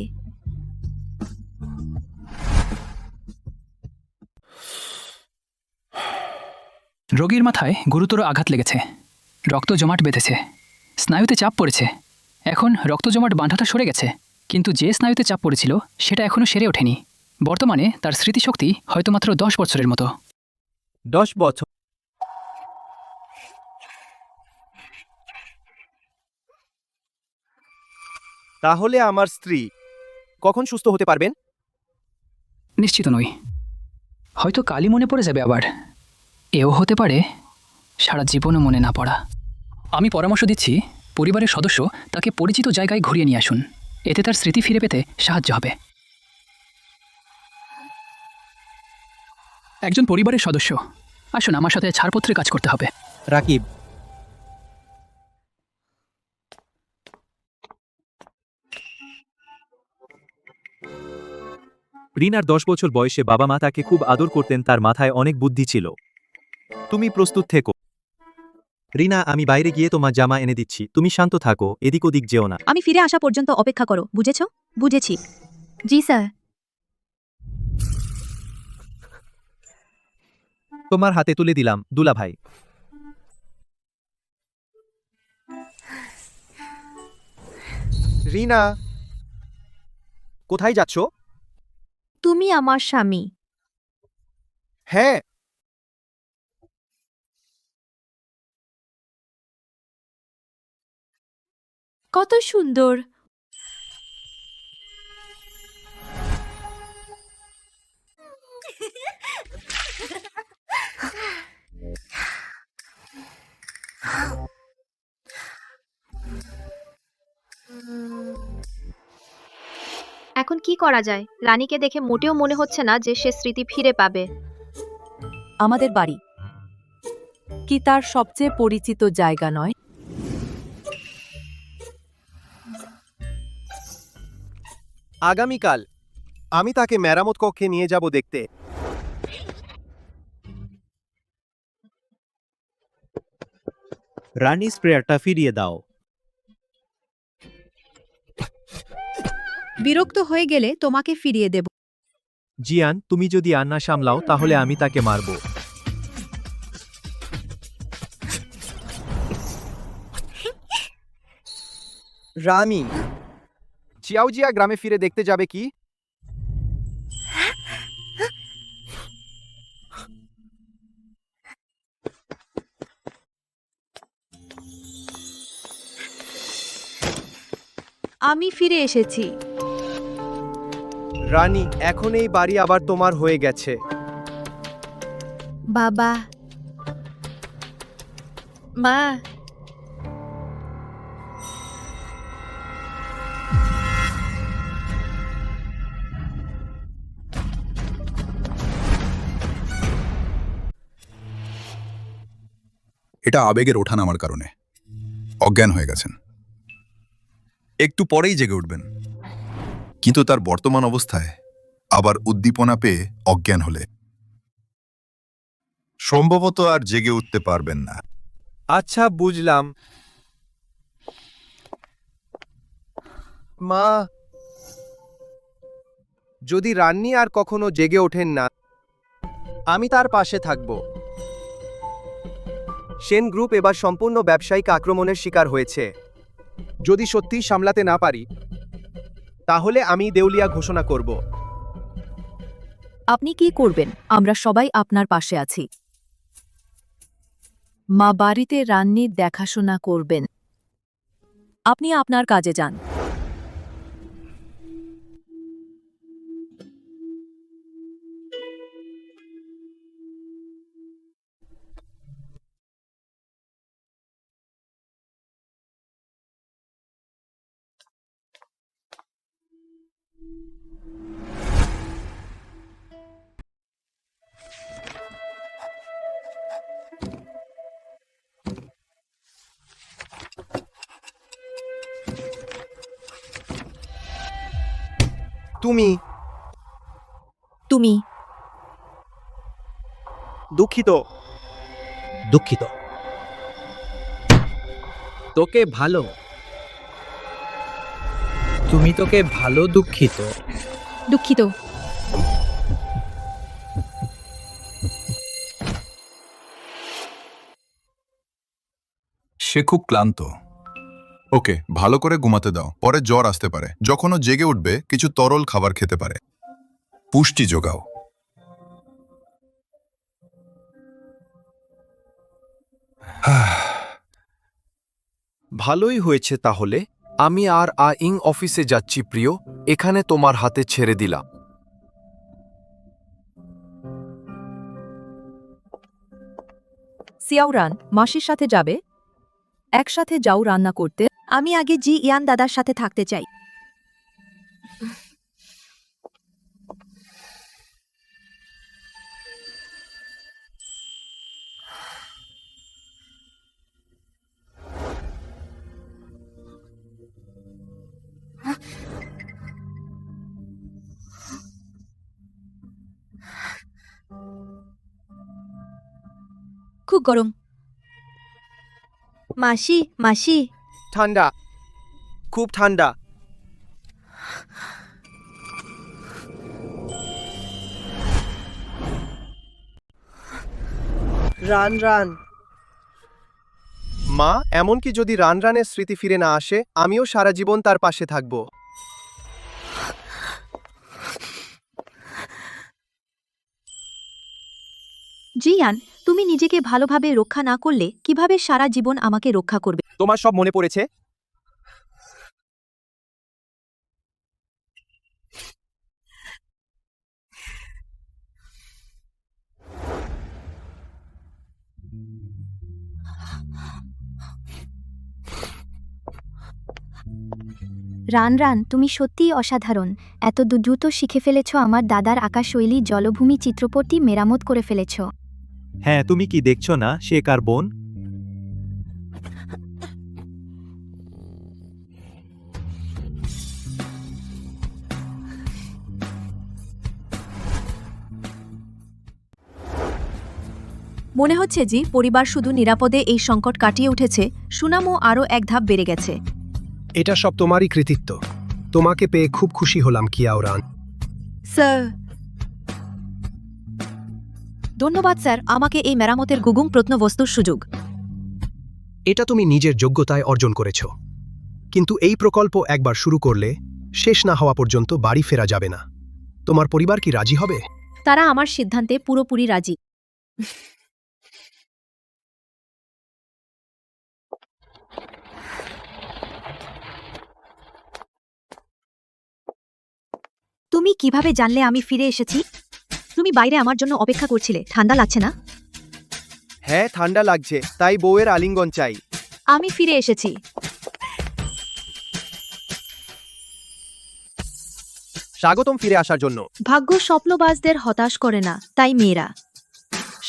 S20: রোগীর মাথায় গুরুতর আঘাত লেগেছে, রক্ত জমাট বেঁধেছে, স্নায়ুতে চাপ পড়েছে। এখন রক্ত জমাট বাঁধাটা সরে গেছে, কিন্তু যে স্নায়ুতে চাপ পড়েছিল সেটা এখনও সেরে ওঠেনি। বর্তমানে তার স্মৃতিশক্তি হয়তো মাত্র 10 বছরের মতো।
S17: 10 বছর?
S2: তাহলে আমার স্ত্রী কখন সুস্থ হতে পারবেন?
S20: নিশ্চিত নই, হয়তো কালই মনে পড়ে যাবে আবার। এও হতে পারে সারা জীবনও মনে না পড়া। আমি পরামর্শ দিচ্ছি, পরিবারের সদস্য তাকে পরিচিত জায়গায় ঘুরিয়ে নিয়ে আসুন, এতে তার স্মৃতি ফিরে পেতে সাহায্য হবে। একজন পরিবারের সদস্য, আসুন আমার সাথে ছাড়পত্রে কাজ করতে হবে।
S17: রাকিব, রিনার 10 বছর বয়সে বাবা মা তাকে খুব আদর করতেন, তার মাথায় অনেক বুদ্ধি ছিল। তুমি প্রস্তুত থেকো। রিনা, আমি বাইরে গিয়ে তোমার জামা এনে দিচ্ছি, তুমি শান্ত থাকো, এদিক ওদিক যেও না।
S3: আমি ফিরে আসা পর্যন্ত অপেক্ষা করো, বুঝেছ? বুঝেছি।
S4: জি স্যার।
S17: তোমার হাতে তুলে দিলাম, দুলা ভাই।
S2: রিনা, কোথায় যাচ্ছ?
S3: তুমি আমার স্বামী।
S2: হ্যাঁ।
S3: কত সুন্দর।
S1: এখন কি করা যায়? রানীকে দেখে মোটেও মনে হচ্ছে না যে সে স্মৃতি ফিরে পাবে।
S8: আমাদের বাড়ি কি তার সবচেয়ে পরিচিত জায়গা নয়?
S2: আগামীকাল আমি তাকে মেরামত কক্ষে নিয়ে যাব দেখতে।
S17: রানী, স্প্রেয়ারটা ফিরিয়ে দাও।
S3: বিরক্ত হয়ে গেলে তোমাকে ফিরিয়ে দেব।
S17: জিয়ান, তুমি যদি আর না সামলাও তাহলে আমি তাকে মারব।
S2: রামি, জিয়াও গ্রামে ফিরে দেখতে যাবে কি?
S3: আমি ফিরে এসেছি।
S2: রানী, এখন এই বাড়ি আবার তোমার হয়ে গেছে।
S3: বাবা, মা,
S10: এটা আবেগের ওঠানামার কারণে অজ্ঞান হয়ে গেছেন। একটু পরেই জেগে উঠবেন, কিন্তু তার বর্তমান অবস্থায় আবার উদ্দীপনা পেয়ে অজ্ঞান হলে সম্ভবত আর জেগে উঠতে পারবেন না।
S2: আচ্ছা, বুঝলাম। মা, যদি রান্নি আর কখনো জেগে ওঠেন না, আমি তার পাশে থাকব। সেন গ্রুপ এবার সম্পূর্ণ ব্যবসায়িক আক্রমণের শিকার হয়েছে। যদি সত্যিই সামলাতে না পারি, তাহলে আমি দেউলিয়া ঘোষণা করব।
S3: আপনি কি করবেন? আমরা সবাই আপনার পাশে আছি। মা বাড়িতে রান্নির দেখাশোনা করবেন। আপনি আপনার কাজে যান।
S2: তুমি
S3: তুমি
S2: দুঃখিত।
S5: দুঃখিত। তোকে ভালো। তুমি তোকে ভালো দুঃখিত।
S7: দুঃখিত।
S10: সে খুব ক্লান্ত। ওকে ভালো করে ঘুমাতে দাও, পরে জ্বর আসতে পারে। যখন ও জেগে উঠবে কিছু তরল খাবার খেতে পারে, পুষ্টি যোগাও।
S13: ভালোই হয়েছে তাহলে। আমি আর ইং অফিসে যাচ্ছি প্রিয়, এখানে তোমার হাতে ছেড়ে দিলাম।
S3: সিয়াওরান মাসির সাথে যাবে? একসাথে যাও রান্না করতে। আমি আগে জি ইয়ান দাদার সাথে থাকতে চাই। খুব গরম।
S16: মাসি, মাসি,
S2: ঠান্ডা, খুব ঠান্ডা। Run run. মা, এমনকি যদি রানের স্মৃতি ফিরে না আসে, আমিও সারা জীবন তার পাশে থাকব।
S3: জিয়ান, তুমি নিজেকে ভালোভাবে রক্ষা না করলে কিভাবে সারা জীবন আমাকে রক্ষা করবে?
S2: তোমার সব মনে পড়েছে?
S16: রান রান, তুমি সত্যিই অসাধারণ। এত দ্রুত শিখে ফেলেছ আমার দাদার আঁকা শৈলী জলভূমি চিত্রপটটি মেরামত করে ফেলেছ।
S17: হ্যাঁ, তুমি কি দেখছো না সে কার বোন?
S3: মনে হচ্ছে জি পরিবার শুধু নিরাপদে এই সংকট কাটিয়ে উঠেছে, সুনামও আরও এক ধাপ বেড়ে গেছে।
S15: এটা সব তোমারই কৃতিত্ব। তোমাকে পেয়ে খুব খুশি হলাম কিয়াওরান।
S3: স্যার, ধন্যবাদ স্যার আমাকে এই মেরামতের গুগুম প্রত্নবস্তুর সুযোগ।
S15: এটা তুমি নিজের যোগ্যতায় অর্জন করেছ, কিন্তু এই প্রকল্প একবার শুরু করলে শেষ না হওয়া পর্যন্ত বাড়ি ফেরা যাবে না। তোমার পরিবার কি রাজি হবে?
S3: তারা আমার সিদ্ধান্তে পুরোপুরি রাজি। তুমি কিভাবে জানলে আমি ফিরে এসেছি? তুমি বাইরে আমার জন্য অপেক্ষা করছিলে, ঠান্ডা লাগছে না?
S2: হ্যাঁ ঠান্ডা লাগছে, তাই বউয়ের আলিঙ্গন চাই।
S3: আমি ফিরে এসেছি।
S2: স্বাগতম ফিরে আসার জন্য।
S3: ভাগ্য স্বপ্নবাজদের হতাশ করে না, তাই মেয়েরা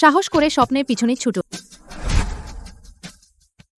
S3: সাহস করে স্বপ্নের পিছনে ছুটো।